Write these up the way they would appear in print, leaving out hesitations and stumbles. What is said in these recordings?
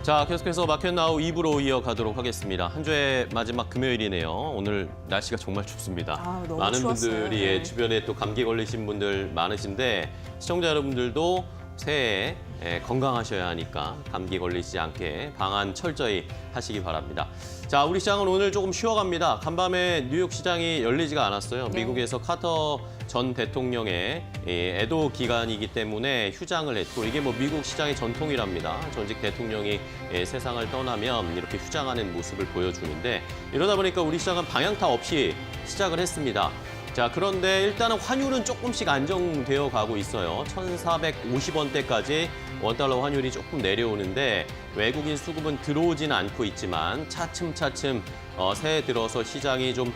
자, 계속해서 마켓나우 2부로 이어가도록 하겠습니다. 한 주의 마지막 금요일이네요. 오늘 날씨가 정말 춥습니다. 너무 많은 추웠어요. 분들이 네. 주변에 또 감기 걸리신 분들 많으신데 시청자 여러분들도 새해에 건강하셔야 하니까 감기 걸리지 않게 방안 철저히 하시기 바랍니다. 자, 우리 시장은 오늘 조금 쉬어갑니다. 간밤에 뉴욕 시장이 열리지가 않았어요. 네. 미국에서 카터 전 대통령의 애도 기간이기 때문에 휴장을 했고 이게 뭐 미국 시장의 전통이랍니다. 전직 대통령이 세상을 떠나면 이렇게 휴장하는 모습을 보여주는데 이러다 보니까 우리 시장은 방향타 없이 시작을 했습니다. 자, 그런데 일단은 환율은 조금씩 안정되어 가고 있어요. 1,450원대까지 원달러 환율이 조금 내려오는데 외국인 수급은 들어오지는 않고 있지만 차츰차츰 새해 들어서 시장이 좀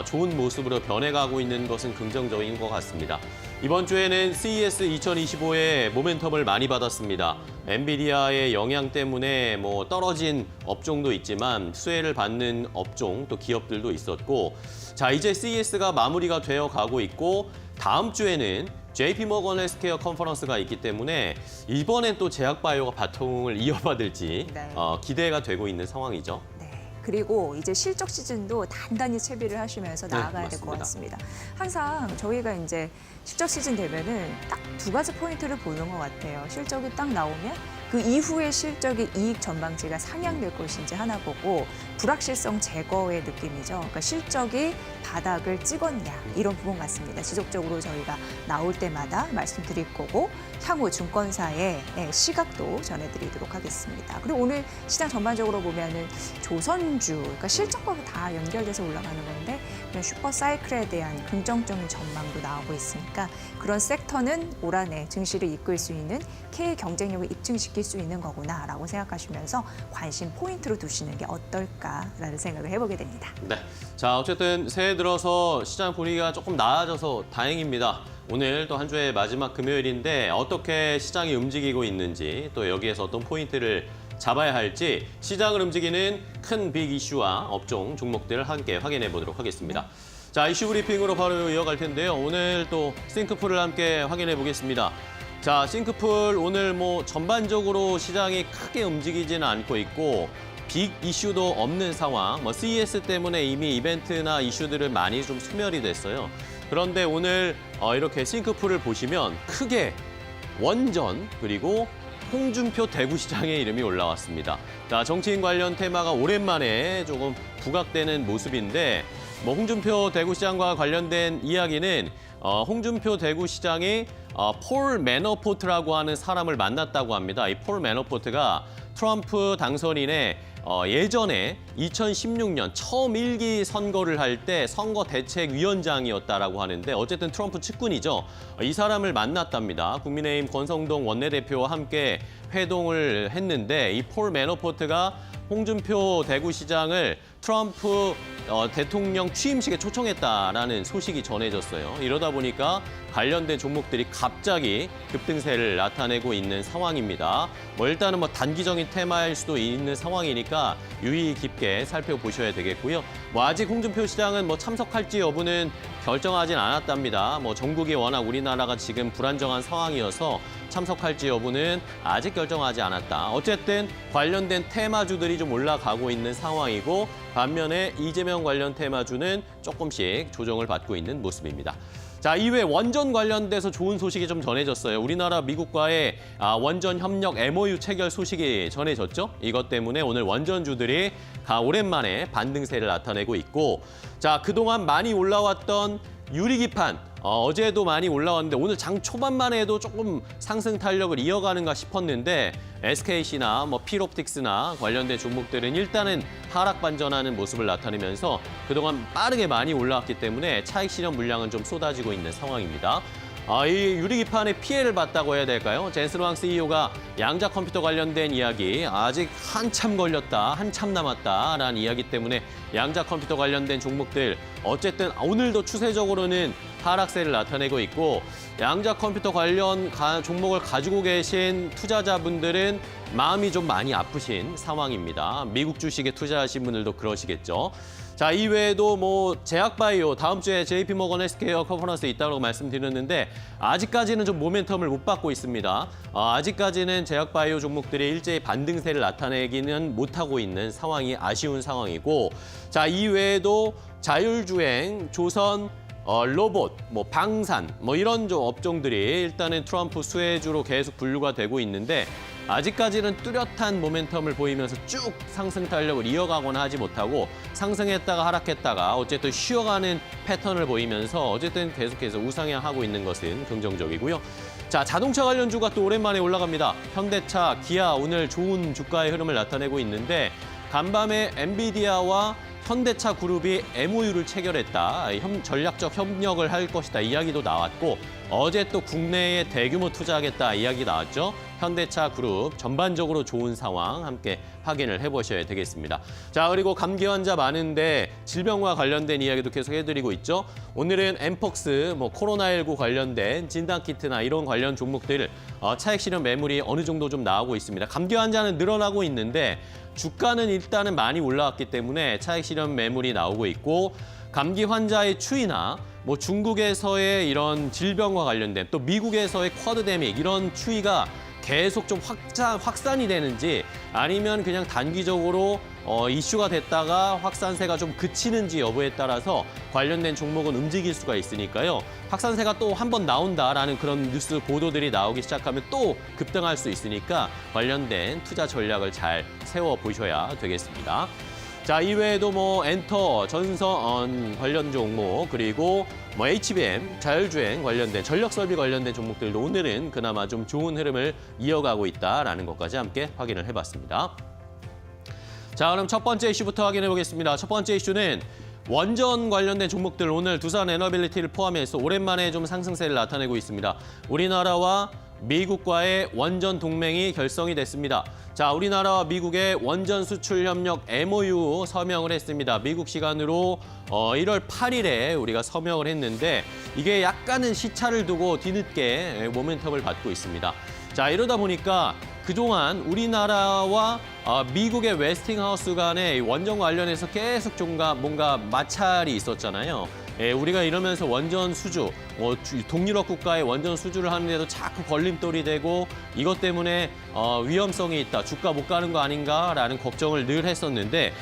좋은 모습으로 변해가고 있는 것은 긍정적인 것 같습니다. 이번 주에는 CES 2025의 모멘텀을 많이 받았습니다. 엔비디아의 영향 때문에 뭐 떨어진 업종도 있지만 수혜를 받는 업종 또 기업들도 있었고 자, 이제 CES가 마무리가 되어 가고 있고 다음 주에는 JP모건 헬스케어 컨퍼런스가 있기 때문에 이번엔 또 제약바이오가 바통을 이어받을지 네. 기대가 되고 있는 상황이죠. 네. 그리고 이제 실적 시즌도 단단히 채비를 하시면서 네, 나아가야 될 것 맞습니다. 같습니다. 항상 저희가 이제 실적 시즌 되면은 딱 두 가지 포인트를 보는 것 같아요. 실적이 딱 나오면 그 이후의 실적의 이익 전망치가 상향될 것인지 하나 보고 불확실성 제거의 느낌이죠. 그러니까 실적이 바닥을 찍었냐 이런 부분 같습니다. 지속적으로 저희가 나올 때마다 말씀드릴 거고 향후 증권사의 시각도 전해드리도록 하겠습니다. 그리고 오늘 시장 전반적으로 보면은 조선주, 그러니까 실적과 다 연결돼서 올라가는 건데 그런 슈퍼 사이클에 대한 긍정적인 전망도 나오고 있으니까 그런 섹터는 올 한해 증시를 이끌 수 있는 K의 경쟁력을 입증시킬 수 있는 거구나라고 생각하시면서 관심 포인트로 두시는 게 어떨까라는 생각을 해보게 됩니다. 네. 자, 어쨌든 새해 들어서 시장 분위기가 조금 나아져서 다행입니다. 오늘 또 한 주의 마지막 금요일인데 어떻게 시장이 움직이고 있는지 또 여기에서 어떤 포인트를 잡아야 할지 시장을 움직이는 큰 빅 이슈와 업종 종목들을 함께 확인해 보도록 하겠습니다. 자, 이슈 브리핑으로 바로 이어갈 텐데요. 오늘 또 싱크풀을 함께 확인해 보겠습니다. 자, 싱크풀 오늘 뭐 전반적으로 시장이 크게 움직이지는 않고 있고 빅 이슈도 없는 상황. 뭐 CES 때문에 이미 이벤트나 이슈들은 많이 좀 소멸이 됐어요. 그런데 오늘 이렇게 싱크풀을 보시면 크게 원전 그리고 홍준표 대구시장의 이름이 올라왔습니다. 자, 정치인 관련 테마가 오랜만에 조금 부각되는 모습인데 뭐 홍준표 대구시장과 관련된 이야기는 홍준표 대구시장이 폴 매너포트라고 하는 사람을 만났다고 합니다. 이 폴 매너포트가 트럼프 당선인의 예전에 2016년 처음 1기 선거를 할 때 선거대책위원장이었다라고 하는데 어쨌든 트럼프 측근이죠. 이 사람을 만났답니다. 국민의힘 권성동 원내대표와 함께 회동을 했는데 이 폴 매너포트가 홍준표 대구시장을 트럼프 대통령 취임식에 초청했다라는 소식이 전해졌어요. 이러다 보니까 관련된 종목들이 갑자기 급등세를 나타내고 있는 상황입니다. 뭐 일단은 뭐 단기적인 테마일 수도 있는 상황이니까 유의 깊게 살펴보셔야 되겠고요. 뭐 아직 홍준표 시장은 뭐 참석할지 여부는 결정하진 않았답니다. 뭐 전국이 워낙 우리나라가 지금 불안정한 상황이어서 참석할지 여부는 아직 결정하지 않았다. 어쨌든 관련된 테마주들이 좀 올라가고 있는 상황이고 반면에 이재명 관련 테마주는 조금씩 조정을 받고 있는 모습입니다. 자, 이외에 원전 관련돼서 좋은 소식이 좀 전해졌어요. 우리나라 미국과의 원전 협력 MOU 체결 소식이 전해졌죠. 이것 때문에 오늘 원전주들이 오랜만에 반등세를 나타내고 있고 자, 그동안 많이 올라왔던 유리기판 어제도 많이 올라왔는데 오늘 장 초반만 해도 조금 상승 탄력을 이어가는가 싶었는데 SKC나 뭐 필옵틱스나 관련된 종목들은 일단은 하락 반전하는 모습을 나타내면서 그동안 빠르게 많이 올라왔기 때문에 차익 실현 물량은 좀 쏟아지고 있는 상황입니다. 이 유리기판에 피해를 봤다고 해야 될까요? 젠슨 왕 CEO가 양자 컴퓨터 관련된 이야기 아직 한참 걸렸다, 한참 남았다라는 이야기 때문에 양자 컴퓨터 관련된 종목들 어쨌든 오늘도 추세적으로는 하락세를 나타내고 있고 양자 컴퓨터 관련 종목을 가지고 계신 투자자분들은 마음이 좀 많이 아프신 상황입니다. 미국 주식에 투자하신 분들도 그러시겠죠. 자, 이외에도 뭐 제약바이오 다음 주에 JP모건 헬스케어 컨퍼런스에 있다고 말씀드렸는데 아직까지는 좀 모멘텀을 못 받고 있습니다. 아직까지는 제약바이오 종목들이 일제히 반등세를 나타내기는 못하고 있는 상황이 아쉬운 상황이고, 자, 이외에도 자율주행, 조선, 로봇, 뭐 방산, 뭐 이런 업종들이 일단은 트럼프 수혜주로 계속 분류가 되고 있는데 아직까지는 뚜렷한 모멘텀을 보이면서 쭉 상승 탄력을 이어가거나 하지 못하고 상승했다가 하락했다가 어쨌든 쉬어가는 패턴을 보이면서 어쨌든 계속해서 우상향하고 있는 것은 긍정적이고요. 자, 자동차 관련주가 또 오랜만에 올라갑니다. 현대차, 기아 오늘 좋은 주가의 흐름을 나타내고 있는데 간밤에 엔비디아와 현대차 그룹이 MOU를 체결했다. 전략적 협력을 할 것이다. 이야기도 나왔고 어제 또 국내에 대규모 투자하겠다 이야기 나왔죠. 현대차 그룹 전반적으로 좋은 상황 함께 확인을 해보셔야 되겠습니다. 자, 그리고 감기 환자 많은데 질병과 관련된 이야기도 계속 해드리고 있죠. 오늘은 엠퍽스, 뭐 코로나19 관련된 진단키트나 이런 관련 종목들 차익 실현 매물이 어느 정도 좀 나오고 있습니다. 감기 환자는 늘어나고 있는데 주가는 일단은 많이 올라왔기 때문에 차익 실현 매물이 나오고 있고 감기 환자의 추이나 뭐 중국에서의 이런 질병과 관련된 또 미국에서의 쿼드데믹 이런 추이가 계속 좀 확산이 되는지 아니면 그냥 단기적으로 이슈가 됐다가 확산세가 좀 그치는지 여부에 따라서 관련된 종목은 움직일 수가 있으니까요. 확산세가 또 한 번 나온다라는 그런 뉴스 보도들이 나오기 시작하면 또 급등할 수 있으니까 관련된 투자 전략을 잘 세워보셔야 되겠습니다. 자, 이외에도 뭐 엔터, 전선 관련 종목 그리고 뭐 HBM, 자율주행 관련된 전력 설비 관련된 종목들도 오늘은 그나마 좀 좋은 흐름을 이어가고 있다라는 것까지 함께 확인을 해봤습니다. 자, 그럼 첫 번째 이슈부터 확인해 보겠습니다. 첫 번째 이슈는 원전 관련된 종목들 오늘 두산 에너빌리티를 포함해서 오랜만에 좀 상승세를 나타내고 있습니다. 우리나라와 미국과의 원전 동맹이 결성이 됐습니다. 자, 우리나라와 미국의 원전 수출 협력 MOU 서명을 했습니다. 미국 시간으로 1월 8일에 우리가 서명을 했는데 이게 약간은 시차를 두고 뒤늦게 모멘텀을 받고 있습니다. 자, 이러다 보니까 그동안 우리나라와 미국의 웨스팅하우스 간의 원전 관련해서 계속 뭔가 마찰이 있었잖아요. 예, 우리가 이러면서 원전 수주, 동유럽 국가의 원전 수주를 하는데도 자꾸 걸림돌이 되고 이것 때문에 위험성이 있다, 주가 못 가는 거 아닌가라는 걱정을 늘 했었는데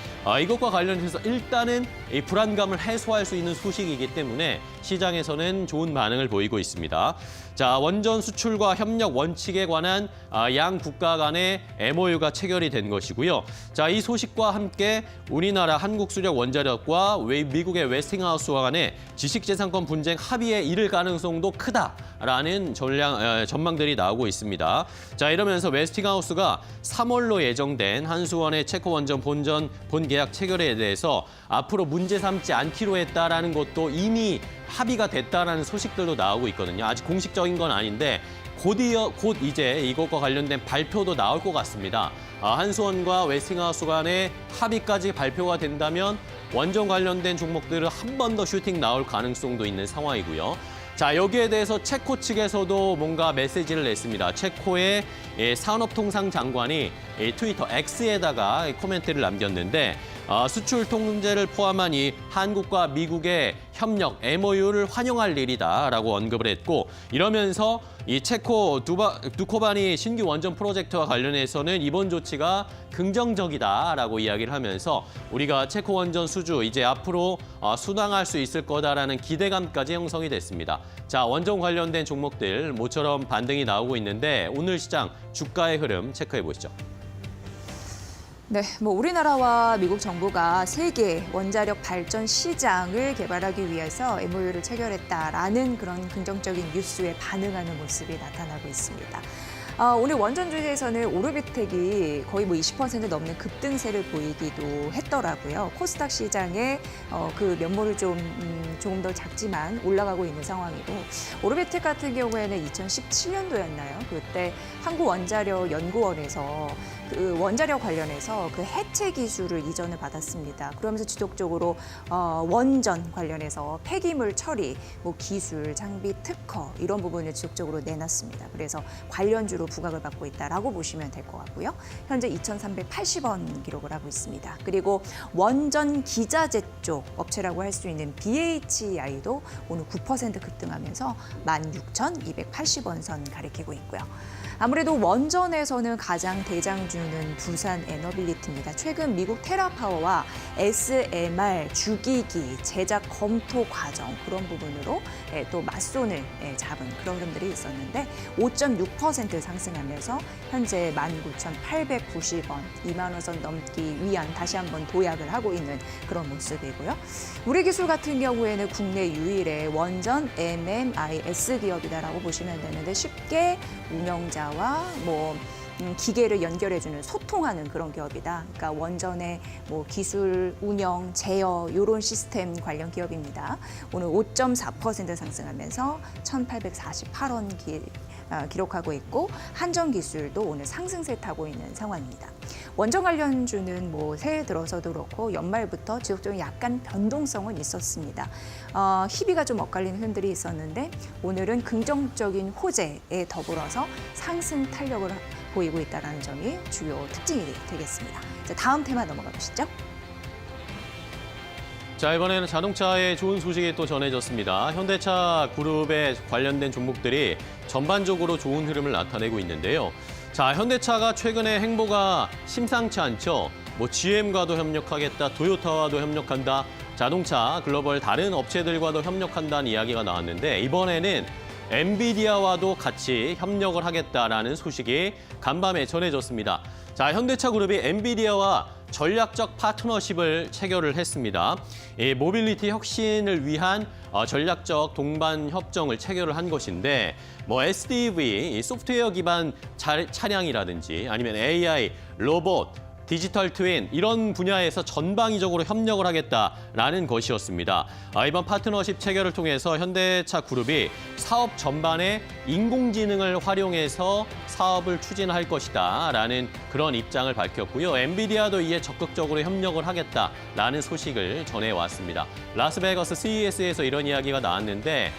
이것과 관련해서 일단은 이 불안감을 해소할 수 있는 소식이기 때문에 시장에서는 좋은 반응을 보이고 있습니다. 자, 원전 수출과 협력 원칙에 관한 양 국가 간의 MOU가 체결이 된 것이고요. 자, 이 소식과 함께 우리나라 한국수력원자력과 미국의 웨스팅하우스와 간의 지식재산권 분쟁 합의에 이를 가능성도 크다라는 전망들이 나오고 있습니다. 자, 이러면서 웨스팅하우스가 3월로 예정된 한수원의 체코 원전 본 계약 체결에 대해서 앞으로 문제 삼지 않기로 했다라는 것도 이미 합의가 됐다라는 소식들도 나오고 있거든요. 아직 공식적인 건 아닌데 곧 이제 이것과 관련된 발표도 나올 것 같습니다. 한수원과 웨스팅하우스 간의 합의까지 발표가 된다면 원전 관련된 종목들은 한 번 더 슈팅 나올 가능성도 있는 상황이고요. 자, 여기에 대해서 체코 측에서도 뭔가 메시지를 냈습니다. 체코의 산업통상 장관이 트위터 X에다가 코멘트를 남겼는데 수출 통제를 포함한 이 한국과 미국의 협력 MOU를 환영할 일이다라고 언급을 했고 이러면서 이 체코 두코바니 신규 원전 프로젝트와 관련해서는 이번 조치가 긍정적이다라고 이야기를 하면서 우리가 체코 원전 수주 이제 앞으로 순항할 수 있을 거다라는 기대감까지 형성이 됐습니다. 자, 원전 관련된 종목들 모처럼 반등이 나오고 있는데 오늘 시장 주가의 흐름 체크해 보시죠. 네, 뭐 우리나라와 미국 정부가 세계 원자력 발전 시장을 개발하기 위해서 MOU를 체결했다라는 그런 긍정적인 뉴스에 반응하는 모습이 나타나고 있습니다. 오늘 원전주에서는 오르비텍이 거의 뭐 20% 넘는 급등세를 보이기도 했더라고요. 코스닥 시장에 그 면모를 조금 더 작지만 올라가고 있는 상황이고, 오르비텍 같은 경우에는 2017년도였나요? 그때 한국원자력연구원에서 그 원자력 관련해서 그 해체 기술을 이전을 받았습니다. 그러면서 지속적으로 원전 관련해서 폐기물 처리, 뭐 기술, 장비, 특허 이런 부분을 지속적으로 내놨습니다. 그래서 관련주로 부각을 받고 있다라고 보시면 될 것 같고요. 현재 2,380원 기록을 하고 있습니다. 그리고 원전 기자재 쪽 업체라고 할 수 있는 BHI도 오늘 9% 급등하면서 16,280원 선 가리키고 있고요. 아무래도 원전에서는 가장 대장주는 부산 에너빌리티입니다. 최근 미국 테라파워와 SMR 주기기 제작 검토 과정 그런 부분으로 또 맞손을 잡은 그런 흐름들이 있었는데 5.6% 상승하면서 현재 19,890원, 2만 원 선 넘기 위한 다시 한번 도약을 하고 있는 그런 모습이고요. 우리기술 같은 경우에는 국내 유일의 원전 MMIS 기업이다라고 보시면 되는데 쉽게 운영자와 기계를 연결해주는 소통하는 그런 기업이다. 그러니까 원전의 기술, 운영, 제어 이런 시스템 관련 기업입니다. 오늘 5.4% 상승하면서 1,848원 기록하고 있고 한전기술도 오늘 상승세 타고 있는 상황입니다. 원전 관련주는 새해 들어서도 그렇고 연말부터 지속적인 약간 변동성은 있었습니다. 희비가 좀 엇갈리는 흐름들이 있었는데 오늘은 긍정적인 호재에 더불어서 상승 탄력을 보이고 있다는 점이 주요 특징이 되겠습니다. 자, 다음 테마 넘어가 보시죠. 자, 이번에는 자동차의 좋은 소식이 또 전해졌습니다. 현대차 그룹에 관련된 종목들이 전반적으로 좋은 흐름을 나타내고 있는데요. 자, 현대차가 최근에 행보가 심상치 않죠. GM과도 협력하겠다, 토요타와도 협력한다, 자동차 글로벌 다른 업체들과도 협력한다는 이야기가 나왔는데 이번에는 엔비디아와도 같이 협력을 하겠다라는 소식이 간밤에 전해졌습니다. 자, 현대차 그룹이 엔비디아와 전략적 파트너십을 체결을 했습니다. 이 모빌리티 혁신을 위한 전략적 동반 협정을 체결을 한 것인데 SDV, 소프트웨어 기반 차량이라든지 아니면 AI, 로봇, 디지털 트윈 이런 분야에서 전방위적으로 협력을 하겠다라는 것이었습니다. 이번 파트너십 체결을 통해서 현대차 그룹이 사업 전반에 인공지능을 활용해서 사업을 추진할 것이다라는 그런 입장을 밝혔고요. 엔비디아도 이에 적극적으로 협력을 하겠다라는 소식을 전해왔습니다. 라스베가스 CES에서 이런 이야기가 나왔는데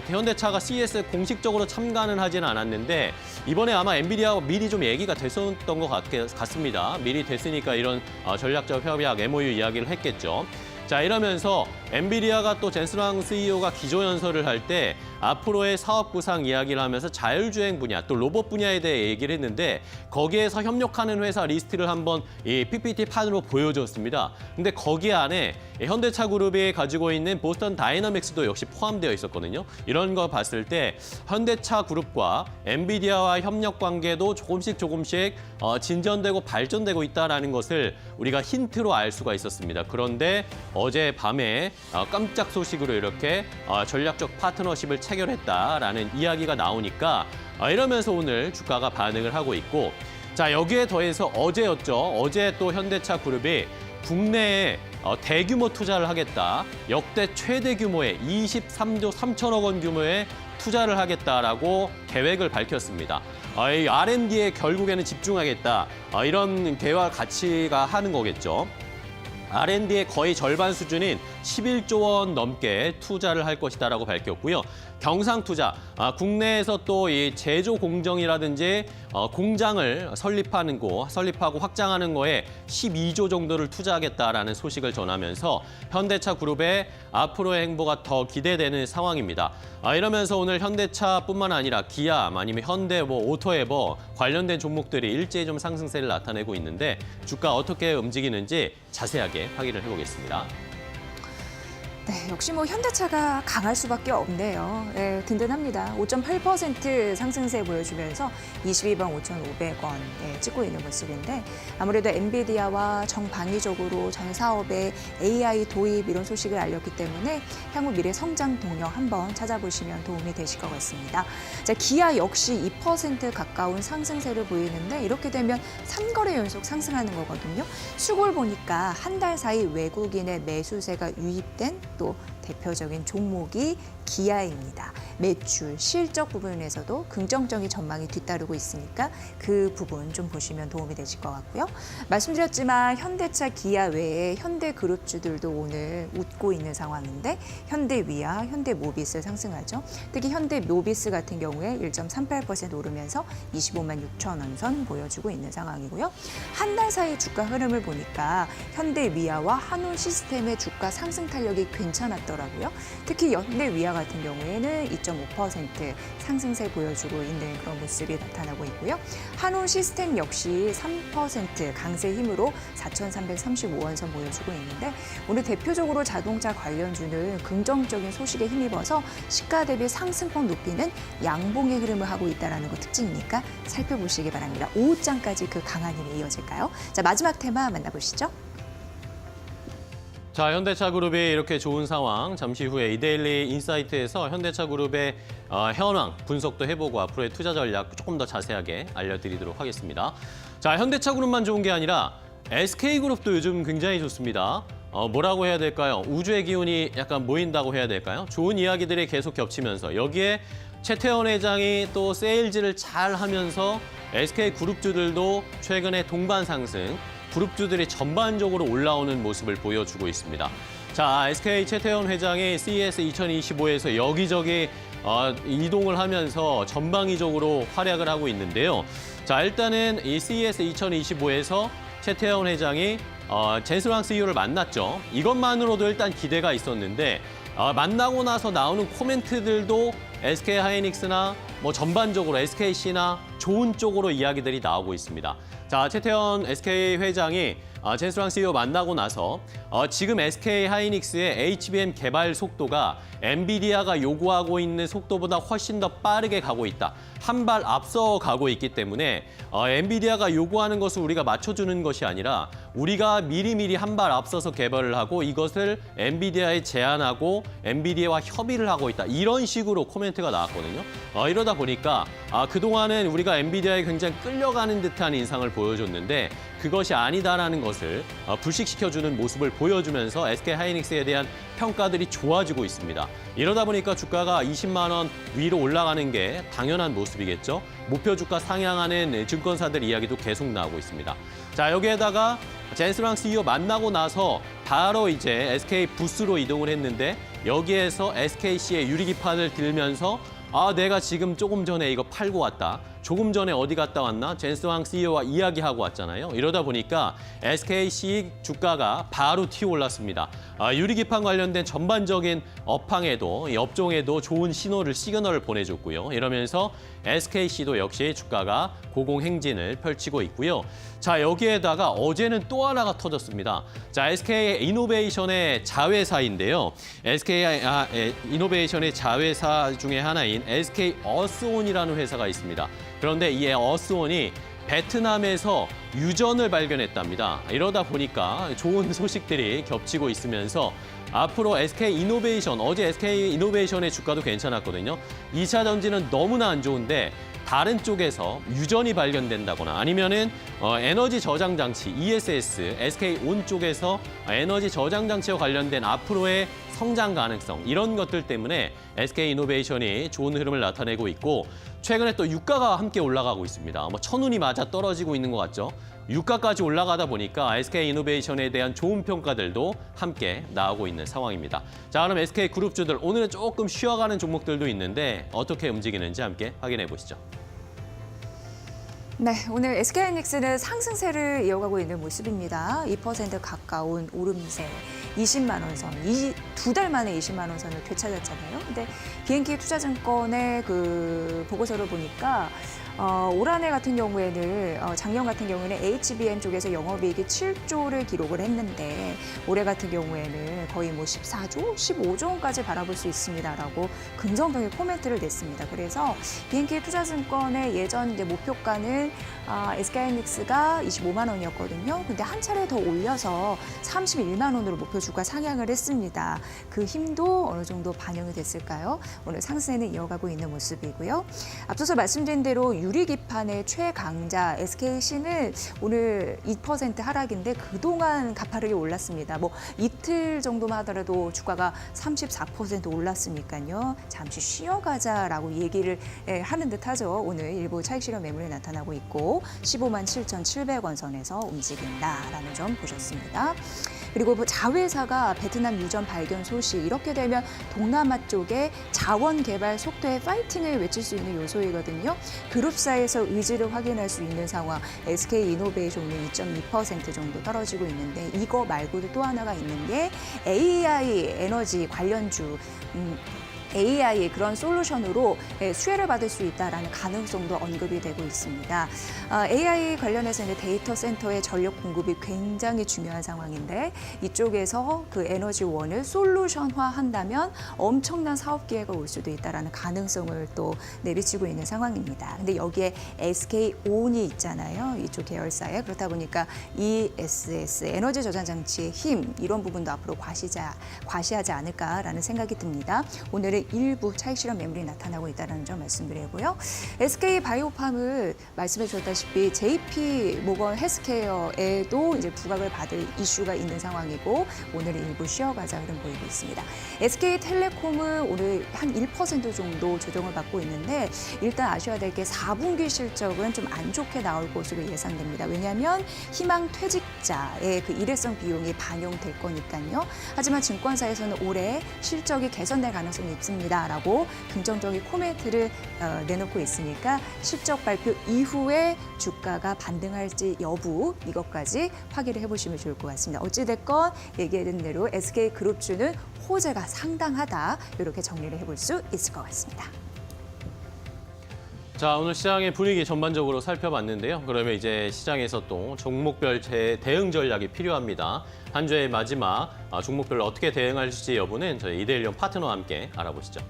현대차가 CES 공식적으로 참가는 하지는 않았는데 이번에 아마 엔비디아와 미리 좀 얘기가 됐었던 것 같습니다. 미리 됐으니까 이런 전략적 협약 MOU 이야기를 했겠죠. 자, 이러면서 엔비디아가 또 젠슨 황 CEO가 기조연설을 할 때 앞으로의 사업 구상 이야기를 하면서 자율주행 분야 또 로봇 분야에 대해 얘기를 했는데 거기에서 협력하는 회사 리스트를 한번 이 PPT 판으로 보여줬습니다. 근데 거기 안에 현대차 그룹이 가지고 있는 보스턴 다이너믹스도 역시 포함되어 있었거든요. 이런 거 봤을 때 현대차 그룹과 엔비디아와 협력 관계도 조금씩 진전되고 발전되고 있다는 것을 우리가 힌트로 알 수가 있었습니다. 그런데 어젯밤에 깜짝 소식으로 이렇게 전략적 파트너십을 체결했다라는 이야기가 나오니까 이러면서 오늘 주가가 반응을 하고 있고 자 여기에 더해서 어제였죠. 어제 또 현대차 그룹이 국내에 대규모 투자를 하겠다. 역대 최대 규모의 23조 3천억 원 규모의 투자를 하겠다라고 계획을 밝혔습니다. 이 R&D에 결국에는 집중하겠다. 이런 계획 가치가 하는 거겠죠. R&D의 거의 절반 수준인 11조 원 넘게 투자를 할 것이다라고 밝혔고요. 경상투자, 국내에서 또 이 제조 공정이라든지 공장을 설립하고 확장하는 거에 12조 정도를 투자하겠다라는 소식을 전하면서 현대차 그룹의 앞으로의 행보가 더 기대되는 상황입니다. 이러면서 오늘 현대차뿐만 아니라 기아, 아니면 현대, 오토에버 관련된 종목들이 일제히 좀 상승세를 나타내고 있는데 주가 어떻게 움직이는지 자세하게 확인을 해보겠습니다. 네, 역시 뭐 현대차가 강할 수밖에 없네요. 네, 든든합니다. 5.8% 상승세 보여주면서 22만 5,500원 찍고 있는 모습인데 아무래도 엔비디아와 정방위적으로 전 사업에 AI 도입 이런 소식을 알렸기 때문에 향후 미래 성장 동력 한번 찾아보시면 도움이 되실 것 같습니다. 자, 기아 역시 2% 가까운 상승세를 보이는데 이렇게 되면 3거래 연속 상승하는 거거든요. 수급을 보니까 한 달 사이 외국인의 매수세가 유입된 또 대표적인 종목이 기아입니다. 매출, 실적 부분에서도 긍정적인 전망이 뒤따르고 있으니까 그 부분 좀 보시면 도움이 되실 것 같고요. 말씀드렸지만 현대차, 기아 외에 현대그룹주들도 오늘 웃고 있는 상황인데 현대위아, 현대모비스 상승하죠. 특히 현대모비스 같은 경우에 1.38% 오르면서 25만 6천 원 선 보여주고 있는 상황이고요. 한 달 사이 주가 흐름을 보니까 현대위아와 한온시스템의 주가 상승 탄력이 괜찮았더라고요. 특히 현대위아 같은 경우에는 2.5% 상승세 보여주고 있는 그런 모습이 나타나고 있고요. 한온시스템 역시 3% 강세 힘으로 4,335원 선 보여주고 있는데 오늘 대표적으로 자동차 관련주는 긍정적인 소식에 힘입어서 시가 대비 상승폭 높이는 양봉의 흐름을 하고 있다는 거 특징이니까 살펴보시기 바랍니다. 오후장까지 그 강한 힘이 이어질까요? 자, 마지막 테마 만나보시죠. 자, 현대차그룹이 이렇게 좋은 상황, 잠시 후에 이데일리 인사이트에서 현대차그룹의 현황 분석도 해보고 앞으로의 투자 전략 조금 더 자세하게 알려드리도록 하겠습니다. 자, 현대차그룹만 좋은 게 아니라 SK그룹도 요즘 굉장히 좋습니다. 뭐라고 해야 될까요? 우주의 기운이 약간 모인다고 해야 될까요? 좋은 이야기들이 계속 겹치면서 여기에 최태원 회장이 또 세일즈를 잘 하면서 SK그룹주들도 최근에 동반 상승, 그룹주들이 전반적으로 올라오는 모습을 보여주고 있습니다. 자, SK 최태원 회장이 CES 2025에서 여기저기 이동을 하면서 전방위적으로 활약을 하고 있는데요. 자, 일단은 이 CES 2025에서 최태원 회장이 젠스랑 CEO를 만났죠. 이것만으로도 일단 기대가 있었는데 만나고 나서 나오는 코멘트들도 SK 하이닉스나 뭐 전반적으로 SKC나 좋은 쪽으로 이야기들이 나오고 있습니다. 자, 최태원 SK 회장이 젠스랑 CEO 만나고 나서 지금 SK 하이닉스의 HBM 개발 속도가 엔비디아가 요구하고 있는 속도보다 훨씬 더 빠르게 가고 있다. 한 발 앞서 가고 있기 때문에 엔비디아가 요구하는 것을 우리가 맞춰주는 것이 아니라 우리가 미리미리 한 발 앞서서 개발을 하고 이것을 엔비디아에 제안하고 엔비디아와 협의를 하고 있다. 이런 식으로 코멘트가 나왔거든요. 이러다 보니까 그동안은 우리가 엔비디아에 굉장히 끌려가는 듯한 인상을 보여줬는데 그것이 아니다라는 것을 불식시켜주는 모습을 보여주면서 SK 하이닉스에 대한 평가들이 좋아지고 있습니다. 이러다 보니까 주가가 20만 원 위로 올라가는 게 당연한 모습이겠죠. 목표 주가 상향하는 증권사들 이야기도 계속 나오고 있습니다. 자, 여기에다가 젠스랑 CEO 만나고 나서 바로 이제 SK 부스로 이동을 했는데 여기에서 SKC의 유리기판을 들면서 내가 지금 조금 전에 이거 팔고 왔다. 조금 전에 어디 갔다 왔나? 젠스왕 CEO와 이야기하고 왔잖아요. 이러다 보니까 SKC 주가가 바로 튀어올랐습니다. 유리기판 관련된 전반적인 업황에도, 이 업종에도 좋은 시그널을 보내줬고요. 이러면서 SKC도 역시 주가가 고공행진을 펼치고 있고요. 자, 여기에다가 어제는 또 하나가 터졌습니다. 자, SK 이노베이션의 자회사인데요. SK 이노베이션의 자회사 중에 하나인 SK 어스온이라는 회사가 있습니다. 그런데 이 어스온이 베트남에서 유전을 발견했답니다. 이러다 보니까 좋은 소식들이 겹치고 있으면서 앞으로 SK 이노베이션, 어제 SK 이노베이션의 주가도 괜찮았거든요. 2차 전지는 너무나 안 좋은데 다른 쪽에서 유전이 발견된다거나 아니면은 에너지 저장 장치, ESS, SK온 쪽에서 에너지 저장 장치와 관련된 앞으로의 성장 가능성 이런 것들 때문에 SK 이노베이션이 좋은 흐름을 나타내고 있고 최근에 또 유가가 함께 올라가고 있습니다. 천운이 맞아 떨어지고 있는 것 같죠. 유가까지 올라가다 보니까 SK 이노베이션에 대한 좋은 평가들도 함께 나오고 있는 상황입니다. 자, 그럼 SK 그룹주들 오늘은 조금 쉬어가는 종목들도 있는데 어떻게 움직이는지 함께 확인해 보시죠. 네, 오늘 SK하이닉스는 상승세를 이어가고 있는 모습입니다. 2% 가까운 오름세, 20만 원 선, 두 달 만에 20만 원 선을 되찾았잖아요. 근데 비행기 투자증권의 그 보고서를 보니까 올 한해 같은 경우에는 작년 같은 경우에는 HBM 쪽에서 영업이익이 7조를 기록을 했는데 올해 같은 경우에는 거의 뭐 14조, 15조 원까지 바라볼 수 있습니다라고 긍정적인 코멘트를 냈습니다. 그래서 BNK 투자증권의 예전 이제 목표가는 SK하이닉스가 25만 원이었거든요. 근데 한 차례 더 올려서 31만 원으로 목표 주가 상향을 했습니다. 그 힘도 어느 정도 반영이 됐을까요? 오늘 상승에는 이어가고 있는 모습이고요. 앞서서 말씀드린 대로 유리기판의 최강자 SKC는 오늘 2% 하락인데 그동안 가파르게 올랐습니다. 뭐 이틀 정도만 하더라도 주가가 34% 올랐으니까요. 잠시 쉬어가자라고 얘기를 하는 듯하죠. 오늘 일부 차익 실현 매물이 나타나고 있고 15만 7,700원 선에서 움직인다라는 점 보셨습니다. 그리고 자회사가 베트남 유전 발견 소식, 이렇게 되면 동남아 쪽에 자원 개발 속도에 파이팅을 외칠 수 있는 요소이거든요. 그룹사에서 의지를 확인할 수 있는 상황, SK이노베이션은 2.2% 정도 떨어지고 있는데 이거 말고도 또 하나가 있는 게 AI 에너지 관련주, AI의 그런 솔루션으로 수혜를 받을 수 있다라는 가능성도 언급이 되고 있습니다. AI 관련해서 이제 데이터 센터의 전력 공급이 굉장히 중요한 상황인데 이쪽에서 그 에너지원을 솔루션화한다면 엄청난 사업 기회가 올 수도 있다라는 가능성을 또 내비치고 있는 상황입니다. 근데 여기에 SK온이 있잖아요. 이쪽 계열사에. 그렇다 보니까 ESS 에너지 저장 장치의 힘 이런 부분도 앞으로 과시하지 않을까라는 생각이 듭니다. 오늘은 일부 차익 실현 매물이 나타나고 있다는 점 말씀드리고요. SK 바이오팜을 말씀해 주셨다시피 JP 모건 헬스케어에도 이제 부각을 받을 이슈가 있는 상황이고 오늘 일부 쉬어가자 흐름 보이고 있습니다. SK 텔레콤은 오늘 한 1% 정도 조정을 받고 있는데 일단 아셔야 될 게 4분기 실적은 좀 안 좋게 나올 것으로 예상됩니다. 왜냐하면 희망 퇴직자의 그 일회성 비용이 반영될 거니까요. 하지만 증권사에서는 올해 실적이 개선될 가능성이 있습니다라고 긍정적인 코멘트를 내놓고 있으니까 실적 발표 이후에 주가가 반등할지 여부 이것까지 확인을 해보시면 좋을 것 같습니다. 어찌됐건 얘기했던 대로 SK그룹주는 호재가 상당하다 이렇게 정리를 해볼 수 있을 것 같습니다. 자, 오늘 시장의 분위기 전반적으로 살펴봤는데요. 그러면 이제 시장에서 또 종목별 대응 전략이 필요합니다. 한 주의 마지막 종목별로 어떻게 대응할지 여부는 저희 이데일리온 파트너와 함께 알아보시죠.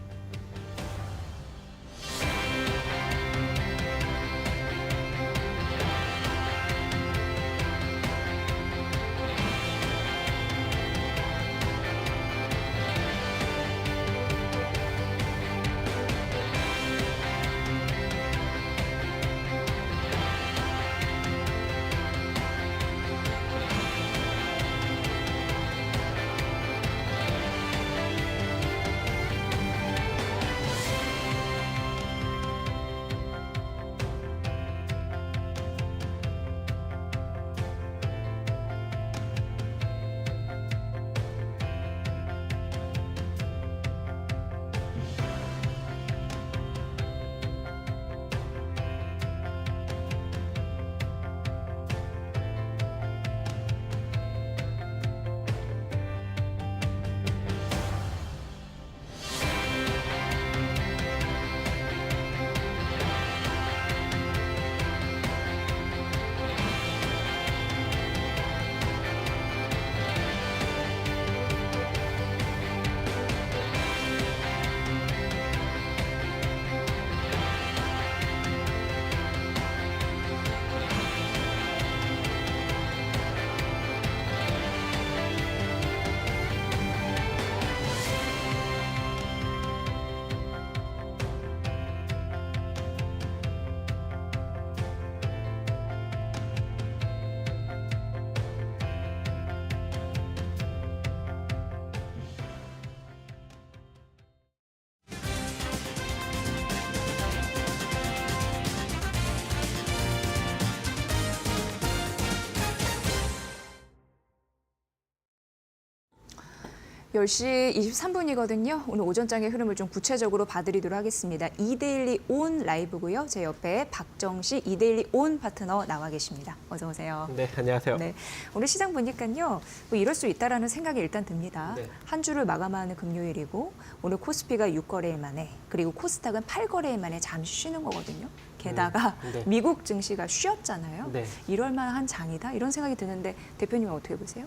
(10시 23분이거든요) 오늘 오전장의 흐름을 좀 구체적으로 봐드리도록 하겠습니다. 이데일리 온 라이브고요. 제 옆에 박정식 이데일리 온 파트너 나와 계십니다. 어서 오세요. 네, 안녕하세요. 네, 오늘 시장 보니까요. 뭐 이럴 수 있다라는 생각이 일단 듭니다. 네. 한 주를 마감하는 금요일이고 오늘 코스피가 6거래일 만에 그리고 코스닥은 8거래일 만에 잠시 쉬는 거거든요. 게다가 네. 미국 증시가 쉬었잖아요. 네. 이럴 만한 장이다 이런 생각이 드는데 대표님은 어떻게 보세요?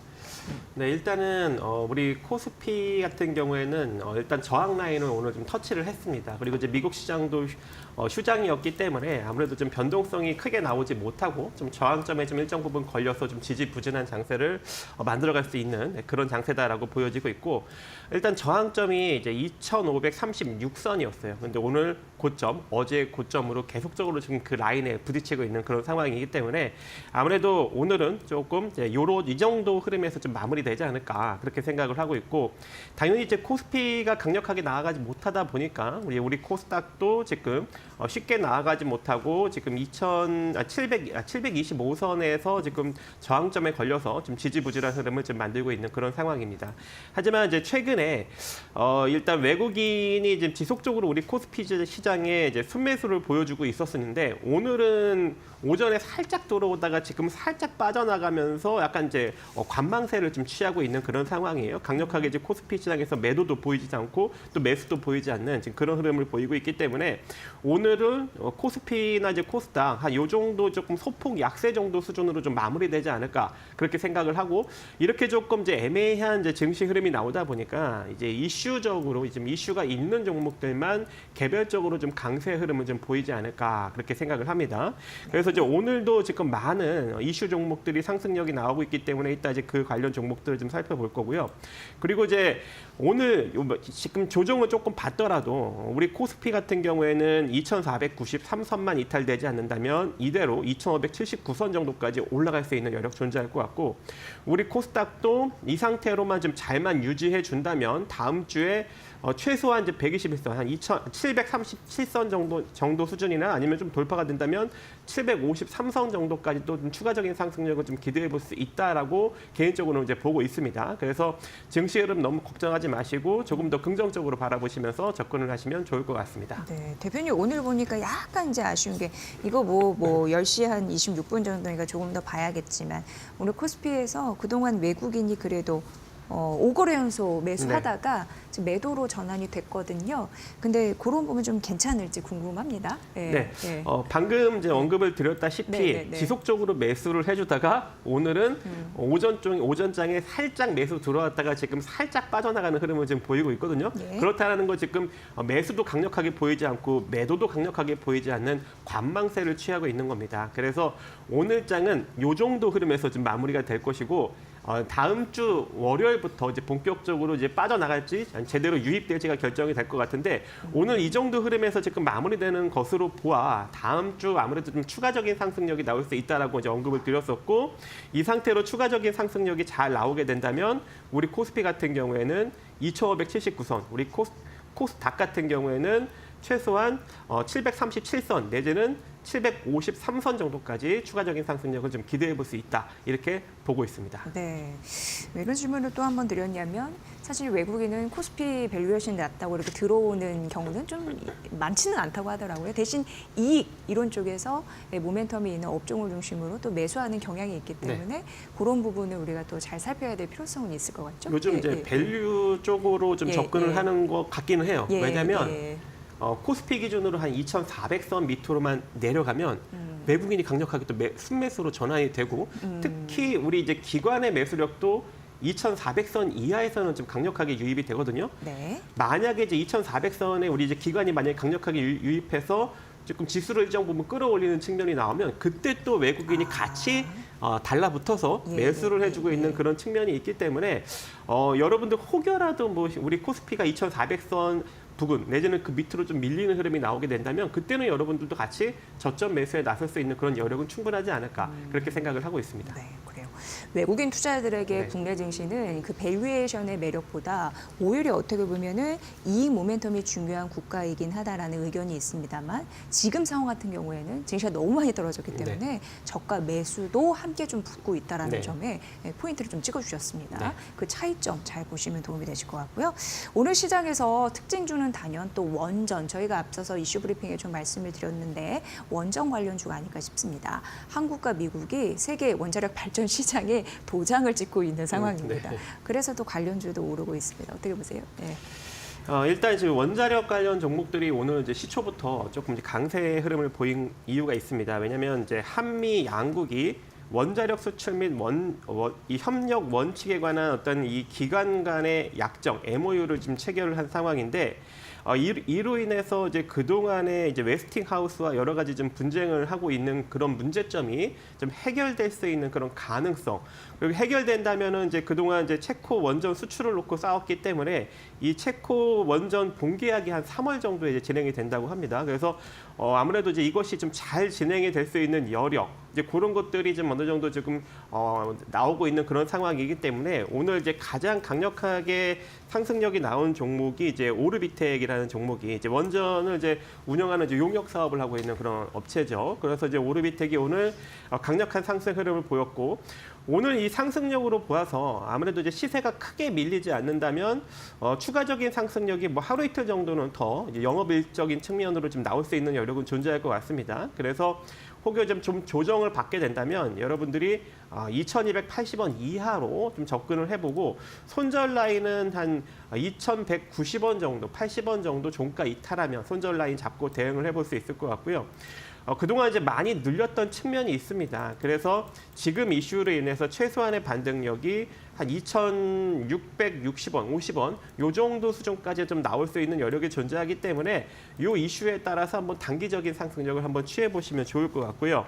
네, 일단은 우리 코스피 같은 경우에는 일단 저항 라인을 오늘 좀 터치를 했습니다. 그리고 이제 미국 시장도 휴장이었기 때문에 아무래도 좀 변동성이 크게 나오지 못하고 좀 저항점에 좀 일정 부분 걸려서 좀 지지부진한 장세를 만들어갈 수 있는 그런 장세다라고 보여지고 있고, 일단 저항점이 이제 2,536선이었어요. 근데 오늘 고점, 어제 고점으로 계속적으로 지금 그 라인에 부딪히고 있는 그런 상황이기 때문에 아무래도 오늘은 조금 이제 이 정도 흐름에서 좀 마무리되지 않을까 그렇게 생각을 하고 있고, 당연히 이제 코스피가 강력하게 나아가지 못하다 보니까 우리 코스닥도 지금 쉽게 나아가지 못하고 지금 725선에서 지금 저항점에 걸려서 좀 지지부진한 흐름을 좀 만들고 있는 그런 상황입니다. 하지만 이제 최근에 일단 외국인이 지금 지속적으로 우리 코스피 시장에 이제 순매수를 보여주고 있었는데, 오늘은 오전에 살짝 들어오다가 지금 살짝 빠져나가면서 약간 이제 관망세를 좀 취하고 있는 그런 상황이에요. 강력하게 이제 코스피 시장에서 매도도 보이지 않고 또 매수도 보이지 않는 지금 그런 흐름을 보이고 있기 때문에 오늘은 코스피나 이제 코스닥 한 요 정도 조금 소폭 약세 정도 수준으로 좀 마무리되지 않을까 그렇게 생각을 하고, 이렇게 조금 이제 애매한 이제 증시 흐름이 나오다 보니까 이제 이슈적으로 지금 이슈가 있는 종목들만 개별적으로 좀 강세 흐름을 좀 보이지 않을까 그렇게 생각을 합니다. 그래서 이제 오늘도 지금 많은 이슈 종목들이 상승력이 나오고 있기 때문에 이따 이제 그 관련 종목들을 좀 살펴볼 거고요. 그리고 이제 오늘 지금 조정을 조금 받더라도 우리 코스피 같은 경우에는 2,493선만 이탈되지 않는다면 이대로 2,579선 정도까지 올라갈 수 있는 여력 존재할 것 같고, 우리 코스닥도 이 상태로만 좀 잘만 유지해 준다면 다음 주에 최소한 이제 121선, 한 2,737선 정도 수준이나 아니면 좀 돌파가 된다면 753선 정도까지 또 좀 추가적인 상승력을 좀 기대해 볼 수 있다라고 개인적으로 이제 보고 있습니다. 그래서 증시 흐름 너무 걱정하지 마시고 조금 더 긍정적으로 바라보시면서 접근을 하시면 좋을 것 같습니다. 네, 대표님 오늘 보니까 약간 이제 아쉬운 게 이거 뭐 10시 한 26분 정도니까 조금 더 봐야겠지만 오늘 코스피에서 그동안 외국인이 그래도 5거래 연속 매수하다가 지금 매도로 전환이 됐거든요. 근데 그런 부분 좀 괜찮을지 궁금합니다. 네. 방금 이제 언급을 드렸다시피 지속적으로 매수를 해주다가 오늘은 오전장에 살짝 매수 들어왔다가 지금 살짝 빠져나가는 흐름을 지금 보이고 있거든요. 그렇다는 거 지금 매수도 강력하게 보이지 않고 매도도 강력하게 보이지 않는 관망세를 취하고 있는 겁니다. 그래서 오늘 장은 이 정도 흐름에서 좀 마무리가 될 것이고, 다음 주 월요일부터 이제 본격적으로 이제 빠져나갈지 제대로 유입될지가 결정이 될 것 같은데, 오늘 이 정도 흐름에서 지금 마무리되는 것으로 보아 다음 주 아무래도 좀 추가적인 상승력이 나올 수 있다라고 이제 언급을 드렸었고, 이 상태로 추가적인 상승력이 잘 나오게 된다면 우리 코스피 같은 경우에는 2,579선, 우리 코스닥 같은 경우에는 최소한 737선 내지는 753선 정도까지 추가적인 상승력을 좀 기대해 볼 수 있다, 이렇게 보고 있습니다. 네. 왜 이런 질문을 또 한 번 드렸냐면 사실 외국인은 코스피 밸류에이션이 낮다고 이렇게 들어오는 경우는 좀 많지는 않다고 하더라고요. 대신 이익 이론 쪽에서 모멘텀이 있는 업종을 중심으로 또 매수하는 경향이 있기 때문에 그런 부분을 우리가 또 잘 살펴야 될 필요성은 있을 것 같죠. 요즘 이제 밸류 쪽으로 좀 접근을 하는 것 같기는 해요. 왜냐하면 코스피 기준으로 한 2,400선 밑으로만 내려가면 외국인이 강력하게 또 순매수로 전환이 되고, 특히 우리 이제 기관의 매수력도 2,400선 이하에서는 좀 강력하게 유입이 되거든요. 만약에 이제 2,400선에 우리 이제 기관이 만약에 강력하게 유입해서 조금 지수를 일정 부분 끌어올리는 측면이 나오면 그때 또 외국인이 같이 달라붙어서 매수를 해주고 있는 그런 측면이 있기 때문에 여러분들 혹여라도 뭐 우리 코스피가 2,400선 부근 내지는 그 밑으로 좀 밀리는 흐름이 나오게 된다면 그때는 여러분들도 같이 저점 매수에 나설 수 있는 그런 여력은 충분하지 않을까 그렇게 생각을 하고 있습니다. 네, 그래요. 외국인 투자자들에게 국내 증시는 그 밸류에이션의 매력보다 오히려 어떻게 보면은 이익 모멘텀이 중요한 국가이긴 하다라는 의견이 있습니다만, 지금 상황 같은 경우에는 증시가 너무 많이 떨어졌기 때문에 저가 매수도 함께 좀 붙고 있다라는 점에 포인트를 좀 찍어주셨습니다. 그 차이점 잘 보시면 도움이 되실 것 같고요. 오늘 시장에서 특징 주는 단연 또 원전, 저희가 앞서서 이슈 브리핑에 좀 말씀을 드렸는데 원전 관련주가 아닐까 싶습니다. 한국과 미국이 세계 원자력 발전 시장에 도장을 찍고 있는 상황입니다. 그래서 또 관련주도 오르고 있습니다. 어떻게 보세요? 일단 지금 원자력 관련 종목들이 오늘 이제 시초부터 조금 이제 강세 흐름을 보인 이유가 있습니다. 왜냐하면 이제 한미 양국이 원자력 수출 및 이 협력 원칙에 관한 어떤 이 기관 간의 약정 MOU를 지금 체결을 한 상황인데 이로 인해서 이제 그동안에 이제 웨스팅하우스와 여러 가지 좀 분쟁을 하고 있는 그런 문제점이 좀 해결될 수 있는 그런 가능성. 그리고 해결된다면은 이제 그동안 이제 체코 원전 수출을 놓고 싸웠기 때문에 이 체코 원전 본계약이 한 3월 정도에 이제 진행이 된다고 합니다. 그래서 아무래도 이제 이것이 좀 잘 진행이 될 수 있는 여력, 이제 그런 것들이 좀 어느 정도 지금 나오고 있는 그런 상황이기 때문에 오늘 이제 가장 강력하게 상승력이 나온 종목이 이제 오르비텍이라는 종목이 이제 원전을 이제 운영하는 이제 용역 사업을 하고 있는 그런 업체죠. 그래서 이제 오르비텍이 오늘 강력한 상승 흐름을 보였고. 오늘 이 상승력으로 보아서 아무래도 이제 시세가 크게 밀리지 않는다면 추가적인 상승력이 뭐 하루 이틀 정도는 더 이제 영업일적인 측면으로 좀 나올 수 있는 여력은 존재할 것 같습니다. 그래서 혹여 좀 조정을 받게 된다면 여러분들이 2,280원 이하로 좀 접근을 해보고 손절 라인은 한 2,190원 정도, 80원 정도 종가 이탈하면 손절 라인 잡고 대응을 해볼 수 있을 것 같고요. 그동안 이제 많이 늘렸던 측면이 있습니다. 그래서 지금 이슈로 인해서 최소한의 반등력이 한 2,660원, 50원 요 정도 수준까지 좀 나올 수 있는 여력이 존재하기 때문에 요 이슈에 따라서 한번 단기적인 상승력을 한번 취해 보시면 좋을 것 같고요.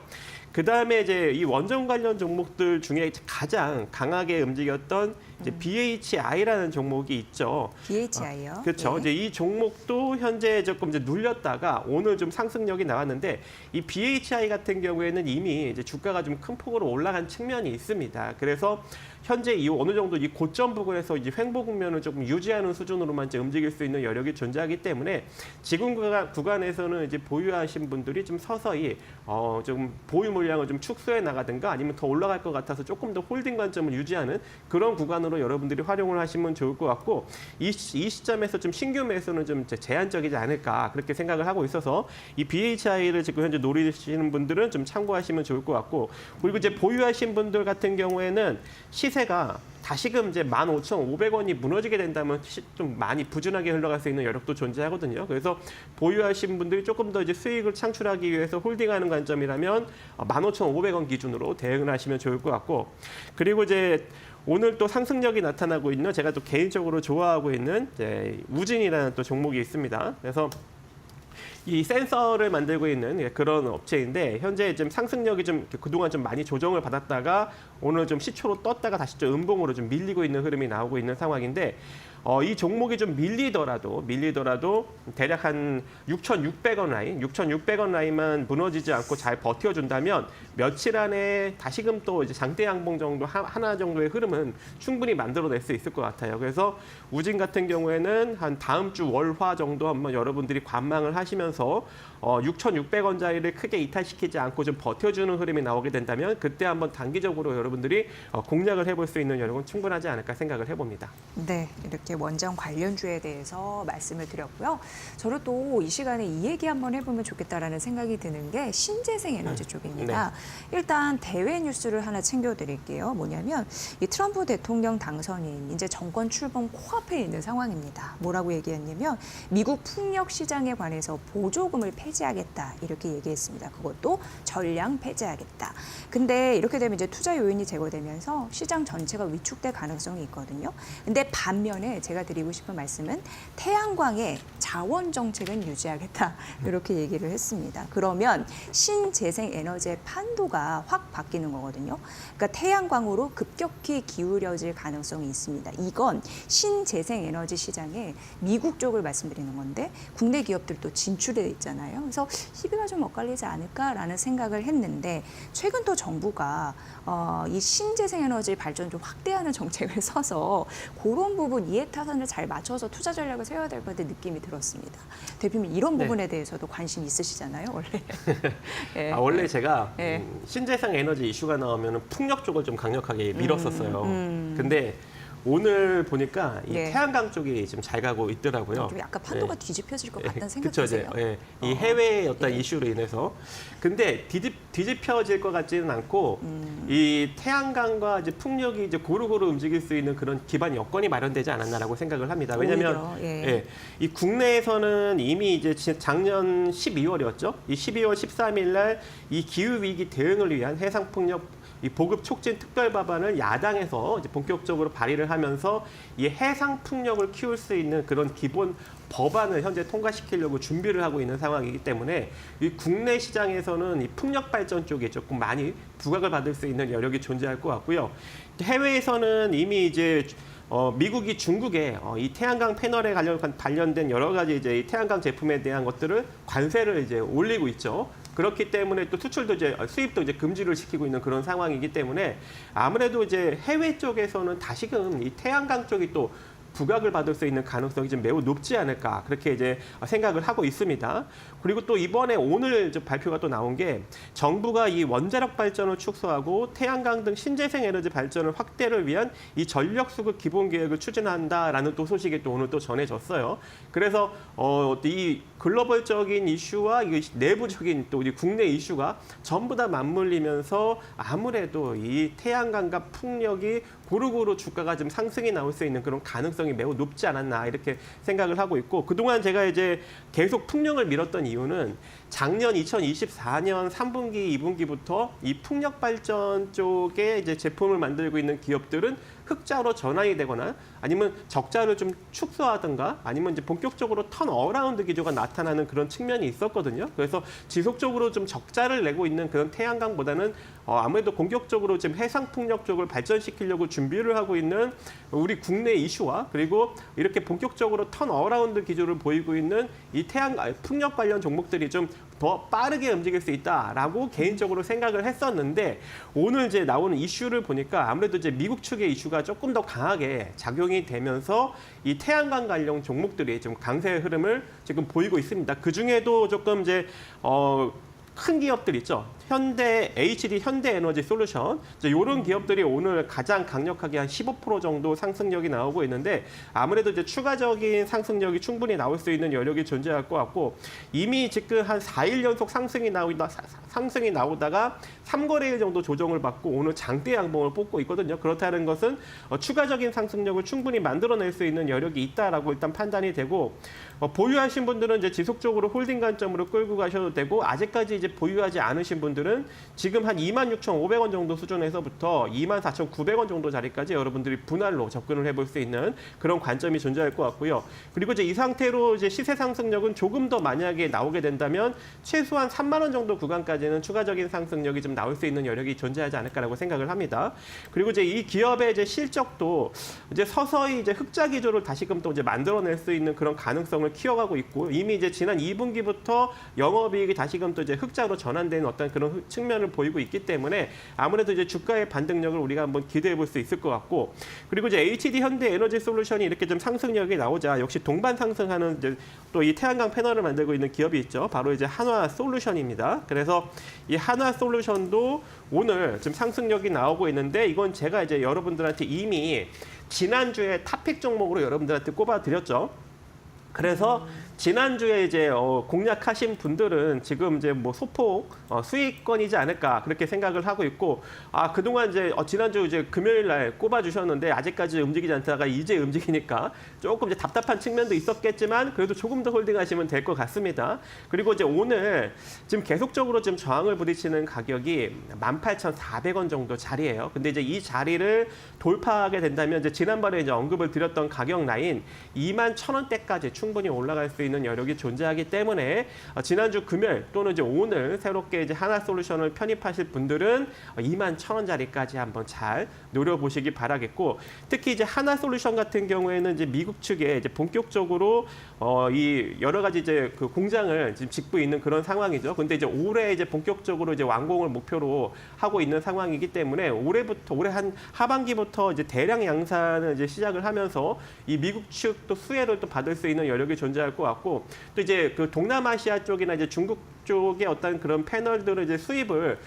그 다음에 이제 이 원전 관련 종목들 중에 가장 강하게 움직였던 이제 BHI라는 종목이 있죠. BHI요? 그렇죠. 네. 이제 이 종목도 현재 조금 이제 눌렸다가 오늘 좀 상승력이 나왔는데 이 BHI 같은 경우에는 이미 이제 주가가 좀 큰 폭으로 올라간 측면이 있습니다. 그래서 현재 이 어느 정도 이 고점 부근에서 이제 횡보 국면을 조금 유지하는 수준으로만 이제 움직일 수 있는 여력이 존재하기 때문에 지금 구간에서는 이제 보유하신 분들이 좀 서서히 좀 보유 물량을 좀 축소해 나가든가 아니면 더 올라갈 것 같아서 조금 더 홀딩 관점을 유지하는 그런 구간으로 여러분들이 활용을 하시면 좋을 것 같고 이 시점에서 좀 신규 매수는 좀 제한적이지 않을까 그렇게 생각을 하고 있어서 이 BHI를 지금 현재 노리시는 분들은 좀 참고하시면 좋을 것 같고 그리고 이제 보유하신 분들 같은 경우에는 시세가 다시금 이제 15,500원이 무너지게 된다면 좀 많이 부진하게 흘러갈 수 있는 여력도 존재하거든요. 그래서 보유하신 분들이 조금 더 이제 수익을 창출하기 위해서 홀딩하는 관점이라면 15,500원 기준으로 대응을 하시면 좋을 것 같고 그리고 이제 오늘 또 상승력이 나타나고 있는 제가 또 개인적으로 좋아하고 있는 이제 우진이라는 또 종목이 있습니다. 그래서 이 센서를 만들고 있는 그런 업체인데 현재 지금 상승력이 좀 그동안 좀 많이 조정을 받았다가 오늘 좀 시초로 떴다가 다시 좀 음봉으로 좀 밀리고 있는 흐름이 나오고 있는 상황인데 이 종목이 좀 밀리더라도 대략 한 6,600원 라인만 무너지지 않고 잘 버텨준다면 며칠 안에 다시금 또 이제 장대 양봉 정도 하나 정도의 흐름은 충분히 만들어낼 수 있을 것 같아요. 그래서 우진 같은 경우에는 한 다음 주 월화 정도 한번 여러분들이 관망을 하시면서 6,600원짜리를 크게 이탈시키지 않고 좀 버텨주는 흐름이 나오게 된다면 그때 한번 단기적으로 여러분들이 공략을 해볼 수 있는 여력은 충분하지 않을까 생각을 해봅니다. 네, 이렇게 원전 관련주에 대해서 말씀을 드렸고요. 저는 또 이 시간에 이 얘기 한번 해보면 좋겠다라는 생각이 드는 게 신재생 에너지 쪽입니다. 일단 대외 뉴스를 하나 챙겨드릴게요. 뭐냐면 이 트럼프 대통령 당선인 이제 정권 출범 코앞에 있는 상황입니다. 뭐라고 얘기했냐면 미국 풍력 시장에 관해서 보조금을 폐지하겠다 이렇게 얘기했습니다. 그것도 전량 폐지하겠다. 근데 이렇게 되면 이제 투자 요인이 제거되면서 시장 전체가 위축될 가능성이 있거든요. 근데 반면에 제가 드리고 싶은 말씀은 태양광의 자원 정책은 유지하겠다 이렇게 얘기를 했습니다. 그러면 신재생 에너지의 판도가 확 바뀌는 거거든요. 그러니까 태양광으로 급격히 기울여질 가능성이 있습니다. 이건 신재생 에너지 시장에 미국 쪽을 말씀드리는 건데 국내 기업들도 진출해 있잖아요. 그래서 시비가 좀 엇갈리지 않을까라는 생각을 했는데 최근 또 정부가 이 신재생 에너지 발전 좀 확대하는 정책을 써서 그런 부분 이해타산을 잘 맞춰서 투자 전략을 세워야 될 것 같은 느낌이 들었습니다. 대표님 이런 부분에 대해서도 관심 있으시잖아요, 원래. 네. 원래 제가 네. 신재생 에너지 이슈가 나오면 풍력 쪽을 좀 강력하게 밀었었어요. 근데 오늘 보니까 이 네. 태양광 쪽이 지금 잘 가고 있더라고요. 좀 약간 판도가 뒤집혀질 것 같다는 생각 그쵸, 드세요? 예. 이 해외의 어떤 예. 이슈로 인해서. 근데 뒤집혀질 것 같지는 않고 이 태양광과 이제 풍력이 이제 고루고루 움직일 수 있는 그런 기반 여건이 마련되지 않았나라고 생각을 합니다. 왜냐하면 오히려, 예. 이 국내에서는 이미 이제 작년 12월이었죠. 이 12월 13일 날 이 기후 위기 대응을 위한 해상 풍력 이 보급 촉진 특별 법안을 야당에서 이제 본격적으로 발의를 하면서 이 해상 풍력을 키울 수 있는 그런 기본 법안을 현재 통과시키려고 준비를 하고 있는 상황이기 때문에 이 국내 시장에서는 이 풍력 발전 쪽에 조금 많이 부각을 받을 수 있는 여력이 존재할 것 같고요. 해외에서는 이미 이제 미국이 중국에 이 태양광 패널에 관련된 여러 가지 이제 이 태양광 제품에 대한 것들을 관세를 이제 올리고 있죠. 그렇기 때문에 또 수출도 이제 수입도 이제 금지를 시키고 있는 그런 상황이기 때문에 아무래도 이제 해외 쪽에서는 다시금 이 태양광 쪽이 또 부각을 받을 수 있는 가능성이 좀 매우 높지 않을까 그렇게 이제 생각을 하고 있습니다. 그리고 또 이번에 오늘 발표가 또 나온 게 정부가 이 원자력 발전을 축소하고 태양광 등 신재생 에너지 발전을 확대를 위한 이 전력 수급 기본 계획을 추진한다라는 또 소식이 또 오늘 또 전해졌어요. 그래서 이 글로벌적인 이슈와 이 내부적인 또 우리 국내 이슈가 전부 다 맞물리면서 아무래도 이 태양광과 풍력이 고루고루 주가가 좀 상승이 나올 수 있는 그런 가능성이 매우 높지 않았나 이렇게 생각을 하고 있고 그동안 제가 이제 계속 풍력을 밀었던 이유는 작년 2024년 3분기, 2분기부터 이 풍력 발전 쪽에 이제 제품을 만들고 있는 기업들은 흑자로 전환이 되거나 아니면 적자를 좀 축소하든가 아니면 이제 본격적으로 턴어라운드 기조가 나타나는 그런 측면이 있었거든요. 그래서 지속적으로 좀 적자를 내고 있는 그런 태양광보다는 아무래도 공격적으로 지금 해상 풍력 쪽을 발전시키려고 준비를 하고 있는 우리 국내 이슈와 그리고 이렇게 본격적으로 턴어라운드 기조를 보이고 있는 이 풍력 관련 종목들이 좀 더 빠르게 움직일 수 있다라고 개인적으로 생각을 했었는데 오늘 이제 나오는 이슈를 보니까 아무래도 이제 미국 측의 이슈가 조금 더 강하게 작용이 되면서 이 태양광 관련 종목들이 좀 강세의 흐름을 지금 보이고 있습니다. 그 중에도 조금 이제 큰 기업들 있죠. HD 현대에너지 솔루션 이런 기업들이 오늘 가장 강력하게 한 15% 정도 상승력이 나오고 있는데 아무래도 이제 추가적인 상승력이 충분히 나올 수 있는 여력이 존재할 것 같고 이미 지금 한 4일 연속 상승이 나오다가 3거래일 정도 조정을 받고 오늘 장대 양봉을 뽑고 있거든요. 그렇다는 것은 추가적인 상승력을 충분히 만들어낼 수 있는 여력이 있다라고 일단 판단이 되고 보유하신 분들은 이제 지속적으로 홀딩 관점으로 끌고 가셔도 되고 아직까지 이제 보유하지 않으신 분들은 지금 한 26,500원 정도 수준에서부터 24,900원 정도 자리까지 여러분들이 분할로 접근을 해볼 수 있는 그런 관점이 존재할 것 같고요. 그리고 이제 이 상태로 이제 시세 상승력은 조금 더 만약에 나오게 된다면 최소한 3만 원 정도 구간까지는 추가적인 상승력이 좀 나올 수 있는 여력이 존재하지 않을까라고 생각을 합니다. 그리고 이제 이 기업의 이제 실적도 이제 서서히 이제 흑자 기조를 다시금 또 이제 만들어낼 수 있는 그런 가능성을 키워가고 있고 이미 이제 지난 2분기부터 영업이익이 다시금 또 이제 흑자로 전환되는 어떤 그런 측면을 보이고 있기 때문에 아무래도 이제 주가의 반등력을 우리가 한번 기대해 볼 수 있을 것 같고 그리고 이제 HD 현대 에너지 솔루션이 이렇게 좀 상승력이 나오자 역시 동반 상승하는 이제 또 이 태양광 패널을 만들고 있는 기업이 있죠. 바로 이제 한화 솔루션입니다. 그래서 이 한화 솔루션도 오늘 지금 상승력이 나오고 있는데 이건 제가 이제 여러분들한테 이미 지난주에 탑픽 종목으로 여러분들한테 꼽아드렸죠. 그래서 지난주에 이제 공략하신 분들은 지금 이제 뭐 소폭 수익권이지 않을까 그렇게 생각을 하고 있고 그동안 이제 지난주 이제 금요일 날 꼽아 주셨는데 아직까지 움직이지 않다가 이제 움직이니까 조금 이제 답답한 측면도 있었겠지만 그래도 조금 더 홀딩하시면 될 것 같습니다. 그리고 이제 오늘 지금 계속적으로 지금 저항을 부딪히는 가격이 18,400원 정도 자리예요. 근데 이제 이 자리를 돌파하게 된다면 이제 지난번에 이제 언급을 드렸던 가격 라인 21,000원대까지 충분히 올라갈 수 있는 여력이 존재하기 때문에 지난주 금요일 또는 이제 오늘 새롭게 이제 하나솔루션을 편입하실 분들은 21,000원짜리까지 한번 잘 노려보시기 바라겠고 특히 이제 하나솔루션 같은 경우에는 이제 미국 측에 이제 본격적으로 이 여러 가지 이제 그 공장을 지금 짓고 있는 그런 상황이죠. 근데 이제 올해 이제 본격적으로 이제 완공을 목표로 하고 있는 상황이기 때문에 올해 한 하반기부터 이제 대량 양산을 이제 시작을 하면서 이 미국 측 또 수혜를 또 받을 수 있는 여력이 존재할 것 같고 또 이제 그 동남아시아 쪽이나 이제 중국 쪽의 어떤 그런 패널들을 이제 수입을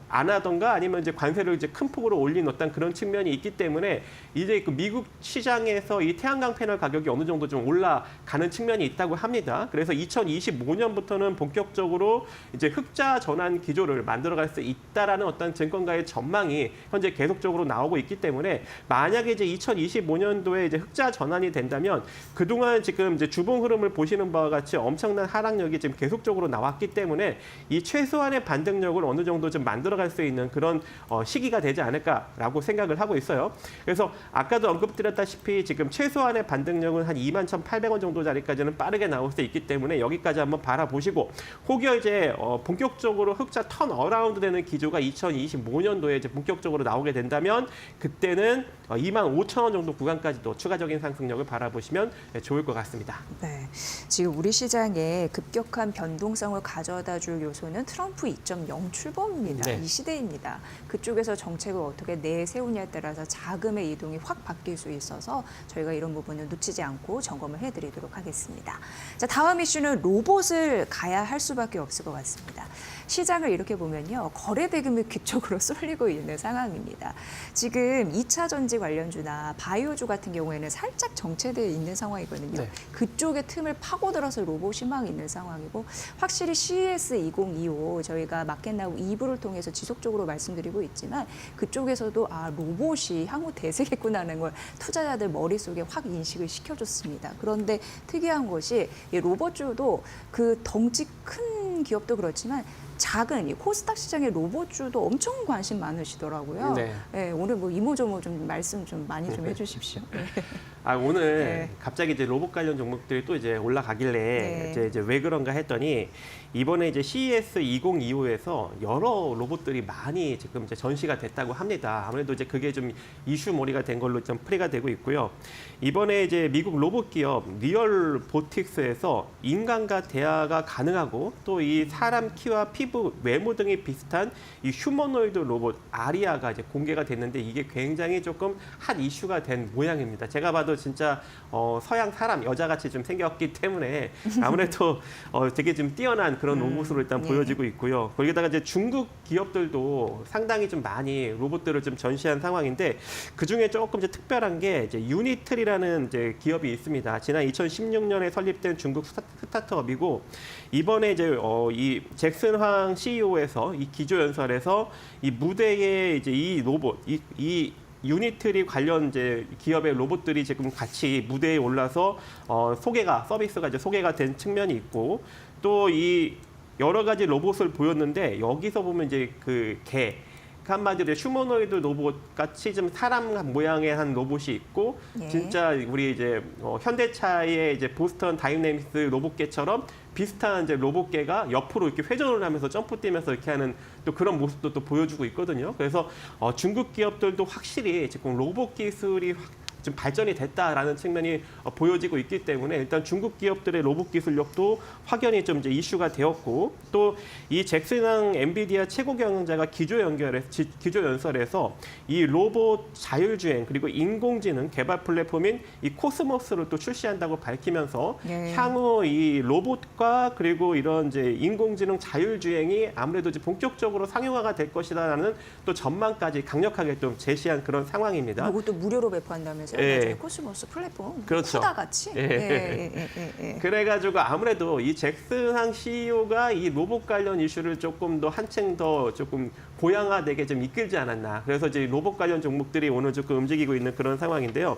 안 하던가 아니면 이제 관세를 이제 큰 폭으로 올린 어떤 그런 측면이 있기 때문에 이제 그 미국 시장에서 이 태양광 패널 가격이 어느 정도 좀 올라가는 측면이 있다고 합니다. 그래서 2025년부터는 본격적으로 이제 흑자 전환 기조를 만들어갈 수 있다라는 어떤 증권가의 전망이 현재 계속적으로 나오고 있기 때문에 만약에 이제 2025년도에 이제 흑자 전환이 된다면 그동안 지금 이제 주봉 흐름을 보시는 바와 같이 엄청난 하락력이 지금 계속적으로 나왔기 때문에 이 최소한의 반등력을 어느 정도 좀 만들어갈 수 있는 그런 시기가 되지 않을까라고 생각을 하고 있어요. 그래서 아까도 언급드렸다시피 지금 최소한의 반등력은 한 21,800원 정도 자리까지는 빠르게 나올 수 있기 때문에 여기까지 한번 바라보시고 혹여 이제 본격적으로 흑자 턴 어라운드 되는 기조가 2025년도에 이제 본격적으로 나오게 된다면 그때는 25,000원 정도 구간까지도 추가적인 상승력을 바라보시면 좋을 것 같습니다. 네, 지금 우리 시장에 급격한 변동성을 가져다 줄 요소는 트럼프 2.0 출범입니다. 네. 이 시대입니다. 그쪽에서 정책을 어떻게 내세우냐에 따라서 자금의 이동이 확 바뀔 수 있어서 저희가 이런 부분을 놓치지 않고 점검을 해드리도록 하겠습니다. 자, 다음 이슈는 로봇을 가야 할 수밖에 없을 것 같습니다. 시장을 이렇게 보면요, 거래 대금이 그쪽으로 쏠리고 있는 상황입니다. 지금 2차 전지 관련주나 바이오주 같은 경우에는 살짝 정체되어 있는 상황이거든요. 네. 그쪽의 틈을 파고들어서 로봇이 막 있는 상황이고 확실히 CES 2025 저희가 마켓나우 2부를 통해서 지속적으로 말씀드리고 있지만 그쪽에서도 로봇이 향후 대세겠구나라는 걸 투자자들 머릿속에 확 인식을 시켜줬습니다. 그런데 특이한 것이 이 로봇주도 그 덩치 큰 기업도 그렇지만 작은 이 코스닥 시장의 로봇주도 엄청 관심 많으시더라고요. 네. 네, 오늘 뭐 이모저모 좀 말씀 좀 많이 좀 해주십시오. 네. 오늘 네. 갑자기 이제 로봇 관련 종목들이 또 이제 올라가길래 네. 이제 왜 그런가 했더니 이번에 이제 CES 2025에서 여러 로봇들이 많이 지금 이제 전시가 됐다고 합니다. 아무래도 이제 그게 좀 이슈몰이가 된 걸로 좀 풀이가 되고 있고요. 이번에 이제 미국 로봇 기업 리얼보틱스에서 인간과 대화가 가능하고 또 이 사람 키와 피부, 외모 등이 비슷한 이 휴머노이드 로봇 아리아가 이제 공개가 됐는데 이게 굉장히 조금 핫 이슈가 된 모양입니다. 제가 봐도 진짜 서양 사람 여자같이 좀 생겼기 때문에 아무래도 되게 좀 뛰어난 그런 로봇으로 일단 네. 보여지고 있고요. 거기다가 이제 중국 기업들도 상당히 좀 많이 로봇들을 좀 전시한 상황인데 그 중에 조금 이제 특별한 게 이제 유니트리라는 이제 기업이 있습니다. 지난 2016년에 설립된 중국 스타트업이고 이번에 이제 이 잭슨 황 CEO에서 이 기조 연설에서 이 무대에 이제 이 로봇 이 유니트리 관련 이제 기업의 로봇들이 지금 같이 무대에 올라서 서비스가 이제 소개가 된 측면이 있고 또 이 여러 가지 로봇을 보였는데 여기서 보면 이제 그 한마디로 휴머노이드 로봇 같이 좀 사람 모양의 한 로봇이 있고 예. 진짜 우리 이제 현대차의 이제 보스턴 다이내믹스 로봇계처럼 비슷한 이제 로봇계가 옆으로 이렇게 회전을 하면서 점프 뛰면서 이렇게 하는 또 그런 모습도 또 보여주고 있거든요. 그래서 중국 기업들도 확실히 지금 로봇 기술이 좀 발전이 됐다라는 측면이 보여지고 있기 때문에 일단 중국 기업들의 로봇 기술력도 확연히 좀 이제 이슈가 되었고 또 이 잭슨왕 엔비디아 최고 경영자가 기조 연설에서 이 로봇 자율주행 그리고 인공지능 개발 플랫폼인 이 코스모스를 또 출시한다고 밝히면서 네. 향후 이 로봇과 그리고 이런 이제 인공지능 자율주행이 아무래도 이제 본격적으로 상용화가 될 것이다라는 또 전망까지 강력하게 좀 제시한 그런 상황입니다. 이것도 무료로 배포한다면서요? 예. 나중에 코스모스 플랫폼 그렇죠. 쿠다 같이. 예. 그래가지고 아무래도 이 잭슨항 CEO가 이 로봇 관련 이슈를 조금 더 한층 더 조금 고양화되게 좀 이끌지 않았나. 그래서 이제 로봇 관련 종목들이 오늘 조금 움직이고 있는 그런 상황인데요.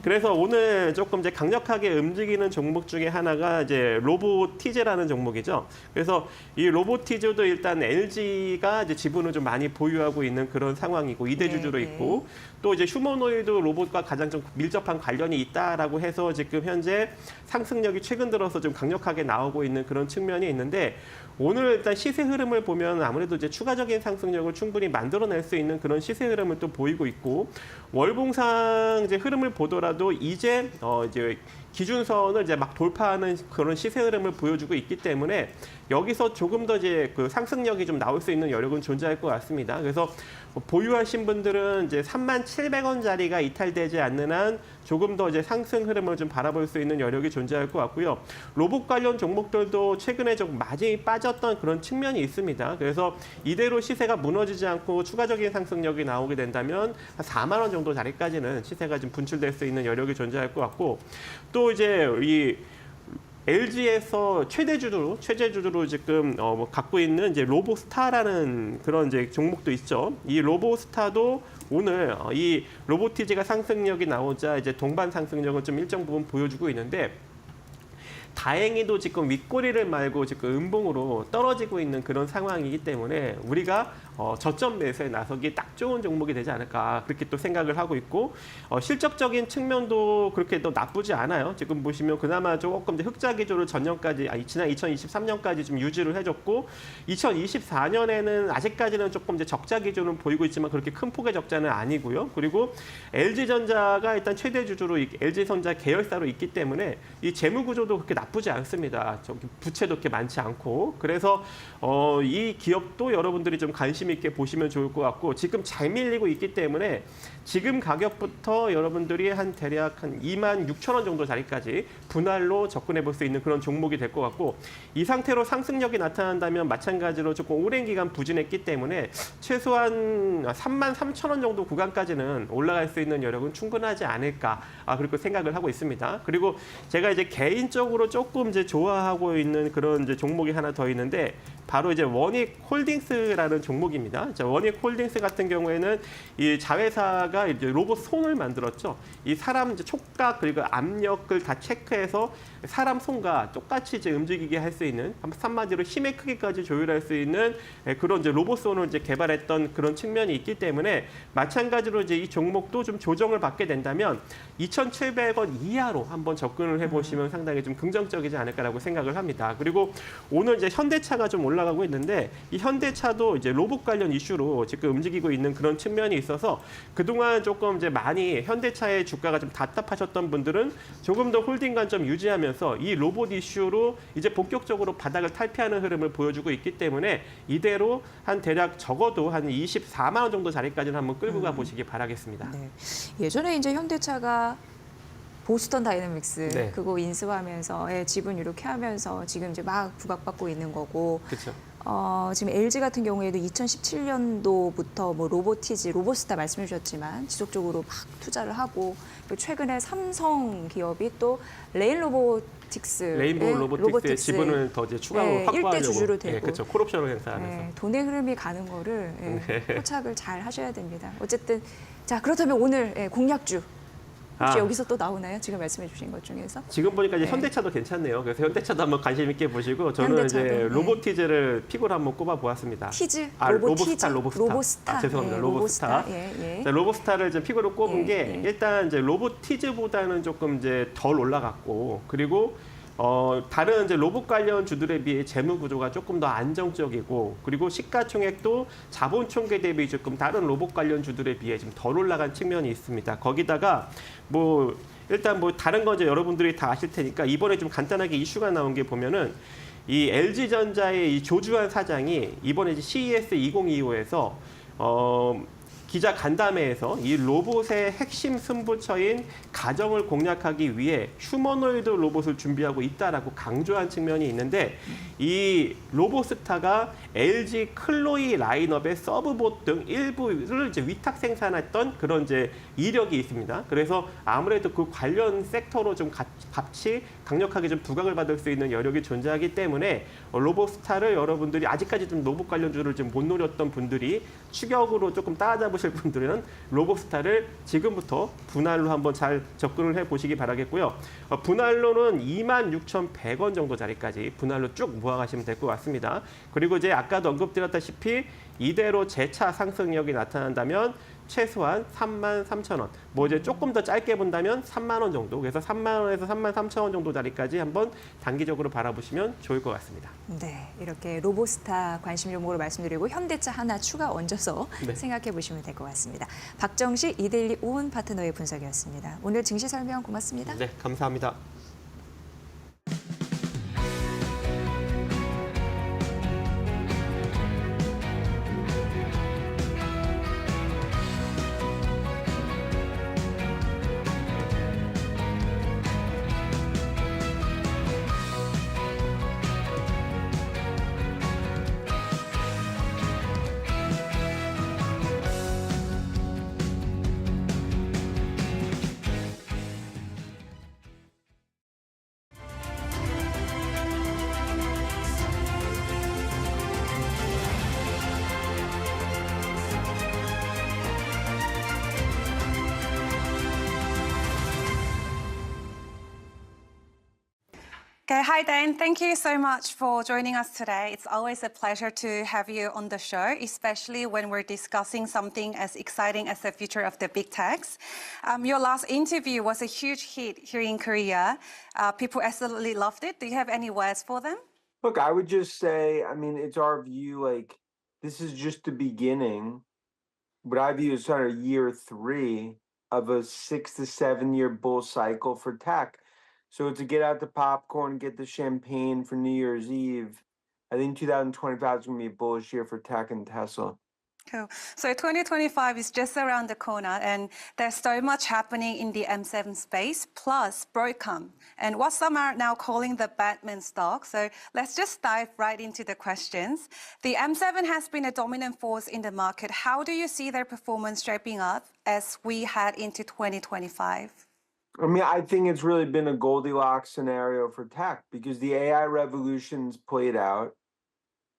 그래서 오늘 조금 이제 강력하게 움직이는 종목 중에 하나가 이제 로보티즈라는 종목이죠. 그래서 이 로보티즈도 일단 LG가 이제 지분을 좀 많이 보유하고 있는 그런 상황이고 이대주주로 네. 있고 또 이제 휴머노이드 로봇과 가장 좀 밀접한 관련이 있다라고 해서 지금 현재 상승력이 최근 들어서 좀 강력하게 나오고 있는 그런 측면이 있는데 오늘 일단 시세 흐름을 보면 아무래도 이제 추가적인 상승력을 충분히 만들어낼 수 있는 그런 시세 흐름을 또 보이고 있고 월봉상 이제 흐름을 보더라도 이제 기준선을 이제 막 돌파하는 그런 시세 흐름을 보여주고 있기 때문에 여기서 조금 더 이제 그 상승력이 좀 나올 수 있는 여력은 존재할 것 같습니다. 그래서 보유하신 분들은 이제 37,000원짜리가 이탈되지 않는 한 조금 더 이제 상승 흐름을 좀 바라볼 수 있는 여력이 존재할 것 같고요. 로봇 관련 종목들도 최근에 좀 많이 빠져 빠졌던 그런 측면이 있습니다. 그래서 이대로 시세가 무너지지 않고 추가적인 상승력이 나오게 된다면 한 4만 원 정도 자리까지는 시세가 좀 분출될 수 있는 여력이 존재할 것 같고 또 이제 이 LG에서 최대주주로 지금 갖고 있는 이제 로보스타라는 그런 이제 종목도 있죠. 이 로보스타도 오늘 이 로보티지가 상승력이 나오자 이제 동반 상승력을 좀 일정 부분 보여주고 있는데 다행히도 지금 윗꼬리를 말고 지금 음봉으로 떨어지고 있는 그런 상황이기 때문에 우리가 저점 매수에 나서기 딱 좋은 종목이 되지 않을까 그렇게 또 생각을 하고 있고 실적적인 측면도 그렇게 또 나쁘지 않아요. 지금 보시면 그나마 조금 이제 흑자 기조를 전년까지 지난 2023년까지 좀 유지를 해줬고 2024년에는 아직까지는 조금 이제 적자 기조는 보이고 있지만 그렇게 큰 폭의 적자는 아니고요. 그리고 LG전자가 일단 최대 주주로 LG전자 계열사로 있기 때문에 이 재무 구조도 그렇게 나쁘지 않습니다. 저기 부채도 그렇게 많지 않고 그래서 이 기업도 여러분들이 좀 관심 있게 보시면 좋을 것 같고 지금 잘 밀리고 있기 때문에 지금 가격부터 여러분들이 대략 한 26,000원 정도 자리까지 분할로 접근해 볼 수 있는 그런 종목이 될 것 같고 이 상태로 상승력이 나타난다면 마찬가지로 조금 오랜 기간 부진했기 때문에 최소한 33,000원 정도 구간까지는 올라갈 수 있는 여력은 충분하지 않을까 그렇게 생각을 하고 있습니다. 그리고 제가 이제 개인적으로 조금 이제 좋아하고 있는 그런 이제 종목이 하나 더 있는데 바로 이제 원익홀딩스라는 종목입니다. 원익홀딩스 같은 경우에는 이 자회사가 이제 로봇 손을 만들었죠. 이 사람 이제 촉각 그리고 압력을 다 체크해서 사람 손과 똑같이 이제 움직이게 할 수 있는 한마디로 힘의 크기까지 조율할 수 있는 그런 이제 로봇 손을 이제 개발했던 그런 측면이 있기 때문에 마찬가지로 이제 이 종목도 좀 조정을 받게 된다면 2,700원 이하로 한번 접근을 해보시면 상당히 좀 긍정적이지 않을까라고 생각을 합니다. 그리고 오늘 이제 현대차가 좀 올라가고 있는데 이 현대차도 이제 로봇 관련 이슈로 지금 움직이고 있는 그런 측면이 있어서 그동안 조금 이제 많이 현대차의 주가가 좀 답답하셨던 분들은 조금 더 홀딩 관점 유지하면서 이 로봇 이슈로 이제 본격적으로 바닥을 탈피하는 흐름을 보여주고 있기 때문에 이대로 한 대략 적어도 한 24만 원 정도 자리까지는 한번 끌고 가 보시기 바라겠습니다. 네. 예전에 이제 현대차가 보스턴 다이내믹스 네. 그거 인수하면서 지분 이렇게 하면서 지금 이제 막 부각받고 있는 거고 그렇죠. 지금 LG 같은 경우에도 2017년도부터 뭐 로보티지, 로보스타 말씀해 주셨지만 지속적으로 막 투자를 하고 그리고 최근에 삼성 기업이 또 레인보우 로보틱스의 지분을 더 이제 추가로 확보하려고 일대 주주로 되고 그렇죠. 콜옵션을 행사하면서 돈의 흐름이 가는 거를 포착을 잘 하셔야 됩니다. 어쨌든 자 그렇다면 오늘 공략주 혹시 여기서 또 나오나요? 지금 말씀해 주신 것 중에서? 지금 보니까 이제 현대차도 괜찮네요. 그래서 현대차도 한번 관심 있게 보시고 저는 현대차도, 이제 로보티즈를 픽으로 한번 꼽아 보았습니다. 티즈? 로보스타. 죄송합니다. 로보스타. 자, 로보스타를 이제 픽으로 꼽은 게 일단 이제 로보티즈보다는 조금 이제 덜 올라갔고 그리고 다른 이제 로봇 관련 주들에 비해 재무 구조가 조금 더 안정적이고 그리고 시가총액도 자본 총계 대비 조금 다른 로봇 관련 주들에 비해 좀 덜 올라간 측면이 있습니다. 거기다가 일단 다른 건 이제 여러분들이 다 아실 테니까 이번에 좀 간단하게 이슈가 나온 게 보면은 이 LG전자의 이 조주환 사장이 이번에 이제 CES 2025에서 기자 간담회에서 이 로봇의 핵심 승부처인 가정을 공략하기 위해 휴머노이드 로봇을 준비하고 있다라고 강조한 측면이 있는데 이 로보스타가 LG 클로이 라인업의 서브봇 등 일부를 이제 위탁 생산했던 그런 이제 이력이 있습니다. 그래서 아무래도 그 관련 섹터로 좀 같이 강력하게 좀 부각을 받을 수 있는 여력이 존재하기 때문에 로보스타를 여러분들이 아직까지 좀 로봇 관련주를 좀 못 노렸던 분들이 추격으로 조금 따라잡으실 분들은 로보스타를 지금부터 분할로 한번 잘 접근을 해보시기 바라겠고요. 분할로는 26,100원 정도 자리까지 분할로 쭉 모아가시면 될 것 같습니다. 그리고 이제 아까도 언급드렸다시피 이대로 재차 상승력이 나타난다면 최소한 33,000원. 이제 조금 더 짧게 본다면 3만 원 정도. 그래서 3만 원에서 33,000원 정도 자리까지 한번 단기적으로 바라보시면 좋을 것 같습니다. 네, 이렇게 로보스타 관심 종목으로 말씀드리고 현대차 하나 추가 얹어서 네. 생각해 보시면 될 것 같습니다. 박정식 이데일리 오은 파트너의 분석이었습니다. 오늘 증시 설명 고맙습니다. 네, 감사합니다. Okay, hi Dan. Thank you so much for joining us today. It's always a pleasure to have you on the show, especially when we're discussing something as exciting as the future of the big techs. Your last interview was a huge hit here in Korea. People absolutely loved it. Do you have any words for them? Look, I would just say, I mean, it's our view, like, this is just the beginning. What I view as sort of year three of a 6 to 7 year bull cycle for tech. So to get out the popcorn, get the champagne for New Year's Eve, I think 2025 is going to be a bullish year for tech and Tesla. Cool. So 2025 is just around the corner, and there's so much happening in the M7 space, plus Broadcom, and what some are now calling the Batman stock. So let's just dive right into the questions. The M7 has been a dominant force in the market. How do you see their performance shaping up as we head into 2025? I mean, I think it's really been a Goldilocks scenario for tech because the AI revolution's played out.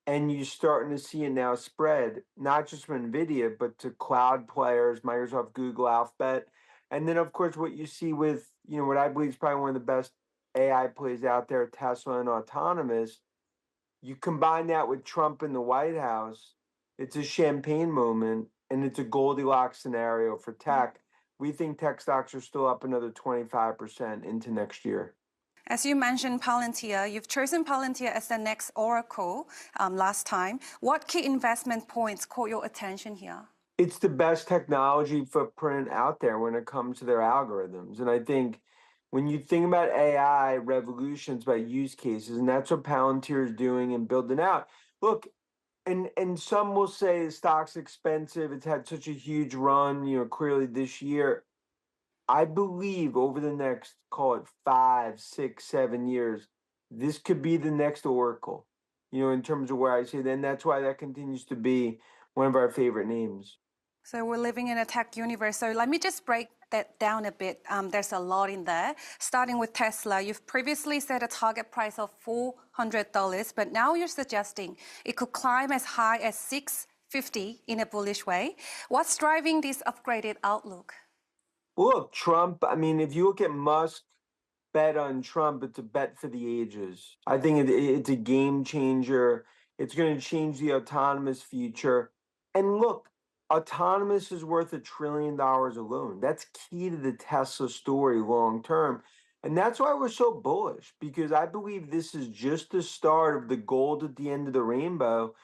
And you're starting to see it now spread, not just from NVIDIA, but to cloud players, Microsoft, Google, Alphabet. And then, of course, what you see with, what I believe is probably one of the best AI plays out there, Tesla and autonomous. You combine that with Trump in the White House, it's a champagne moment, and it's a Goldilocks scenario for tech. We think tech stocks are still up another 25% into next year. As you mentioned Palantir, you've chosen Palantir as the next Oracle last time. What key investment points caught your attention here? It's the best technology footprint out there when it comes to their algorithms. And I think when you think about AI revolutions by use cases, and that's what Palantir is doing and building out. Look, and some will say the stock's expensive. It's had such a huge run, clearly this year. I believe over the next, call it 5, 6, 7 years, this could be the next Oracle, in terms of where I see it. And that's why that continues to be one of our favorite names. So we're living in a tech universe. So let me just break that down a bit. There's a lot in there. Starting with Tesla, you've previously set a target price of $400, but now you're suggesting it could climb as high as $650 in a bullish way. What's driving this upgraded outlook? Look, Trump, I mean, if you look at Musk bet on Trump, it's a bet for the ages. I think it's a game changer. It's going to change the autonomous future. And look, autonomous is worth $1 trillion alone. That's key to the Tesla story long term. And that's why we're so bullish, because I believe this is just the start of the gold at the end of the rainbow.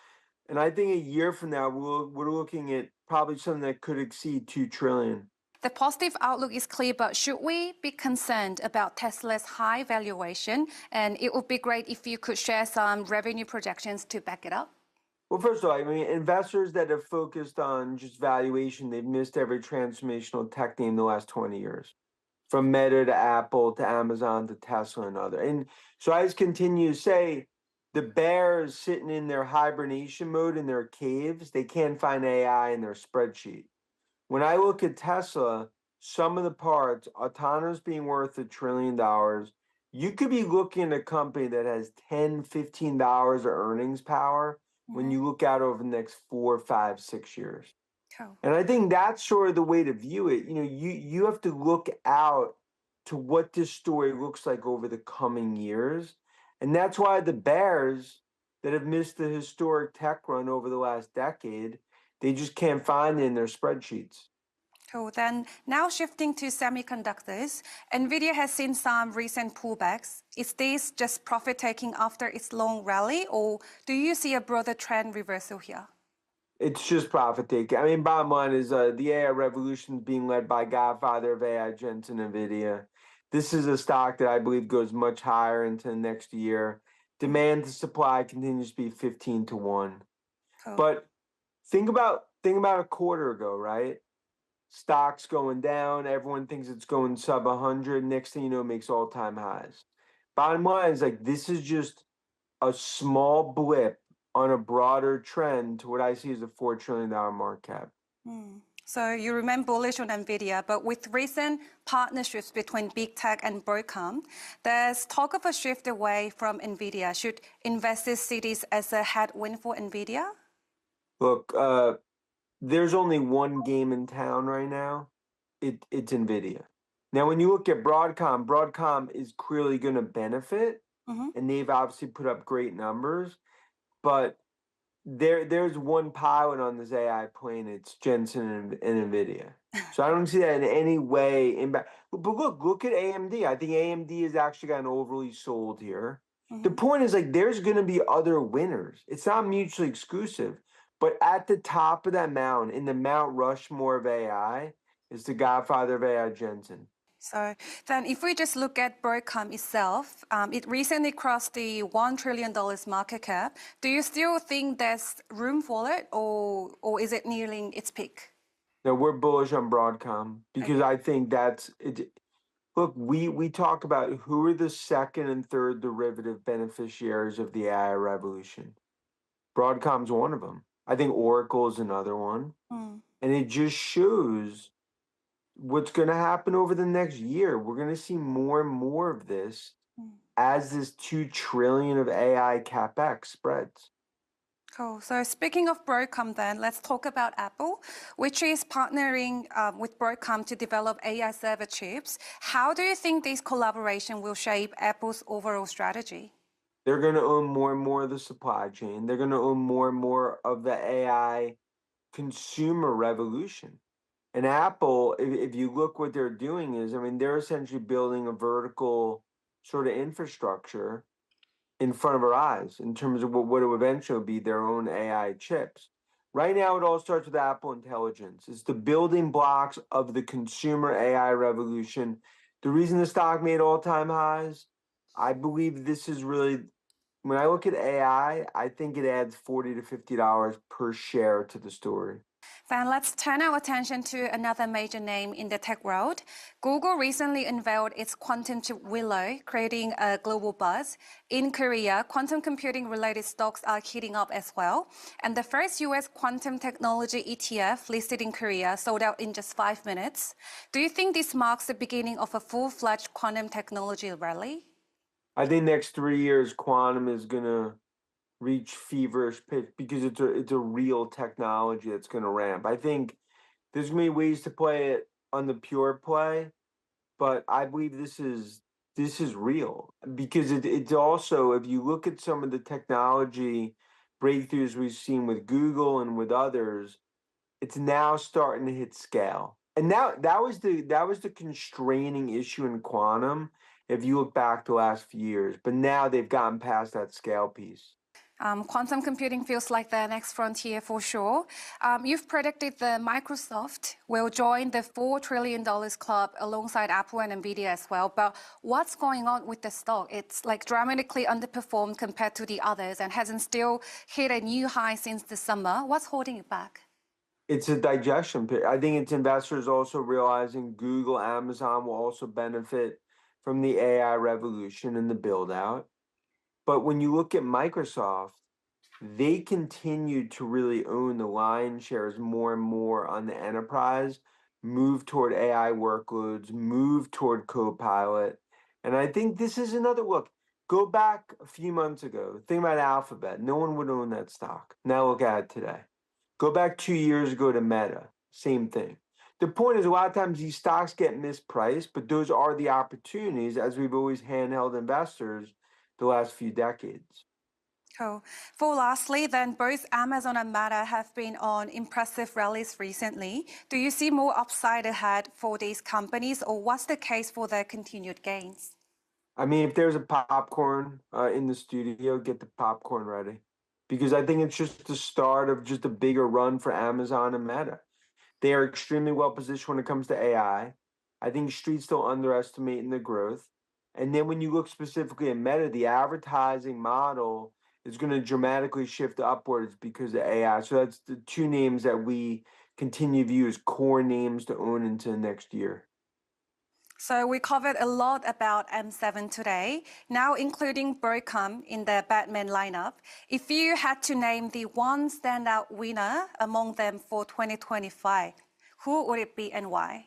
And I think a year from now, we're looking at probably something that could exceed $2 trillion. The positive outlook is clear, but should we be concerned about Tesla's high valuation? And it would be great if you could share some revenue projections to back it up. Well, first of all, I mean, investors that have focused on just valuation, they've missed every transformational tech name in the last 20 years, from Meta to Apple to Amazon to Tesla and other. And so I just continue to say, the bears sitting in their hibernation mode in their caves, they can't find AI in their spreadsheet. When I look at Tesla, some of the parts, autonomous being worth $1 trillion, you could be looking at a company that has $10, $15 of earnings power when you look out over the next 4, 5, 6 years. Cool. And I think that's sort of the way to view it. You have to look out to what this story looks like over the coming years. And that's why the bears that have missed the historic tech run over the last decade, they just can't find it in their spreadsheets. Cool. Then now shifting to semiconductors, NVIDIA has seen some recent pullbacks. Is this just profit taking after its long rally, or do you see a broader trend reversal here? It's just profit taking. I mean, bottom line is the AI revolution is being led by Godfather of AI, Jensen NVIDIA. This is a stock that I believe goes much higher into the next year. Demand to supply continues to be 15 to 1. Cool. But think about a quarter ago, right? Stocks going down. Everyone thinks it's going sub 100. Next thing you know, it makes all-time highs. Bottom line is this is just a small blip on a broader trend to what I see as a $4 trillion market cap. So you remain bullish on NVIDIA, but with recent partnerships between big tech and Broadcom, there's talk of a shift away from NVIDIA. Should investors see this as a headwind for NVIDIA? Look, there's only one game in town right now. It's NVIDIA. Now, when you look at Broadcom is clearly going to benefit, and they've obviously put up great numbers. But there's one pilot on this AI plane. It's Jensen and Nvidia. So I don't see that in any way impact. But look at AMD. I think AMD has actually gotten overly sold here. The point is like there's going to be other winners. It's not mutually exclusive. But at the top of that mountain, in the Mount Rushmore of AI, is the godfather of AI, Jensen. So then if we just look at Broadcom itself, it recently crossed the $1 trillion market cap. Do you still think there's room for it or is it nearing its peak? No, we're bullish on Broadcom because I think that's it. Look, we talk about who are the second and third derivative beneficiaries of the AI revolution. Broadcom's one of them. I think Oracle is another one. And it just shows what's going to happen over the next year. We're going to see more and more of this as this 2 trillion of AI capex spreads. Cool. So speaking of Broadcom then, let's talk about Apple, which is partnering with Broadcom to develop AI server chips. How do you think this collaboration will shape Apple's overall strategy? They're going to own more and more of the supply chain. They're going to own more and more of the AI consumer revolution. And Apple, if you look what they're doing is, I mean, they're essentially building a vertical sort of infrastructure in front of our eyes in terms of what will eventually be their own AI chips. Right now, it all starts with Apple Intelligence. It's the building blocks of the consumer AI revolution. The reason the stock made all-time highs, I believe this is really, when I look at AI, I think it adds $40 to $50 per share to the story. Then let's turn our attention to another major name in the tech world. Google recently unveiled its quantum chip Willow, creating a global buzz. In Korea, quantum computing related stocks are heating up as well. And the first US quantum technology ETF listed in Korea sold out in just 5 minutes. Do you think this marks the beginning of a full-fledged quantum technology rally? I think next 3 years, quantum is going to reach feverish pitch because it's a real technology that's going to ramp. I think there's going to be ways to play it on the pure play, but I believe this is real because it's also, if you look at some of the technology breakthroughs we've seen with Google and with others, it's now starting to hit scale. And now that was the constraining issue in quantum if you look back the last few years, but now they've gotten past that scale piece. Quantum computing feels like the next frontier for sure. You've predicted that Microsoft will join the $4 trillion club alongside Apple and Nvidia as well. But what's going on with the stock? It's like dramatically underperformed compared to the others and hasn't still hit a new high since the summer. What's holding it back? It's a digestion period. I think it's investors also realizing Google, Amazon will also benefit from the AI revolution and the build out. But when you look at Microsoft, they continue to really own the lion's shares more and more on the enterprise, move toward AI workloads, move toward Copilot. And I think this is another look. Go back a few months ago, think about Alphabet. No one would own that stock. Now look at it today. Go back 2 years ago to Meta, same thing. The point is a lot of times these stocks get mispriced, but those are the opportunities as we've always handheld investors the last few decades. Cool. For lastly, then both Amazon and Meta have been on impressive rallies recently. Do you see more upside ahead for these companies, or what's the case for their continued gains? I mean, if there's a popcorn in the studio, get the popcorn ready. Because I think it's just the start of just a bigger run for Amazon and Meta. They are extremely well positioned when it comes to AI. I think Street's still underestimating the growth. And then when you look specifically at Meta, the advertising model is going to dramatically shift upwards because of AI. So that's the 2 names that we continue to view as core names to own into next year. So we covered a lot about M7 today, now including Broadcom in the Batman lineup. If you had to name the one standout winner among them for 2025, who would it be and why?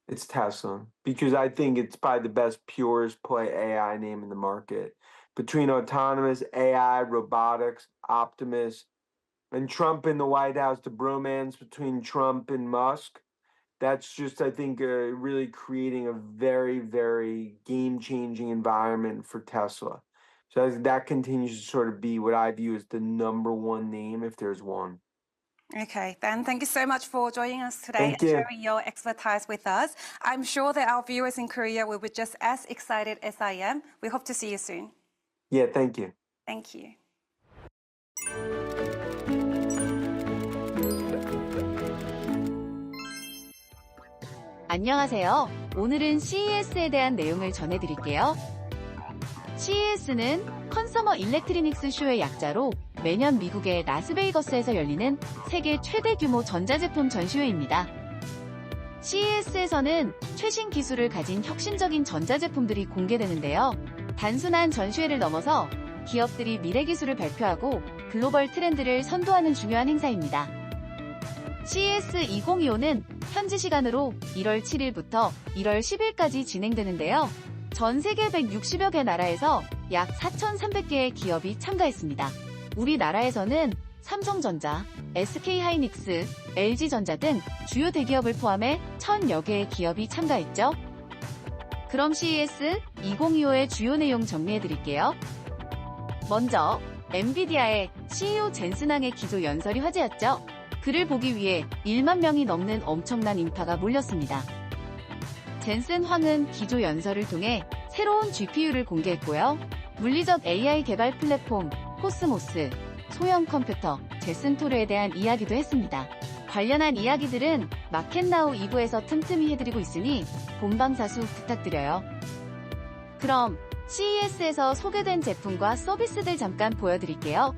It's Tesla, because I think it's probably the best purest play AI name in the market. Between autonomous, AI, robotics, Optimus, and Trump in the White House, the bromance between Trump and Musk, that's just, I think, really creating a very, very game-changing environment for Tesla. So that continues to sort of be what I view as the number one name if there's one. Okay, then thank you so much for joining us today Thank and you. sharing your expertise with us. I'm sure that our viewers in Korea will be just as excited as I am. We hope to see you soon. Yeah, thank you. Thank you. 안녕하세요. 오늘은 CES에 대한 내용을 전해드릴게요. CES는 컨서머 일렉트리닉스 쇼의 약자로 매년 미국의 라스베이거스에서 열리는 세계 최대 규모 전자제품 전시회입니다. CES에서는 최신 기술을 가진 혁신적인 전자제품들이 공개되는데요. 단순한 전시회를 넘어서 기업들이 미래 기술을 발표하고 글로벌 트렌드를 선도하는 중요한 행사입니다. CES 2025는 현지 시간으로 1월 7일부터 1월 10일까지 진행되는데요. 전 세계 160여 개 나라에서 약 4,300개의 기업이 참가했습니다. 우리나라에서는 삼성전자, SK하이닉스, LG전자 등 주요 대기업을 포함해 1,000여 개의 기업이 참가했죠. 그럼 CES 2025의 주요 내용 정리해드릴게요. 먼저 엔비디아의 CEO 젠슨 황의 기조 연설이 화제였죠. 그를 보기 위해 1만 명이 넘는 엄청난 인파가 몰렸습니다. 젠슨 황은 기조 연설을 통해 새로운 GPU를 공개했고요. 물리적 AI 개발 플랫폼 코스모스, 소형 컴퓨터 제슨토르에 대한 이야기도 했습니다. 관련한 이야기들은 마켓나우 2부에서 틈틈이 해드리고 있으니 본방사수 부탁드려요. 그럼 CES에서 소개된 제품과 서비스들 잠깐 보여드릴게요.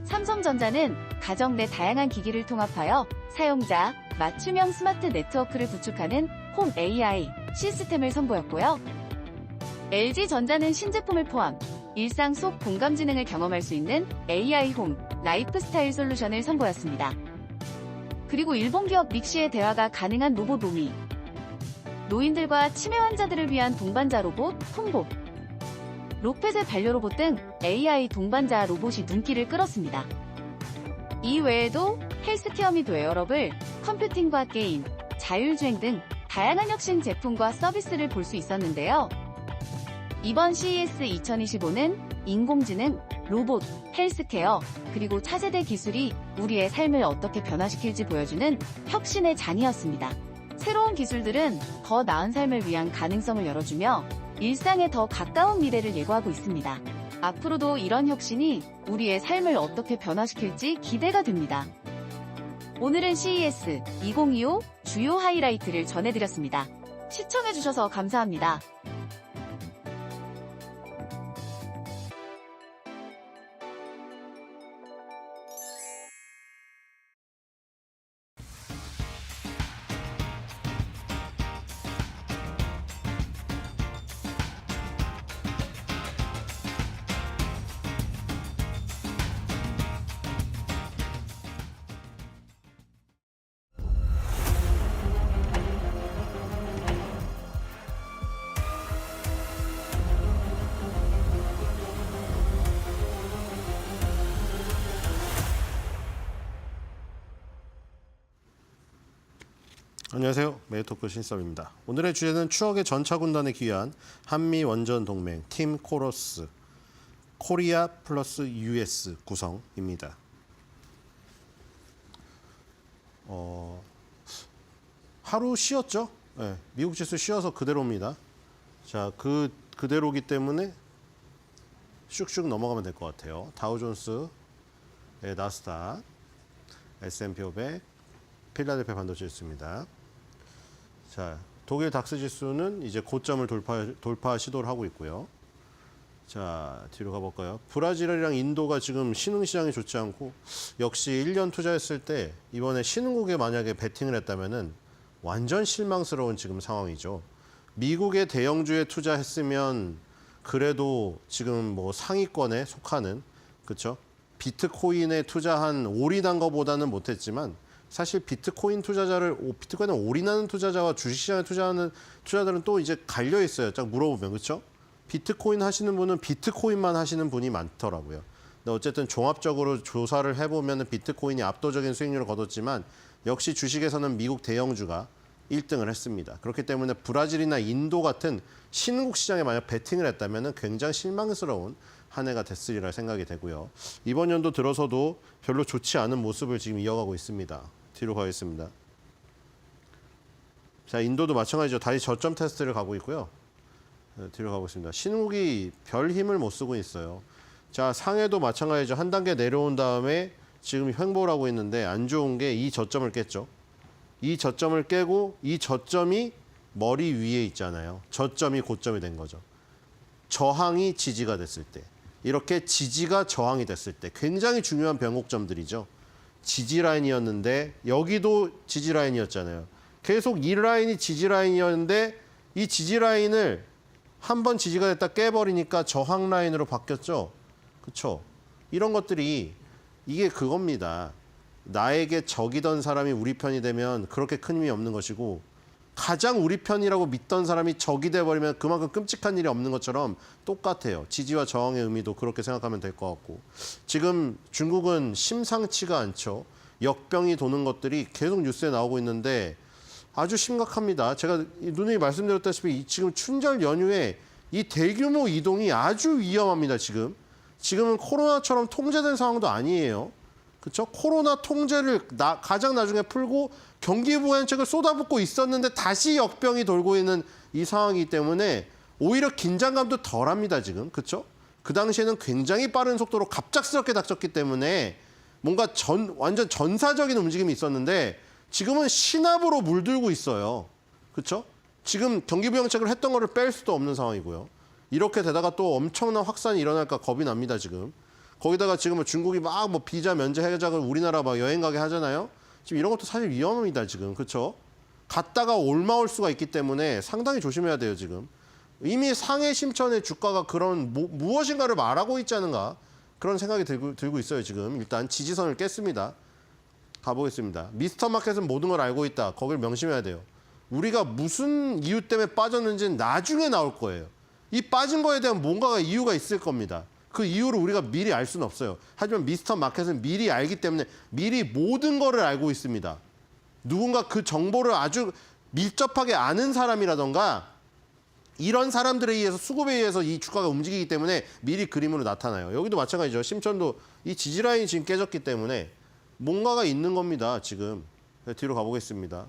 삼성전자는 가정 내 다양한 기기를 통합하여 사용자 맞춤형 스마트 네트워크를 구축하는 홈 AI 시스템을 선보였고요. LG전자는 신제품을 포함 일상 속 공감지능을 경험할 수 있는 AI 홈 라이프스타일 솔루션을 선보였습니다. 그리고 일본 기업 믹시의 대화가 가능한 로봇 노미, 노인들과 치매 환자들을 위한 동반자 로봇 톰봇, 로펫의 반려로봇 등 AI 동반자 로봇이 눈길을 끌었습니다. 이 외에도 헬스케어 및 웨어러블, 컴퓨팅과 게임, 자율주행 등 다양한 혁신 제품과 서비스를 볼 수 있었는데요. 이번 CES 2025는 인공지능, 로봇, 헬스케어, 그리고 차세대 기술이 우리의 삶을 어떻게 변화시킬지 보여주는 혁신의 장이었습니다. 새로운 기술들은 더 나은 삶을 위한 가능성을 열어주며 일상에 더 가까운 미래를 예고하고 있습니다. 앞으로도 이런 혁신이 우리의 삶을 어떻게 변화시킬지 기대가 됩니다. 오늘은 CES 2025 주요 하이라이트를 전해드렸습니다. 시청해주셔서 감사합니다. 안녕하세요. 메이토크 신섭입니다. 오늘의 주제는 추억의 전차군단에 귀한 한미 원전 동맹 팀 코러스 코리아 플러스 US 구성입니다. 하루 쉬었죠? 네, 미국 지수 쉬어서 그대로입니다. 자, 그대로기 때문에 슉슉 넘어가면 될 것 같아요. 다우존스, 나스닥, S&P 500, 필라델피아 반도체 지수입니다. 자, 독일 닥스 지수는 이제 고점을 돌파 시도를 하고 있고요. 자, 뒤로 가볼까요? 브라질이랑 인도가 지금 신흥시장이 좋지 않고 역시 1년 투자했을 때 이번에 신흥국에 만약에 베팅을 했다면은 완전 실망스러운 지금 상황이죠. 미국의 대형주에 투자했으면 그래도 지금 뭐 상위권에 속하는, 비트코인에 투자한 올인한 것보다는 못했지만 사실 비트코인에 올인하는 투자자와 주식시장에 투자하는 투자자들은 또 이제 갈려 있어요. 딱 물어보면, 비트코인 하시는 분은 비트코인만 하시는 분이 많더라고요. 근데 어쨌든 종합적으로 조사를 해보면 비트코인이 압도적인 수익률을 거뒀지만 역시 주식에서는 미국 대형주가 1등을 했습니다. 그렇기 때문에 브라질이나 인도 같은 신흥국 시장에 만약 베팅을 했다면 굉장히 실망스러운 한 해가 됐으리라 생각이 되고요. 이번 연도 들어서도 별로 좋지 않은 모습을 지금 이어가고 있습니다. 뒤로 가겠습니다. 자, 인도도 마찬가지죠. 다시 저점 테스트를 가고 있고요. 네, 뒤로 가고 있습니다. 신흥국이 별 힘을 못 쓰고 있어요. 자, 상해도 마찬가지죠. 한 단계 내려온 다음에 지금 횡보를 하고 있는데 안 좋은 게 이 저점을 깼죠. 이 저점을 깨고 이 저점이 머리 위에 있잖아요. 저점이 고점이 된 거죠. 저항이 지지가 됐을 때, 이렇게 지지가 저항이 됐을 때 굉장히 중요한 변곡점들이죠. 지지 라인이었는데 여기도 지지 라인이었잖아요. 계속 이 라인이 지지 라인이었는데 이 지지 라인을 한번 지지가 됐다 깨버리니까 저항 라인으로 바뀌었죠. 그렇죠? 이런 것들이 이게 그겁니다. 나에게 적이던 사람이 우리 편이 되면 그렇게 큰 의미 없는 것이고 가장 우리 편이라고 믿던 사람이 적이 돼버리면 그만큼 끔찍한 일이 없는 것처럼 똑같아요. 지지와 저항의 의미도 그렇게 생각하면 될 것 같고 지금 중국은 심상치가 않죠. 역병이 도는 것들이 계속 뉴스에 나오고 있는데 아주 심각합니다. 제가 누누이 말씀드렸다시피 지금 춘절 연휴에 이 대규모 이동이 아주 위험합니다. 지금은 코로나처럼 통제된 상황도 아니에요. 그렇죠? 코로나 통제를 가장 나중에 풀고 경기 부양책을 쏟아붓고 있었는데 다시 역병이 돌고 있는 이 상황이기 때문에 오히려 긴장감도 덜합니다. 지금. 그렇죠? 그 당시에는 굉장히 빠른 속도로 갑작스럽게 닥쳤기 때문에 뭔가 완전 전사적인 움직임이 있었는데 지금은 신압으로 물들고 있어요. 그렇죠? 지금 경기 부양책을 했던 거를 뺄 수도 없는 상황이고요. 이렇게 되다가 또 엄청난 확산이 일어날까 겁이 납니다, 지금. 거기다가 지금 중국이 막 뭐 비자 면제 해자를 우리나라 막 여행 가게 하잖아요. 지금 이런 것도 사실 위험합니다, 지금. 그렇죠? 갔다가 올마올 수가 있기 때문에 상당히 조심해야 돼요, 지금. 이미 상해 심천의 주가가 그런 무엇인가를 말하고 있지 않은가 그런 생각이 들고 있어요, 지금. 일단 지지선을 깼습니다. 가보겠습니다. 미스터 마켓은 모든 걸 알고 있다. 거길 명심해야 돼요. 우리가 무슨 이유 때문에 빠졌는지는 나중에 나올 거예요. 이 빠진 거에 대한 뭔가가 이유가 있을 겁니다. 그 이유를 우리가 미리 알 수는 없어요. 하지만 미스터 마켓은 미리 알기 때문에 미리 모든 거를 알고 있습니다. 누군가 그 정보를 아주 밀접하게 아는 사람이라던가 이런 사람들에 의해서 수급에 의해서 이 주가가 움직이기 때문에 미리 그림으로 나타나요. 여기도 마찬가지죠. 심천도 이 지지라인이 지금 깨졌기 때문에 뭔가가 있는 겁니다. 지금. 뒤로 가보겠습니다.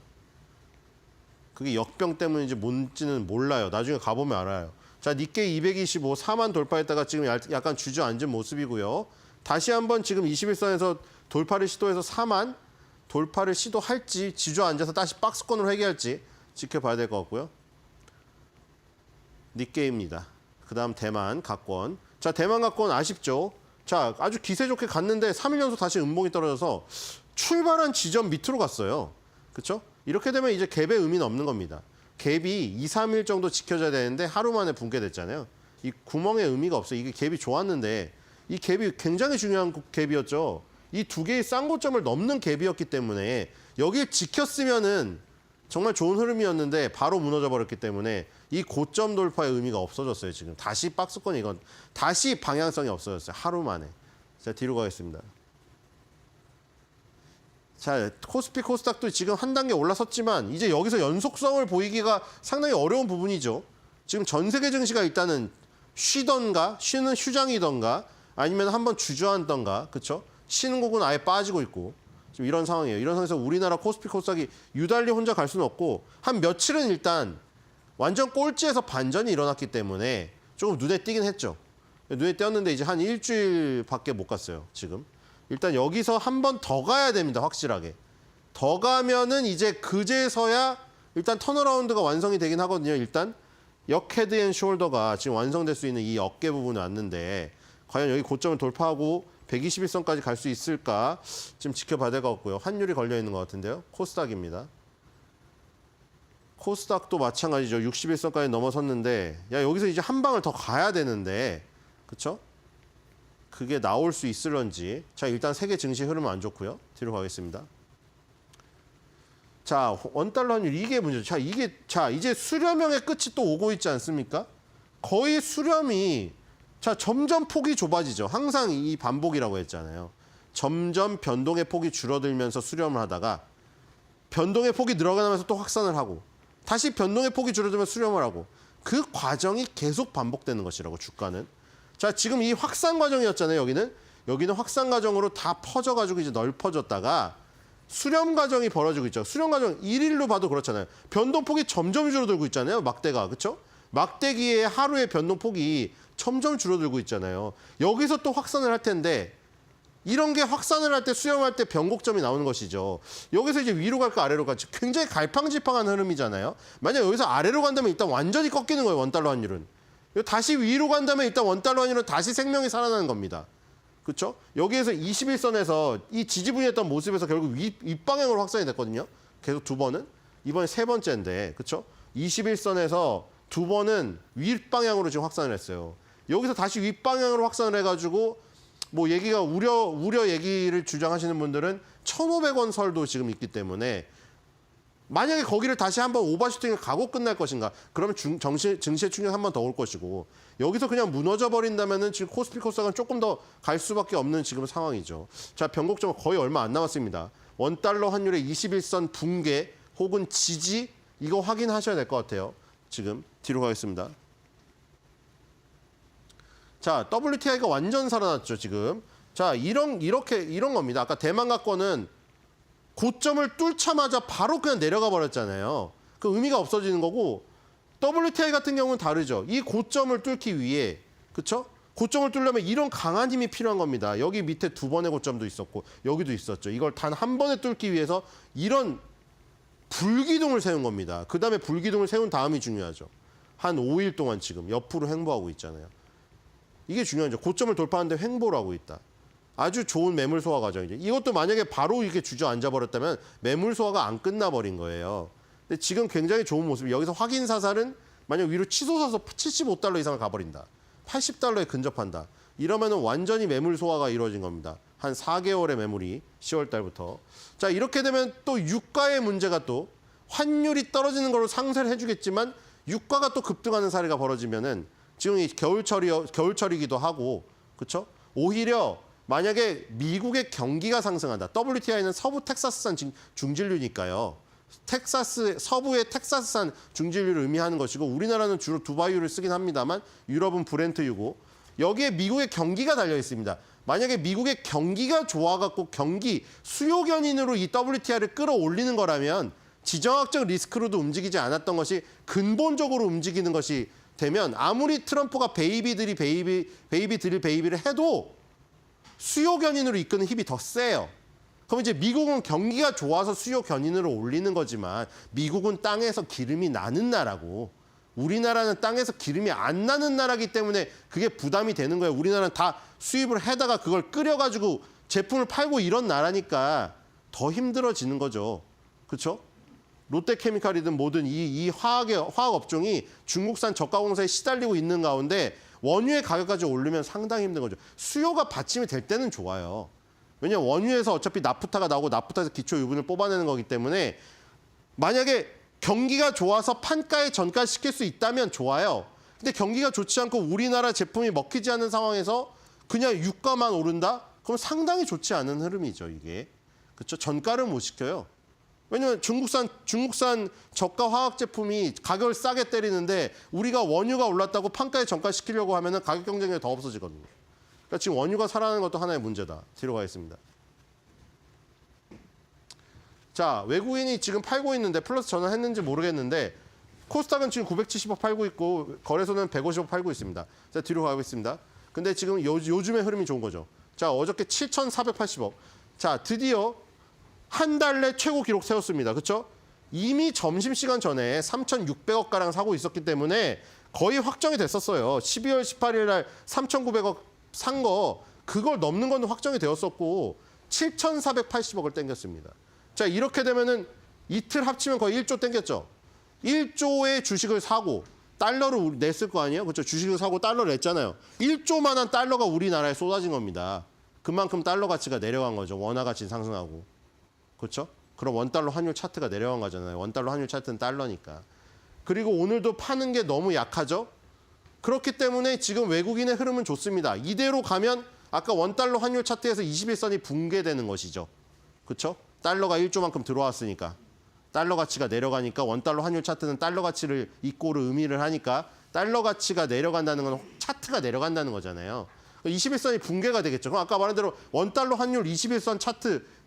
그게 역병 때문인지 뭔지는 몰라요. 나중에 가보면 알아요. 자, 니케이 225 4만 돌파했다가 지금 약간 주저앉은 모습이고요. 다시 한번 지금 21선에서 돌파를 시도해서 4만 돌파를 시도할지 주저앉아서 다시 박스권으로 회귀할지 지켜봐야 될 것 같고요. 니케이입니다. 그 다음 대만 각권. 자, 대만 각권 아쉽죠. 자, 아주 기세 좋게 갔는데 3일 연속 다시 음봉이 떨어져서 출발한 지점 밑으로 갔어요. 그렇죠? 이렇게 되면 이제 갭의 의미는 없는 겁니다. 갭이 2, 3일 정도 지켜져야 되는데 하루 만에 붕괴됐잖아요. 이 구멍의 의미가 없어요. 이게 갭이 좋았는데 이 갭이 굉장히 중요한 갭이었죠. 이 두 개의 쌍고점을 넘는 갭이었기 때문에 여길 지켰으면은 정말 좋은 흐름이었는데 바로 무너져 버렸기 때문에 이 고점 돌파의 의미가 없어졌어요. 지금 다시 박스권 이건 다시 방향성이 없어졌어요. 하루 만에. 자, 뒤로 가겠습니다. 자, 코스피 코스닥도 지금 한 단계 올라섰지만 이제 여기서 연속성을 보이기가 상당히 어려운 부분이죠. 지금 전 세계 증시가 일단은 쉬는 휴장이던가 아니면 한번 주저앉던가, 그렇죠? 쉬는 곡은 아예 빠지고 있고 지금 이런 상황이에요. 이런 상황에서 우리나라 코스피 코스닥이 유달리 혼자 갈 수는 없고 한 며칠은 일단 완전 꼴찌에서 반전이 일어났기 때문에 조금 눈에 띄긴 했죠. 눈에 띄었는데 이제 한 일주일밖에 못 갔어요. 지금. 일단 여기서 한 번 더 가야 됩니다. 확실하게. 더 가면은 이제 그제서야 일단 턴어라운드가 완성이 되긴 하거든요. 일단 역 헤드 앤 숄더가 지금 완성될 수 있는 이 어깨 부분이 왔는데 과연 여기 고점을 돌파하고 121선까지 갈 수 있을까 지금 지켜봐야 될 것 같고요. 환율이 걸려 있는 것 같은데요. 코스닥입니다. 코스닥도 마찬가지죠. 61선까지 넘어섰는데 야 여기서 이제 한 방을 더 가야 되는데 그렇죠? 그게 나올 수 있을런지. 자, 일단 세계 증시 흐름은 안 좋고요. 뒤로 가겠습니다. 자, 원달러 환율 이게 문제죠. 자, 이제 수렴형의 끝이 또 오고 있지 않습니까? 거의 수렴이 점점 폭이 좁아지죠. 항상 이 반복이라고 했잖아요. 점점 변동의 폭이 줄어들면서 수렴을 하다가 변동의 폭이 늘어나면서 또 확산을 하고 다시 변동의 폭이 줄어들면 수렴을 하고 그 과정이 계속 반복되는 것이라고 주가는. 자, 지금 이 확산 과정이었잖아요. 여기는 확산 과정으로 다 퍼져가지고 이제 넓어졌다가 수렴 과정이 벌어지고 있죠. 수렴 과정 1일로 봐도 그렇잖아요. 변동폭이 점점 줄어들고 있잖아요. 막대가. 그렇죠? 막대기의 하루의 변동폭이 점점 줄어들고 있잖아요. 여기서 또 확산을 할 텐데 이런 게 확산을 할 때 수렴할 때 변곡점이 나오는 것이죠. 여기서 이제 위로 갈까 아래로 갈지 굉장히 갈팡질팡한 흐름이잖아요. 만약 여기서 아래로 간다면 일단 완전히 꺾이는 거예요. 원달러 환율은. 다시 위로 간다면 일단 원달러 환율은 다시 생명이 살아나는 겁니다. 그렇죠? 여기에서 21선에서 이 지지부진했던 모습에서 결국 윗방향으로 확산이 됐거든요. 계속 두 번은. 이번에 세 번째인데. 그렇죠? 21선에서 두 번은 윗방향으로 지금 확산을 했어요. 여기서 다시 윗방향으로 확산을 해가지고 뭐 얘기가 우려 얘기를 주장하시는 분들은 1,500원 설도 지금 있기 때문에 만약에 거기를 다시 한번 오버슈팅을 가고 끝날 것인가? 그러면 증시의 충격 한 번 더 올 것이고 여기서 그냥 무너져 버린다면은 지금 코스피 코스닥은 조금 더 갈 수밖에 없는 지금 상황이죠. 자, 변곡점은 거의 얼마 안 남았습니다. 원달러 환율의 21선 붕괴 혹은 지지 이거 확인하셔야 될 것 같아요. 지금 뒤로 가겠습니다. 자, WTI가 완전 살아났죠, 지금. 자, 이런 겁니다. 아까 대만 갖고는 고점을 뚫자마자 바로 그냥 내려가 버렸잖아요. 그 의미가 없어지는 거고 WTI 같은 경우는 다르죠. 이 고점을 뚫기 위해 그렇죠? 고점을 뚫려면 이런 강한 힘이 필요한 겁니다. 여기 밑에 두 번의 고점도 있었고 여기도 있었죠. 이걸 단 한 번에 뚫기 위해서 이런 불기둥을 세운 겁니다. 그다음에 불기둥을 세운 다음이 중요하죠. 한 5일 동안 지금 옆으로 횡보하고 있잖아요. 이게 중요하죠. 고점을 돌파하는데 횡보를 하고 있다. 아주 좋은 매물 소화 과정이죠. 이것도 만약에 바로 이렇게 주저앉아 버렸다면 매물 소화가 안 끝나버린 거예요. 근데 지금 굉장히 좋은 모습이 여기서 확인 사살은 만약 위로 치솟아서 75달러 이상을 가버린다. 80달러에 근접한다. 이러면은 완전히 매물 소화가 이루어진 겁니다. 한 4개월의 매물이 10월 달부터. 자, 이렇게 되면 또 유가의 문제가 또 환율이 떨어지는 걸로 상쇄를 해주겠지만 유가가 또 급등하는 사례가 벌어지면은 지금 이 겨울철이기도 하고 그렇죠? 오히려 만약에 미국의 경기가 상승한다. WTI는 서부 텍사스산 중진류니까요. 서부의 텍사스산 중진류를 의미하는 것이고 우리나라는 주로 두바이유를 쓰긴 합니다만 유럽은 브렌트유고 여기에 미국의 경기가 달려 있습니다. 만약에 미국의 경기가 좋아갖고 경기 수요 견인으로 이 WTI를 끌어올리는 거라면 지정학적 리스크로도 움직이지 않았던 것이 근본적으로 움직이는 것이 되면 아무리 트럼프가 베이비들이 베이비를 해도 수요 견인으로 이끄는 힘이 더 세요. 그럼 이제 미국은 경기가 좋아서 수요 견인으로 올리는 거지만 미국은 땅에서 기름이 나는 나라고 우리나라는 땅에서 기름이 안 나는 나라기 때문에 그게 부담이 되는 거예요. 우리나라는 다 수입을 해다가 그걸 끓여가지고 제품을 팔고 이런 나라니까 더 힘들어지는 거죠. 그렇죠? 롯데케미칼이든 뭐든 이 화학 업종이 중국산 저가 공사에 시달리고 있는 가운데 원유의 가격까지 오르면 상당히 힘든 거죠. 수요가 받침이 될 때는 좋아요. 왜냐하면 원유에서 어차피 나프타가 나오고 나프타에서 기초 유분을 뽑아내는 거기 때문에 만약에 경기가 좋아서 판가에 전가시킬 수 있다면 좋아요. 근데 경기가 좋지 않고 우리나라 제품이 먹히지 않는 상황에서 그냥 유가만 오른다? 그럼 상당히 좋지 않은 흐름이죠, 이게. 그렇죠? 전가를 못 시켜요. 왜냐면 중국산 저가 화학 제품이 가격을 싸게 때리는데 우리가 원유가 올랐다고 판가에 전가시키려고 하면 가격 경쟁력이 더 없어지거든요. 그러니까 지금 원유가 살아나는 것도 하나의 문제다. 뒤로 가겠습니다. 자, 외국인이 지금 팔고 있는데 플러스 전환했는지 모르겠는데 코스닥은 지금 970억 팔고 있고 거래소는 150억 팔고 있습니다. 자, 뒤로 가겠습니다. 근데 지금 요즘의 흐름이 좋은 거죠. 자, 어저께 7,480억. 자, 드디어 한 달 내 최고 기록 세웠습니다. 그렇죠? 이미 점심시간 전에 3,600억 가량 사고 있었기 때문에 거의 확정이 됐었어요. 12월 18일 날 3,900억 산 거 그걸 넘는 건 확정이 되었었고 7,480억을 땡겼습니다. 자, 이렇게 되면은 이틀 합치면 거의 1조 땡겼죠. 1조의 주식을 사고 달러를 냈을 거 아니에요? 그렇죠? 주식을 사고 달러를 냈잖아요. 1조만한 달러가 우리나라에 쏟아진 겁니다. 그만큼 달러 가치가 내려간 거죠. 원화 가치 상승하고. 그렇죠? 그럼 원달러 환율 차트가 내려간 거잖아요. 원달러 환율 차트는 달러니까. 그리고 오늘도 파는 게 너무 약하죠? 그렇기 때문에 지금 외국인의 흐름은 좋습니다. 이대로 가면 아까 원달러 환율 차트에서 21선이 붕괴되는 것이죠. 그렇죠? 달러가 1조만큼 들어왔으니까. 달러 가치가 내려가니까 원달러 환율 차트는 달러 가치를 이꼬르 의미를 하니까 달러 가치가 내려간다는 건 차트가 내려간다는 거잖아요. 21선이 붕괴가 되겠죠. 그럼 아까 말한 대로 원달러 환율 21선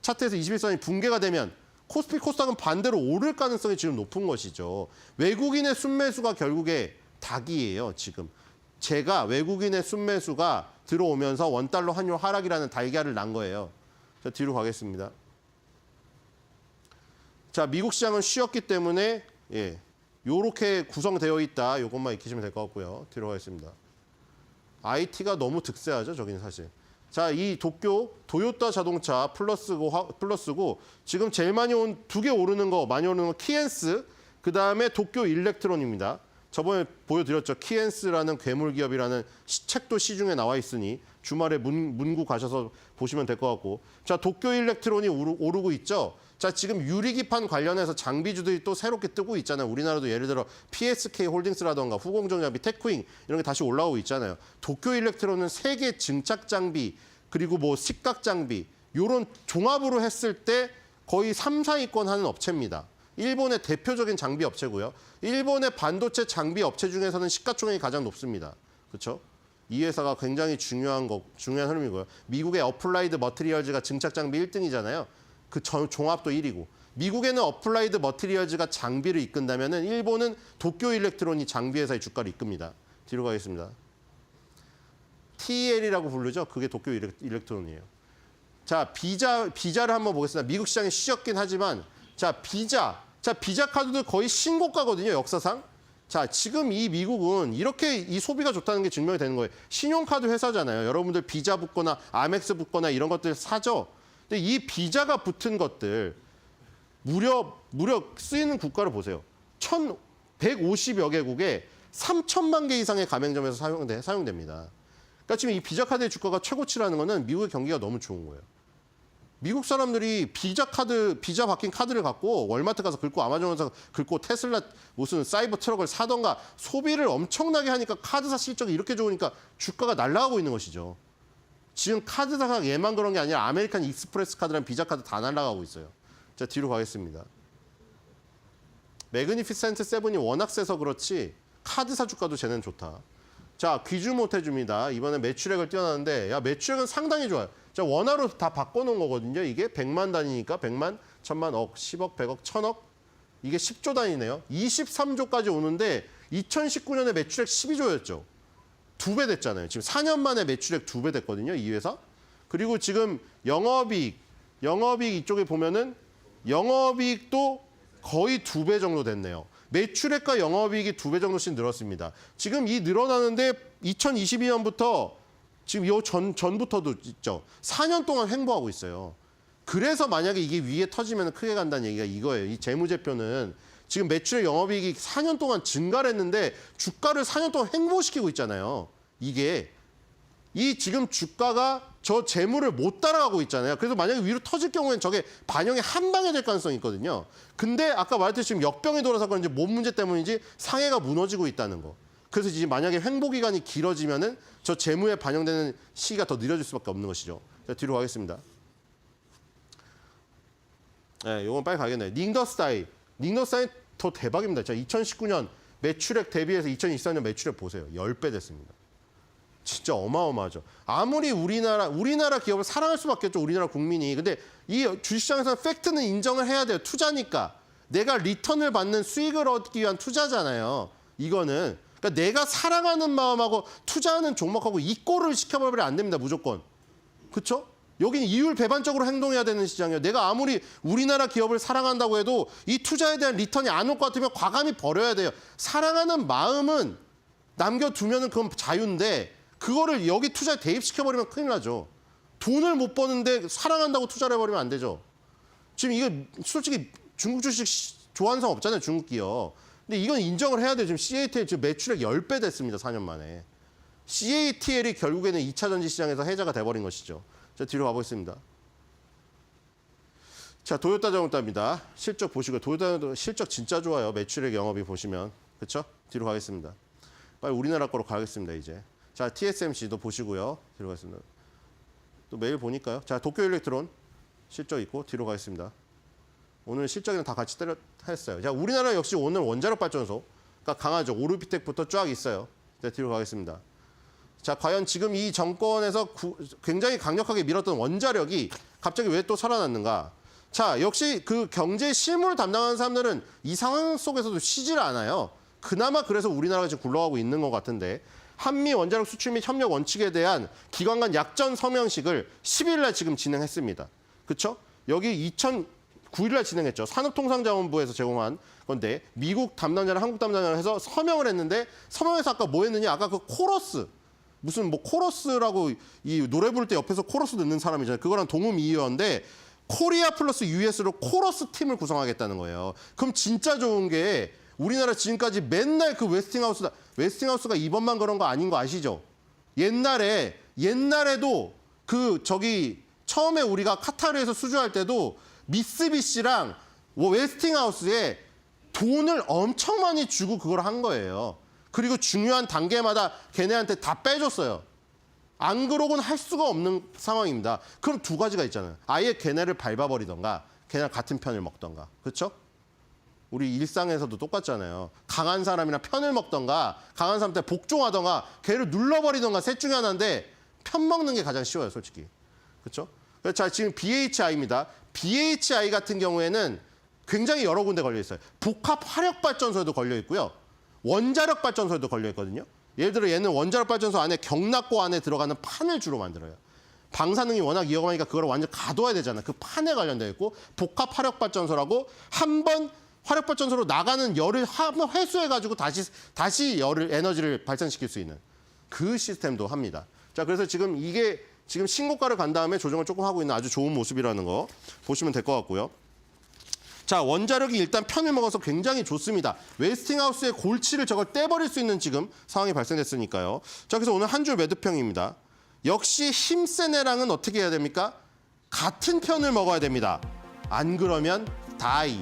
차트에서 21선이 붕괴가 되면 코스피 코스닥은 반대로 오를 가능성이 지금 높은 것이죠. 외국인의 순매수가 결국에 닭이에요, 지금. 제가 외국인의 순매수가 들어오면서 원달러 환율 하락이라는 달걀을 난 거예요. 자, 뒤로 가겠습니다. 자, 미국 시장은 쉬었기 때문에 요렇게 구성되어 있다. 요것만 익히시면 될 것 같고요. 뒤로 가겠습니다. IT가 너무 득세하죠, 저기는 사실. 자, 이 도쿄 도요타 자동차 플러스고 지금 제일 많이 오르는 거 키엔스, 그다음에 도쿄 일렉트론입니다. 저번에 보여드렸죠. 키엔스라는 괴물 기업이라는 책도 시중에 나와 있으니 주말에 문구 가셔서 보시면 될 것 같고. 자, 도쿄 일렉트론이 오르고 있죠. 자, 지금 유리기판 관련해서 장비주들이 또 새롭게 뜨고 있잖아요. 우리나라도 예를 들어 PSK 홀딩스라던가 후공정장비, 테크윙 이런 게 다시 올라오고 있잖아요. 도쿄 일렉트론은 세계 증착 장비 그리고 뭐 식각 장비 이런 종합으로 했을 때 거의 3, 4위권 하는 업체입니다. 일본의 대표적인 장비 업체고요. 일본의 반도체 장비 업체 중에서는 시가총액이 가장 높습니다. 그렇죠? 이 회사가 굉장히 중요한 흐름이고요. 미국의 어플라이드 머티리얼즈가 증착 장비 1등이잖아요. 그 종합도 1위고. 미국에는 어플라이드 머티리얼즈가 장비를 이끈다면은 일본은 도쿄 일렉트론이 장비 회사의 주가를 이끕니다. 뒤로 가겠습니다. TEL이라고 부르죠. 그게 도쿄 일렉트론이에요. 자, 비자를 한번 보겠습니다. 미국 시장이 쉬었긴 하지만 자, 비자 카드도 거의 신고가거든요, 역사상. 자, 지금 이 미국은 이렇게 이 소비가 좋다는 게 증명이 되는 거예요. 신용카드 회사잖아요. 여러분들 비자 붙거나 아멕스 붙거나 이런 것들 사죠. 근데 이 비자가 붙은 것들 무려 쓰이는 국가를 보세요. 1,150여 개국에 3천만 개 이상의 가맹점에서 사용됩니다. 그러니까 지금 이 비자 카드의 주가가 최고치라는 거는 미국의 경기가 너무 좋은 거예요. 미국 사람들이 비자 박힌 카드를 갖고 월마트 가서 긁고 아마존 가서 긁고 테슬라 무슨 사이버 트럭을 사던가 소비를 엄청나게 하니까 카드사 실적이 이렇게 좋으니까 주가가 날아가고 있는 것이죠. 지금 카드사가 얘만 그런 게 아니라 아메리칸 익스프레스 카드랑 비자 카드 다 날아가고 있어요. 자, 뒤로 가겠습니다. 매그니피센트 세븐이 워낙 세서 그렇지 카드사 주가도 쟤는 좋다. 자, 귀주 못 해줍니다. 이번에 매출액을 띄워놨는데 야, 매출액은 상당히 좋아요. 자, 원화로 다 바꿔놓은 거거든요. 이게 100만 단위니까 100만, 1000만, 억, 10억, 100억, 1000억. 이게 10조 단위네요. 23조까지 오는데 2019년에 매출액 12조였죠. 2배 됐잖아요. 지금 4년 만에 매출액 2배 됐거든요. 이 회사. 그리고 지금 영업이익 이쪽에 보면은 영업이익도 거의 2배 정도 됐네요. 매출액과 영업이익이 2배 정도씩 늘었습니다. 지금 이 늘어나는데 2022년부터 지금 요 전부터도 있죠. 4년 동안 횡보하고 있어요. 그래서 만약에 이게 위에 터지면 크게 간다는 얘기가 이거예요. 이 재무제표는 지금 매출액 영업이익이 4년 동안 증가를 했는데 주가를 4년 동안 횡보시키고 있잖아요. 이게 이 지금 주가가 저 재물을 못 따라가고 있잖아요. 그래서 만약에 위로 터질 경우에는 저게 반영이 한 방에 될 가능성이 있거든요. 근데 아까 말했듯이 지금 역병이 돌아서 그런지 몸 문제 때문인지 상해가 무너지고 있다는 거. 그래서 이제 만약에 횡보 기간이 길어지면은 저 재무에 반영되는 시기가 더 느려질 수밖에 없는 것이죠. 자, 뒤로 가겠습니다. 네, 요건 빨리 가겠네요. 닝더스타이 더 대박입니다. 자, 2019년 매출액 대비해서 2024년 매출액 보세요. 10배 됐습니다. 진짜 어마어마하죠. 아무리 우리나라 기업을 사랑할 수밖에 없죠. 우리나라 국민이. 근데 이 주식시장에서는 팩트는 인정을 해야 돼요. 투자니까. 내가 리턴을 받는 수익을 얻기 위한 투자잖아요. 이거는. 그러니까 내가 사랑하는 마음하고 투자하는 종목하고 이꼴을 시켜버리면 안 됩니다. 무조건. 그렇죠? 여기는 이율 배반적으로 행동해야 되는 시장이에요. 내가 아무리 우리나라 기업을 사랑한다고 해도 이 투자에 대한 리턴이 안 올 것 같으면 과감히 버려야 돼요. 사랑하는 마음은 남겨두면 그건 자유인데 그거를 여기 투자에 대입시켜버리면 큰일 나죠. 돈을 못 버는데 사랑한다고 투자를 해버리면 안 되죠. 지금 이게 솔직히 중국 주식 좋아하는 사람 없잖아요. 중국 기업. 근데 이건 인정을 해야 돼요. 지금 CATL 지금 매출액 10배 됐습니다. 4년 만에. CATL이 결국에는 2차 전지 시장에서 해자가 돼버린 것이죠. 자, 뒤로 가보겠습니다. 자, 도요타 자동차입니다. 실적 보시고 도요타 실적 진짜 좋아요. 매출액 영업이 보시면. 그렇죠? 뒤로 가겠습니다. 빨리 우리나라 거로 가겠습니다. 이제. 자, TSMC도 보시고요. 뒤로 가겠습니다. 또 매일 보니까요. 자, 도쿄 일렉트론 실적 있고 뒤로 가겠습니다. 오늘 실적이랑 다 같이 했어요. 자, 우리나라 역시 오늘 원자력 발전소가 강하죠. 오르비텍부터 쫙 있어요. 자, 뒤로 가겠습니다. 자, 과연 지금 이 정권에서 굉장히 강력하게 밀었던 원자력이 갑자기 왜 또 살아났는가? 자, 역시 그 경제 실무를 담당하는 사람들은 이 상황 속에서도 쉬질 않아요. 그나마 그래서 우리나라가 지금 굴러가고 있는 것 같은데 한미 원자력 수출 및 협력 원칙에 대한 기관 간 약전 서명식을 10일 날 지금 진행했습니다. 그렇죠? 여기 9일 날 진행했죠. 산업통상자원부에서 제공한 건데 미국 담당자랑 한국 담당자랑 해서 서명을 했는데 서명에서 아까 뭐 했느냐? 아까 그 코러스 무슨 뭐 코러스라고 이 노래 부를 때 옆에서 코러스 넣는 사람이잖아요. 그거랑 동음이의어인데 코리아 플러스 US로 코러스 팀을 구성하겠다는 거예요. 그럼 진짜 좋은 게 우리나라 지금까지 맨날 그 웨스팅하우스가 이번만 그런 거 아닌 거 아시죠? 옛날에도 그 저기 처음에 우리가 카타르에서 수주할 때도 미쓰비시랑 웨스팅하우스에 돈을 엄청 많이 주고 그걸 한 거예요. 그리고 중요한 단계마다 걔네한테 다 빼줬어요. 안 그러고는 할 수가 없는 상황입니다. 그럼 두 가지가 있잖아요. 아예 걔네를 밟아버리던가 걔네 같은 편을 먹던가. 그렇죠? 우리 일상에서도 똑같잖아요. 강한 사람이랑 편을 먹던가 강한 사람한테 복종하던가 걔를 눌러버리던가 셋 중에 하나인데 편 먹는 게 가장 쉬워요. 솔직히. 그렇죠? 자, 지금 BHI입니다. BHI 같은 경우에는 굉장히 여러 군데 걸려 있어요. 복합 화력발전소에도 걸려 있고요. 원자력 발전소에도 걸려 있거든요. 예를 들어 얘는 원자력 발전소 안에 경락고 안에 들어가는 판을 주로 만들어요. 방사능이 워낙 위험하니까 그걸 완전 가둬야 되잖아요. 그 판에 관련되어 있고 복합 화력발전소라고 한 번 화력발전소로 나가는 열을 한번 회수해가지고 다시 에너지를 발산시킬 수 있는 그 시스템도 합니다. 자, 그래서 지금 이게 지금 신고가를 간 다음에 조정을 조금 하고 있는 아주 좋은 모습이라는 거 보시면 될 것 같고요. 자, 원자력이 일단 편을 먹어서 굉장히 좋습니다. 웨스팅하우스의 골치를 저걸 떼버릴 수 있는 지금 상황이 발생됐으니까요. 자, 그래서 오늘 한 줄 매도평입니다. 역시 힘센 애랑은 어떻게 해야 됩니까? 같은 편을 먹어야 됩니다. 안 그러면 다이.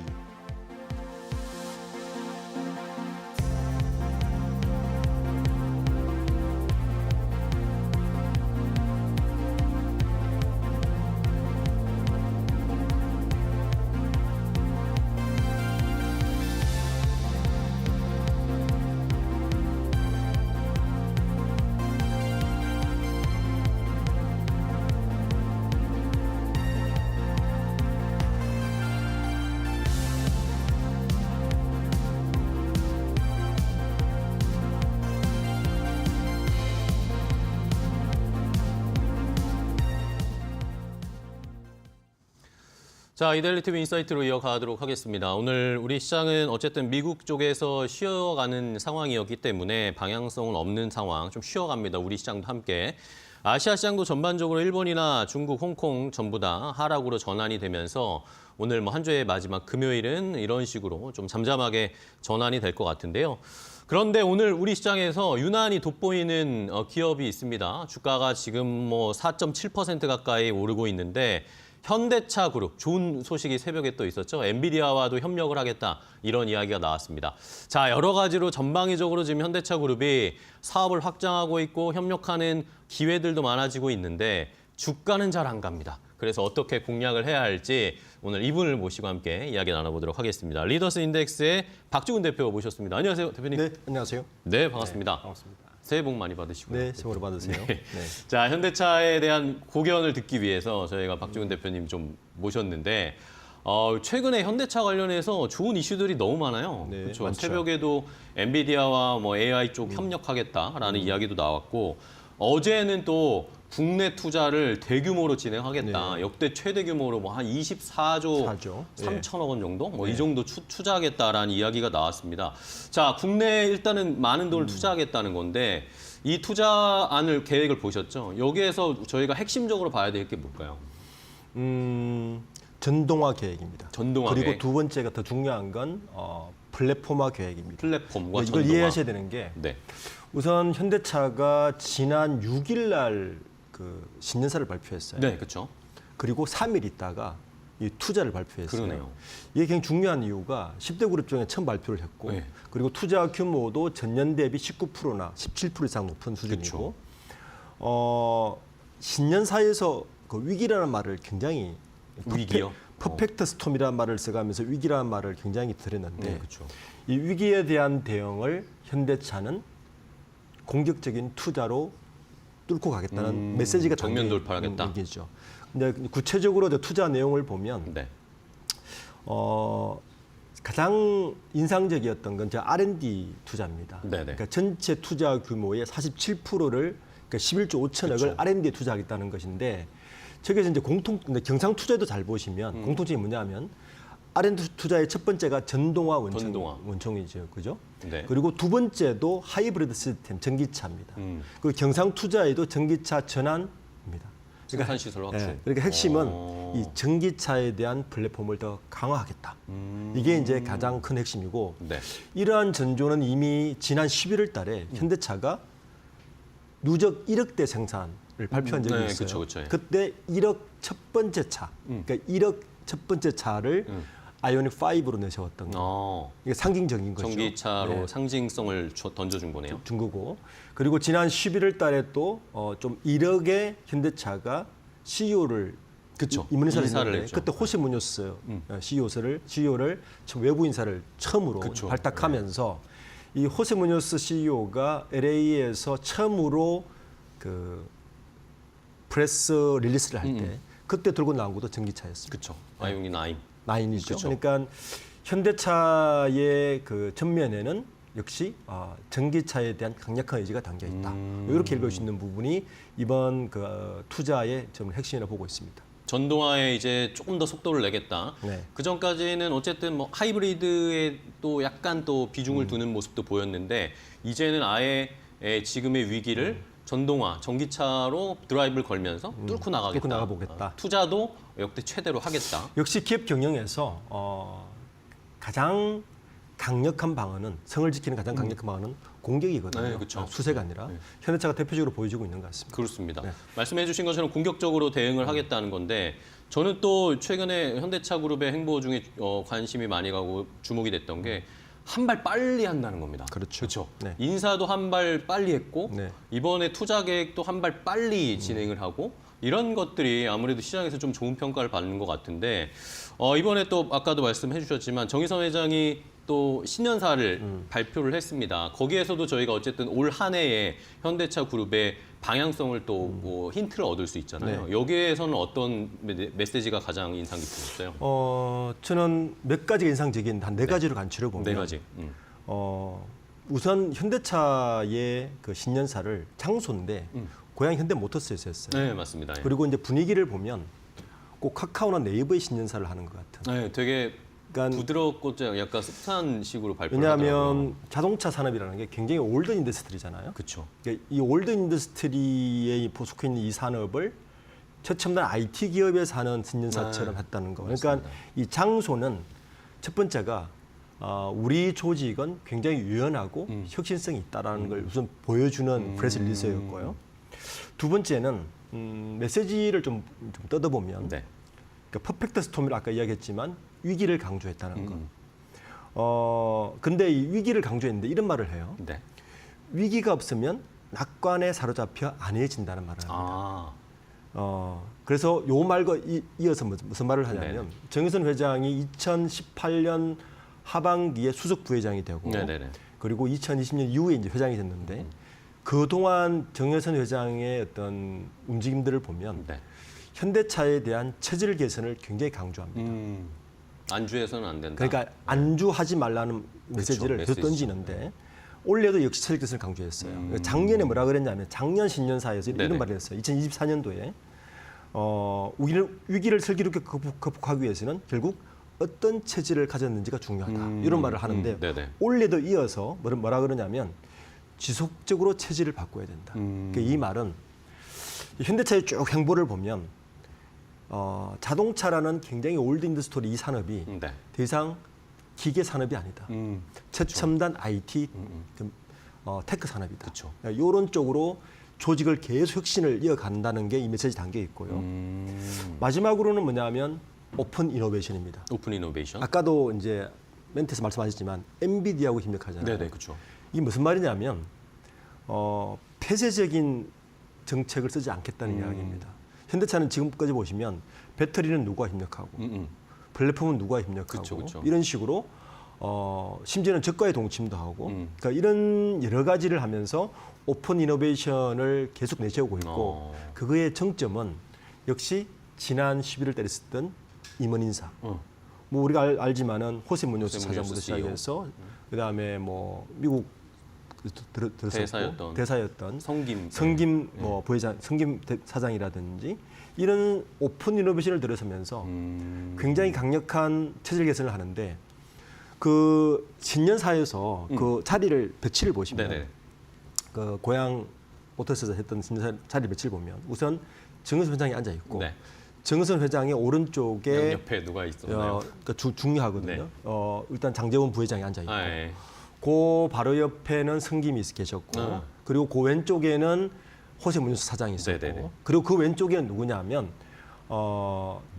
자, 이데일리 TV 인사이트로 이어가도록 하겠습니다. 오늘 우리 시장은 어쨌든 미국 쪽에서 쉬어가는 상황이었기 때문에 방향성은 없는 상황, 좀 쉬어갑니다. 우리 시장도 함께. 아시아 시장도 전반적으로 일본이나 중국, 홍콩 전부 다 하락으로 전환이 되면서 오늘 뭐 한 주의 마지막 금요일은 이런 식으로 좀 잠잠하게 전환이 될 것 같은데요. 그런데 오늘 우리 시장에서 유난히 돋보이는 기업이 있습니다. 주가가 지금 뭐 4.7% 가까이 오르고 있는데 현대차 그룹, 좋은 소식이 새벽에 또 있었죠. 엔비디아와도 협력을 하겠다, 이런 이야기가 나왔습니다. 자, 여러 가지로 전방위적으로 지금 현대차 그룹이 사업을 확장하고 있고 협력하는 기회들도 많아지고 있는데 주가는 잘 안 갑니다. 그래서 어떻게 공략을 해야 할지 오늘 이분을 모시고 함께 이야기 나눠보도록 하겠습니다. 리더스 인덱스의 박주근 대표 모셨습니다. 안녕하세요, 대표님. 네, 안녕하세요. 네, 반갑습니다. 네, 반갑습니다. 새해 복 많이 받으시고요. 네, 새해 복 받으세요. 네. 자, 현대차에 대한 고견을 듣기 위해서 저희가 박주근 대표님 좀 모셨는데 최근에 현대차 관련해서 좋은 이슈들이 너무 많아요. 네, 그렇죠. 많죠. 새벽에도 엔비디아와 뭐 AI 쪽 협력하겠다라는 이야기도 나왔고 어제는 또 국내 투자를 대규모로 진행하겠다. 네. 역대 최대 규모로 뭐 한 24조 4조. 3천억 원 정도? 뭐 이 네. 정도 투자하겠다라는 이야기가 나왔습니다. 자, 국내에 일단은 많은 돈을 투자하겠다는 건데 이 투자안을 계획을 보셨죠? 여기에서 저희가 핵심적으로 봐야 될 게 뭘까요? 전동화 계획입니다. 전동화 그리고 계획. 두 번째가 더 중요한 건 플랫폼화 계획입니다. 플랫폼과 이걸 전동화. 이해하셔야 되는 게 네. 우선 현대차가 지난 6일 날 그 신년사를 발표했어요. 네, 그렇죠. 그리고 3일 있다가 이 투자를 발표했어요. 그러네요. 이게 굉장히 중요한 이유가 10대 그룹 중에 처음 발표를 했고 네. 그리고 투자 규모도 전년 대비 19%나 17% 이상 높은 수준이고 신년사에서 그 위기라는 말을 굉장히 위기요? 퍼펙트 스톰이라는 말을 써가면서 위기라는 말을 굉장히 드렸는데 네, 그렇죠. 이 위기에 대한 대응을 현대차는 공격적인 투자로 뚫고 가겠다는 메시지가 정면 담겨 돌파하겠다. 있는 얘기죠. 근데 구체적으로 저 투자 내용을 보면 네. 가장 인상적이었던 건 R&D 투자입니다. 네네. 그러니까 전체 투자 규모의 47%를 그러니까 11조 5천억을 그렇죠. R&D에 투자하겠다는 것인데 저기서 이제 경상 투자도 잘 보시면 공통점이 뭐냐면 R&D 투자의 첫 번째가 전동화 원총이죠, 그죠? 네. 그리고 두 번째도 하이브리드 시스템 전기차입니다. 그리고 경상 투자에도 전기차 전환입니다. 생산 시설 확충. 네, 그러니까 핵심은 이 전기차에 대한 플랫폼을 더 강화하겠다. 이게 이제 가장 큰 핵심이고 네. 이러한 전조는 이미 지난 11월 달에 현대차가 누적 1억대 생산을 발표한 적이 네, 있어요. 그쵸, 그쵸, 예. 그때 1억 첫 번째 차, 그러니까 1억 첫 번째 차를 아이오닉 5로 내세웠던 거. 이게 상징적인 거죠. 전기차로 네. 상징성을 던져준 거네요. 준 거고. 그리고 지난 11월 달에 또 좀 1억의 현대차가 CEO를 그쵸. 임원인사를 인사를 했는데 했죠. 그때 호세 무뇨스 CEO를 외부 인사를 처음으로 그쵸. 발탁하면서 이 호세 무뇨스 CEO가 LA에서 처음으로 그 프레스 릴리스를 할 때 그때 들고 나온 것도 전기차였습니다. 그렇죠. 아이오닉 9. 9이죠. 그쵸. 그러니까 현대차의 그 전면에는 역시 전기차에 대한 강력한 의지가 담겨 있다. 이렇게 읽을 수 있는 부분이 이번 그 투자의 좀 핵심이라고 보고 있습니다. 전동화에 이제 조금 더 속도를 내겠다. 네. 그 전까지는 어쨌든 뭐 하이브리드에 또 약간 또 비중을 두는 모습도 보였는데 이제는 아예 지금의 위기를 전동화, 전기차로 드라이브를 걸면서 뚫고 나가겠다. 뚫고 나가보겠다. 투자도 역대 최대로 하겠다. 역시 기업 경영에서 가장 강력한 방어는 성을 지키는 가장 강력한 방어는 공격이거든요. 네, 그쵸. 수세가 아니라 현대차가 대표적으로 보여주고 있는 것 같습니다. 그렇습니다. 네. 말씀해 주신 것처럼 공격적으로 대응을 하겠다는 건데 저는 또 최근에 현대차 그룹의 행보 중에 관심이 많이 가고 주목이 됐던 게 한 발 빨리 한다는 겁니다. 그렇죠. 네. 인사도 한 발 빨리 했고 네. 이번에 투자 계획도 한 발 빨리 진행을 하고 이런 것들이 아무래도 시장에서 좀 좋은 평가를 받는 것 같은데 이번에 또 아까도 말씀해 주셨지만 정의선 회장이 또 신년사를 발표를 했습니다. 거기에서도 저희가 어쨌든 올 한 해에 현대차 그룹의 방향성을 또 뭐 힌트를 얻을 수 있잖아요. 네. 여기에서는 어떤 메시지가 가장 인상 깊으셨어요? 저는 몇 가지가 인상적인 한 네 가지로 간추려 보면 네 가지. 우선 현대차의 그 신년사를 장소인데 고향 현대모터스에서 했어요. 네, 맞습니다. 예. 그리고 이제 분위기를 보면 꼭 카카오나 네이버의 신년사를 하는 것 같은. 네, 되게 그러니까 부드럽고 약간 흡사한식으로 발표를 하더라고요. 왜냐하면 자동차 산업이라는 게 굉장히 올드 인더스트리잖아요. 그렇죠. 그러니까 이 올드 인더스트리에 속해 있는 이 산업을 최첨단 IT 기업에서 하는 신년사처럼 네, 했다는 거. 맞습니다. 그러니까 이 장소는 첫 번째가 우리 조직은 굉장히 유연하고 혁신성이 있다라는 걸 우선 보여주는 프레스 릴리스였고요. 두 번째는 메시지를 좀 뜯어보면 네. 그러니까 퍼펙트 스톰을 아까 이야기했지만 위기를 강조했다는 거. 근데 이 위기를 강조했는데 이런 말을 해요. 네. 위기가 없으면 낙관에 사로잡혀 안해진다는 말을 합니다. 그래서 요 말과 이어서 무슨 말을 하냐면 네네. 정의선 회장이 2018년 하반기에 수석 부회장이 되고 네네네. 그리고 2020년 이후에 이제 회장이 됐는데 그동안 정의선 회장의 어떤 움직임들을 보면 네. 현대차에 대한 체질 개선을 굉장히 강조합니다. 안주해서는 안 된다. 그러니까 안주하지 말라는 메시지를 메시지죠. 던지는데 올해도 역시 체질 개선을 강조했어요. 그러니까 작년에 뭐라 그랬냐면 작년 신년사에서 네네. 이런 말을 했어요. 2024년도에 위기를 슬기롭게 극복하기 위해서는 결국 어떤 체질을 가졌는지가 중요하다. 이런 말을 하는데 네네. 올해도 이어서 뭐라 그러냐면 지속적으로 체질을 바꿔야 된다. 그러니까 이 말은 현대차의 쭉 행보를 보면 자동차라는 굉장히 올드 인더스토리 이 산업이 네. 더 이상 기계 산업이 아니다. 최첨단 IT 테크 산업이다. 그쵸. 이런 쪽으로 조직을 계속 혁신을 이어간다는 게 이 메시지 담겨 있고요. 마지막으로는 뭐냐면 오픈 이노베이션입니다. 오픈 이노베이션. 아까도 이제 멘트에서 말씀하셨지만 엔비디아하고 협력하잖아요. 네네, 그렇죠. 이게 무슨 말이냐면 폐쇄적인 정책을 쓰지 않겠다는 이야기입니다. 현대차는 지금까지 보시면 배터리는 누구와 협력하고 플랫폼은 누가 협력하고 그쵸, 그쵸. 이런 식으로 심지어는 저가의 동침도 하고 그러니까 이런 여러 가지를 하면서 오픈 이노베이션을 계속 내세우고 있고 그거의 정점은 역시 지난 11월 달에 있었던 임원 인사. 뭐 우리가 알지만은 호세 무뇨스 호세 사장부터 무뇨스 CEO. 시작해서 그다음에 뭐 미국 들었었고 대사였던 성김 뭐 부회장, 성김 사장이라든지 이런 오픈 이노베이션을 들어서면서 굉장히 강력한 체질 개선을 하는데 그 신년사에서 그 자리를 배치를 보시면 네네. 그 고향 모터스에서 했던 신년사 자리 배치를 보면 우선 정은선 회장이 앉아 있고 네. 정은선 회장의 오른쪽에 옆에 누가 있었나요? 그러니까 중요하거든요. 네. 일단 장재원 부회장이 앉아 있고. 아, 예. 그 바로 옆에는 성김이 계셨고 그리고 그 왼쪽에는 호세 문유수 사장이 있었고 네네네. 그리고 그 왼쪽에는 누구냐면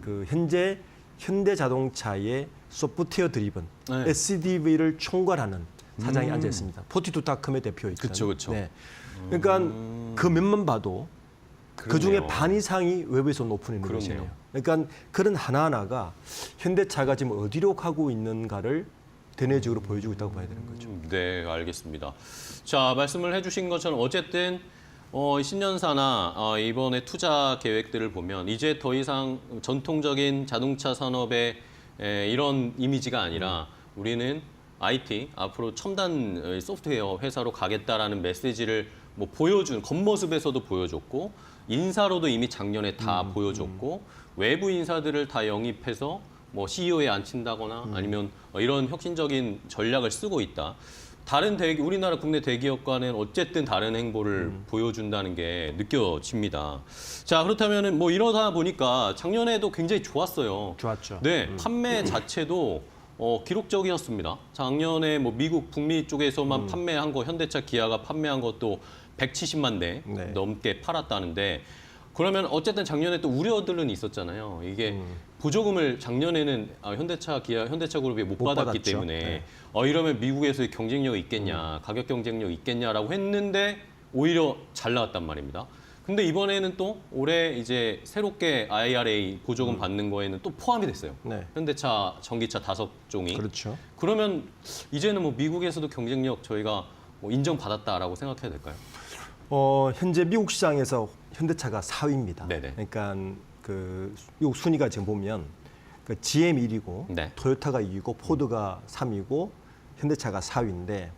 그 현재 현대자동차의 소프트웨어 드리븐 네. SDV를 총괄하는 사장이 앉아 있습니다. 포티투닷컴의 대표였던. 그쵸, 그쵸. 네. 그러니까 그 면만 봐도 그 중에 그러네요. 반 이상이 외부에서 온 오픈 이노베이션이에요. 그러니까 그런 하나하나가 현대차가 지금 어디로 가고 있는가를 대내적으로 보여주고 있다고 봐야 되는 거죠. 네, 알겠습니다. 자, 말씀을 해주신 것처럼 어쨌든 신년사나 이번에 투자 계획들을 보면 이제 더 이상 전통적인 자동차 산업의 이런 이미지가 아니라 우리는 IT, 앞으로 첨단 소프트웨어 회사로 가겠다라는 메시지를 뭐 보여준, 겉모습에서도 보여줬고 인사로도 이미 작년에 다 보여줬고 외부 인사들을 다 영입해서 뭐 CEO에 앉힌다거나 아니면 이런 혁신적인 전략을 쓰고 있다. 다른 우리나라 국내 대기업과는 어쨌든 다른 행보를 보여준다는 게 느껴집니다. 자, 그렇다면은 뭐 이러다 보니까 작년에도 굉장히 좋았어요. 좋았죠. 네, 판매 자체도 기록적이었습니다. 작년에 뭐 미국 북미 쪽에서만 판매한 거 현대차 기아가 판매한 것도 170만 대 네. 넘게 팔았다는데 그러면 어쨌든 작년에 또 우려들은 있었잖아요. 이게 보조금을 작년에는 현대차 기아, 현대차 그룹이 못 받았기 받았죠. 때문에 네. 이러면 미국에서의 경쟁력이 있겠냐, 가격 경쟁력 있겠냐라고 했는데 오히려 잘 나왔단 말입니다. 근데 이번에는 또 올해 이제 새롭게 IRA 보조금 받는 거에는 또 포함이 됐어요. 네. 현대차 전기차 5종이. 그렇죠. 그러면 이제는 뭐 미국에서도 경쟁력 저희가 뭐 인정받았다라고 생각해야 될까요? 현재 미국 시장에서 현대차가 4위입니다. 네네. 그러니까 그 미국 순위가 지금 보면 그 GM 1위고 네. 토요타가 2위고 포드가 3위고 현대차가 4위인데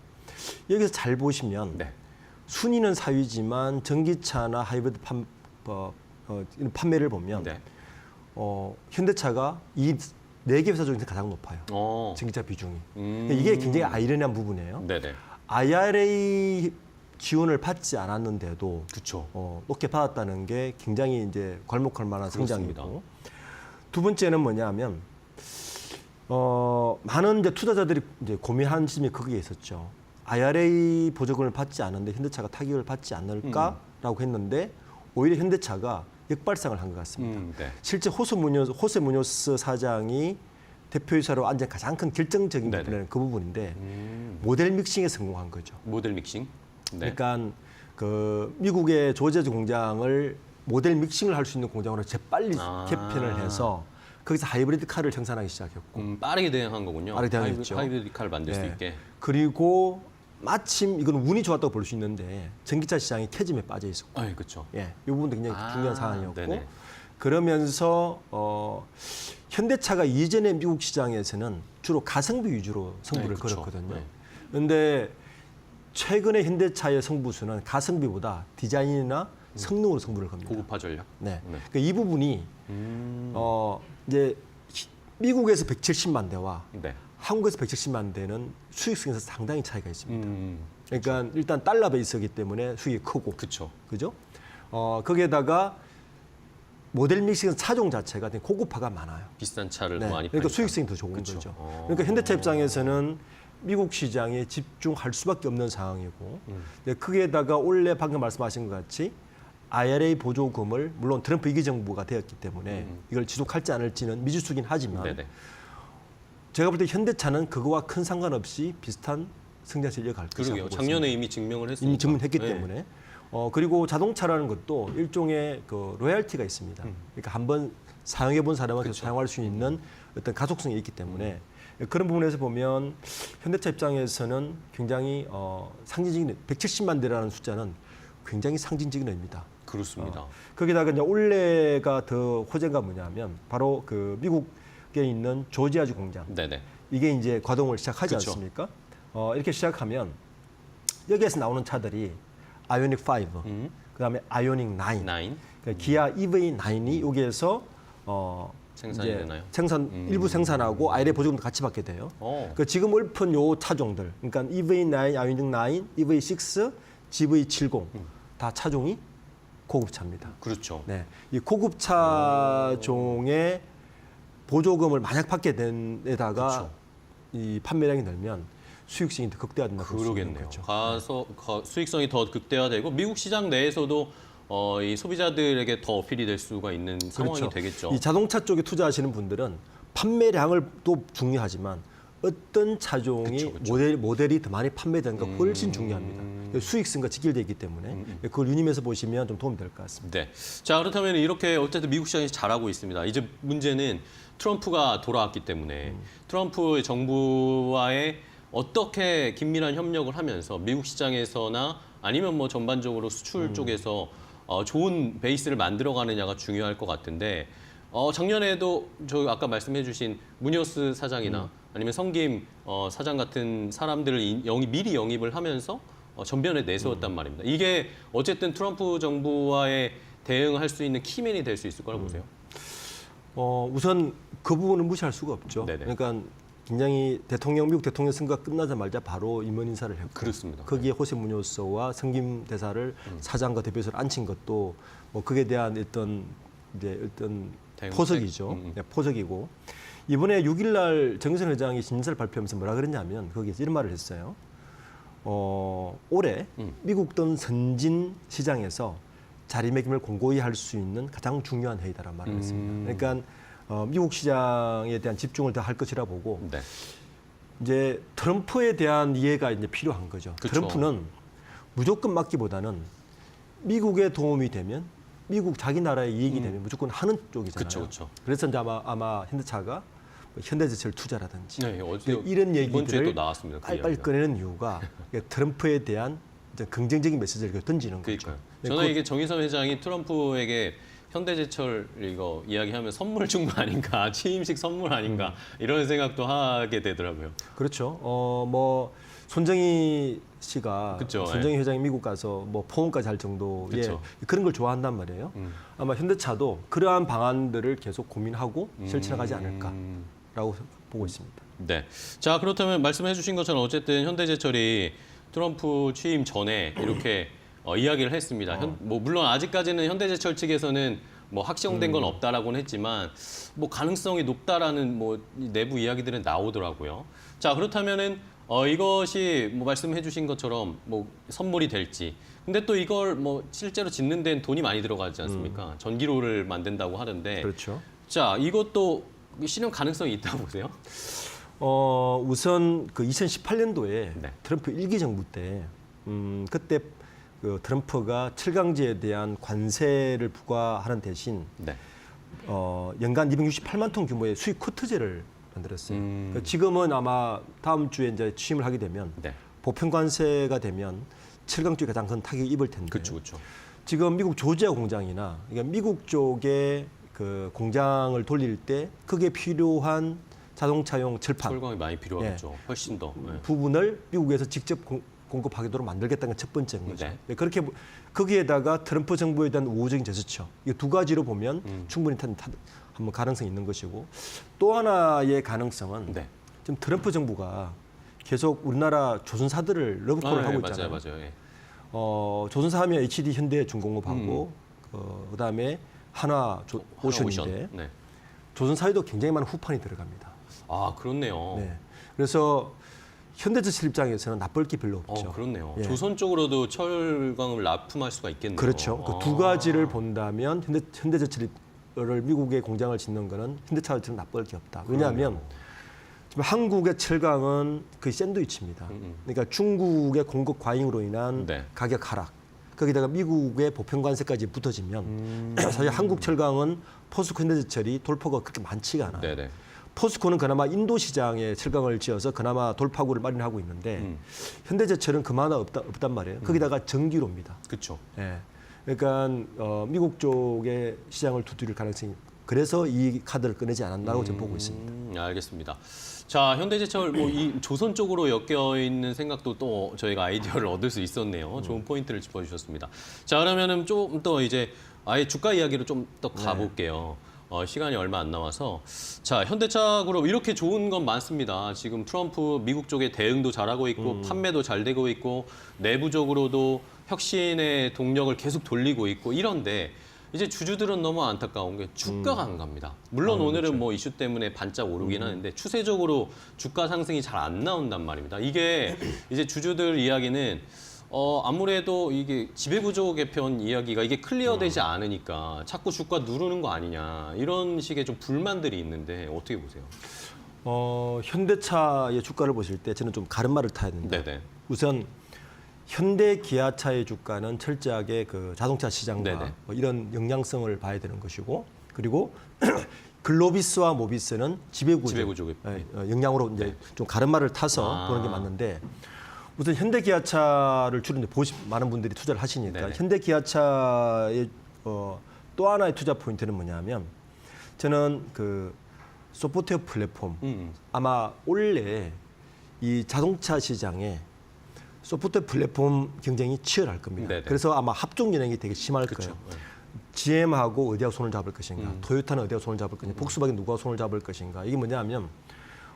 여기서 잘 보시면 네. 순위는 4위지만 전기차나 하이브리드 이런 판매를 보면 네. 현대차가 이 4개 회사 중에서 가장 높아요. 전기차 비중이. 이게 굉장히 아이러니한 부분이에요. 네네. IRA 지원을 받지 않았는데도 그렇죠. 높게 받았다는 게 굉장히 이제 괄목할 만한 그렇습니다. 성장이고 두 번째는 뭐냐면 많은 이제 투자자들이 이제 고민하는 점이 거기에 있었죠. IRA 보조금을 받지 않는데 현대차가 타격을 받지 않을까라고 했는데 오히려 현대차가 역발상을 한 것 같습니다. 네. 실제 호세 무뇨스 사장이 대표이사로 앉은 가장 큰 결정적인 네네. 부분은 그 부분인데 모델 믹싱에 성공한 거죠. 모델 믹싱. 네. 그러니까 그 미국의 조지아주 공장을 모델 믹싱을 할 수 있는 공장으로 재빨리 개편을 해서 거기서 하이브리드 카를 생산하기 시작했고 빠르게 대응한 거군요. 빠르게 대응했죠. 하이브리드 카를 만들 수 네. 있게. 그리고 마침 이건 운이 좋았다고 볼 수 있는데 전기차 시장이 캐즘에 빠져 있었고 아, 그렇죠. 이 부분도 굉장히 중요한 사안이었고 네네. 그러면서 현대차가 이전에 미국 시장에서는 주로 가성비 위주로 승부를 네, 그쵸. 걸었거든요. 네. 그런데 최근에 현대차의 승부수는 가성비보다 디자인이나 성능으로 승부를 겁니다. 고급화 전략. 네. 네. 그러니까 이 부분이 이제 미국에서 170만 대와 네. 한국에서 170만 대는 수익성에서 상당히 차이가 있습니다. 음. 그러니까 일단 달러 베이스이기 때문에 수익이 크고, 그렇죠. 그죠? 거기에다가 모델 믹싱 차종 자체가 되게 고급화가 많아요. 비싼 차를 네. 더 많이 그러니까 파니까. 수익성이 더 좋은 그쵸. 거죠. 그러니까 현대차 입장에서는 미국 시장에 집중할 수밖에 없는 상황이고, 거기에다가 원래 방금 말씀하신 것 같이 IRA 보조금을 물론 트럼프 2기 정부가 되었기 때문에 이걸 지속할지 않을지는 미지수긴 하지만 네네. 제가 볼 때 현대차는 그거와 큰 상관없이 비슷한 성장세를 이어갈 것이라고 그러게요. 보고 작년에 있습니다. 이미 증명을 했으니까. 이미 증명했기 네. 때문에 그리고 자동차라는 것도 일종의 그 로열티가 있습니다. 그러니까 한번 사용해 본 사람은 계속 그쵸. 사용할 수 있는 어떤 가속성이 있기 때문에 그런 부분에서 보면 현대차 입장에서는 굉장히 상징적인 170만 대라는 숫자는 굉장히 상징적인 의미입니다. 그렇습니다. 거기다가 이제 올해가 더 호재가 뭐냐면 바로 그 미국에 있는 조지아주 공장 네네. 이게 이제 가동을 시작하지 그쵸. 않습니까? 이렇게 시작하면 여기에서 나오는 차들이 아이오닉 5, 그다음에 아이오닉 9, 나인 그러니까 기아 EV9이 여기에서 생산이 이제 되나요? 일부 생산하고 IRA 보조금도 같이 받게 돼요. 그 지금 읊은 요 차종들, 그러니까 EV9, 아이오닉 9, EV6, GV70 다 차종이 고급차입니다. 그렇죠. 네, 이 고급 차종의 보조금을 만약 받게 된 데다가 그쵸. 이 판매량이 늘면 수익성이 더 극대화된다. 그러겠네요. 거죠. 수익성이 더 극대화되고 미국 시장 내에서도 이 소비자들에게 더 어필이 될 수가 있는 상황이 되겠죠. 이 자동차 쪽에 투자하시는 분들은 판매량을 또 중요하지만 어떤 차종이 그쵸. 모델이 더 많이 판매되는가 훨씬 중요합니다. 수익성과 직결되어 있기 때문에 그걸 유념해서 보시면 좀 도움이 될 것 같습니다. 네. 자, 그렇다면 이렇게 어쨌든 미국 시장이 잘하고 있습니다. 이제 문제는 트럼프가 돌아왔기 때문에 트럼프 정부와의 어떻게 긴밀한 협력을 하면서 미국 시장에서나 아니면 뭐 전반적으로 수출 쪽에서 좋은 베이스를 만들어가느냐가 중요할 것 같은데 작년에도 저 아까 말씀해주신 무니오스 사장이나 아니면 성김 사장 같은 사람들을 미리 영입을 하면서 전면에 내세웠단 말입니다. 이게 어쨌든 트럼프 정부와의 대응할 수 있는 키맨이 될 수 있을 거라고 보세요. 우선 그 부분은 무시할 수가 없죠. 네네. 그러니까 굉장히 미국 대통령 선거가 끝나자마자 바로 임원 인사를 했고 그렇습니다. 거기에 호세 무뇨스와 성김 대사를 사장과 대표에서 앉힌 것도 뭐 그에 대한 어떤 대응책? 포석이죠. 네, 포석이고 이번에 6일날 정의선 회장이 신년사를 발표하면서 뭐라 그랬냐면 거기에서 이런 말을 했어요. 올해 미국 등 선진 시장에서 자리매김을 공고히 할 수 있는 가장 중요한 회의다라는 말을 했습니다. 그러니까 미국 시장에 대한 집중을 더 할 것이라 보고 네. 이제 트럼프에 대한 이해가 이제 필요한 거죠. 그쵸. 트럼프는 무조건 막기보다는 미국에 도움이 되면 미국 자기 나라에 이익이 되면 무조건 하는 쪽이잖아요. 그쵸. 그래서 이제 아마 현대차가 현대제철 투자라든지 네, 어제 이런 이번 주에 또 얘기들을 나왔습니다. 그 빨리빨리 이야기가. 꺼내는 이유가 트럼프에 대한 이제 긍정적인 메시지를 던지는 거죠. 그러니까요. 네, 저는 이게 정의선 회장이 트럼프에게 현대제철 이거 이야기하면 선물 준 거 아닌가, 취임식 선물 아닌가 이런 생각도 하게 되더라고요. 그렇죠. 뭐 손정희 씨가 그쵸, 손정희 회장이 미국 가서 뭐 포옹까지 할 정도의 그쵸. 그런 걸 좋아한단 말이에요. 아마 현대차도 그러한 방안들을 계속 고민하고 실천하지 않을까라고 보고 있습니다. 네. 자, 그렇다면 말씀해 주신 것처럼 어쨌든 현대제철이 트럼프 취임 전에 이렇게 이야기를 했습니다. 뭐 물론 아직까지는 현대제철 측에서는 뭐 확정된 건 없다라고는 했지만 뭐 가능성이 높다라는 뭐 내부 이야기들은 나오더라고요. 자, 그렇다면은 이것이 뭐 말씀해 주신 것처럼 뭐 선물이 될지. 근데 또 이걸 뭐 실제로 짓는 데는 돈이 많이 들어가지 않습니까? 전기로를 만든다고 하던데. 그렇죠. 자, 이것도 실현 가능성이 있다고 보세요? 우선 그 2018년도에 네. 트럼프 1기 정부 때 그때 그 트럼프가 철강지에 대한 관세를 부과하는 대신 네. 연간 268만 톤 규모의 수입 쿼트제를 만들었어요. 그러니까 지금은 아마 다음 주에 이제 취임을 하게 되면 네. 보편 관세가 되면 철강 쪽에 가장 큰 타격이 입을 텐데 그렇죠. 지금 미국 조지아 공장이나 그러니까 미국 쪽에 그 공장을 돌릴 때 그게 필요한 자동차용 철판 철광이 많이 필요하겠죠. 훨씬 더. 네. 부분을 미국에서 직접 공급하도록 만들겠다는 게 첫 번째인 거죠. 네. 그렇게 거기에다가 트럼프 정부에 대한 우호적인 제스처 이 두 가지로 보면 충분히 한번 가능성이 있는 것이고 또 하나의 가능성은 네. 지금 트럼프 정부가 계속 우리나라 조선사들을 러브콜을 하고 있잖아요. 맞아요. 예. 조선사 하면 HD 현대중공업하고 그다음에 한화 오션인데 네. 조선사에도 굉장히 많은 후판이 들어갑니다. 아, 그렇네요. 네. 그래서 현대제철 입장에서는 나쁠 게 별로 없죠. 그렇네요. 예. 조선 쪽으로도 철강을 납품할 수가 있겠네요. 그렇죠. 그 두 가지를 본다면 현대제철을 미국의 공장을 짓는 거는 현대차처럼 나쁠 게 없다. 왜냐하면 지금 한국의 철강은 그 샌드위치입니다. 그러니까 중국의 공급 과잉으로 인한 네. 가격 하락, 거기다가 미국의 보편 관세까지 붙어지면 사실 한국 철강은 포스코 현대제철이 돌파가 그렇게 많지가 않아요. 네네. 포스코는 그나마 인도 시장에 철강을 지어서 그나마 돌파구를 마련하고 있는데 현대제철은 그마다 없단 말이에요. 거기다가 전기로입니다. 그렇죠. 예. 그러니까 미국 쪽의 시장을 두드릴 가능성이 그래서 이 카드를 꺼내지 않았나고 저는 보고 있습니다. 알겠습니다. 자, 현대제철 뭐 이 조선 쪽으로 엮여 있는 생각도 또 저희가 아이디어를 얻을 수 있었네요. 좋은 포인트를 짚어주셨습니다. 자, 그러면은 좀 더 이제 아예 주가 이야기로 좀 더 가볼게요. 시간이 얼마 안 남아서 자, 현대차 그룹 이렇게 좋은 건 많습니다. 지금 트럼프 미국 쪽에 대응도 잘하고 있고 판매도 잘 되고 있고 내부적으로도 혁신의 동력을 계속 돌리고 있고 이런데 이제 주주들은 너무 안타까운 게 주가가 안 갑니다. 물론 오늘은 뭐 이슈 때문에 반짝 오르긴 하는데 추세적으로 주가 상승이 잘 안 나온단 말입니다. 이게 이제 주주들 이야기는 아무래도 이게 지배구조 개편 이야기가 이게 클리어되지 않으니까 자꾸 주가 누르는 거 아니냐 이런 식의 좀 불만들이 있는데 어떻게 보세요? 현대차의 주가를 보실 때 저는 좀 가름말을 타야 된다. 네네. 우선 현대 기아차의 주가는 철저하게 그 자동차 시장과 네네. 뭐 이런 영향성을 봐야 되는 것이고 그리고 글로비스와 모비스는 지배구조 개편. 영향으로 이제 좀 가름말을 타서 보는 게 맞는데 우선 현대 기아차를 주로 이제 많은 분들이 투자를 하시니까 네네. 현대 기아차의 또 하나의 투자 포인트는 뭐냐면 저는 그 소프트웨어 플랫폼 아마 원래 이 자동차 시장에 소프트웨어 플랫폼 경쟁이 치열할 겁니다. 네네. 그래서 아마 합종 연행이 되게 심할 거예요. GM하고 어디하고 손을 잡을 것인가, 토요타는 어디하고 손을 잡을 것인가, 복스바겐 누가 손을 잡을 것인가. 이게 뭐냐면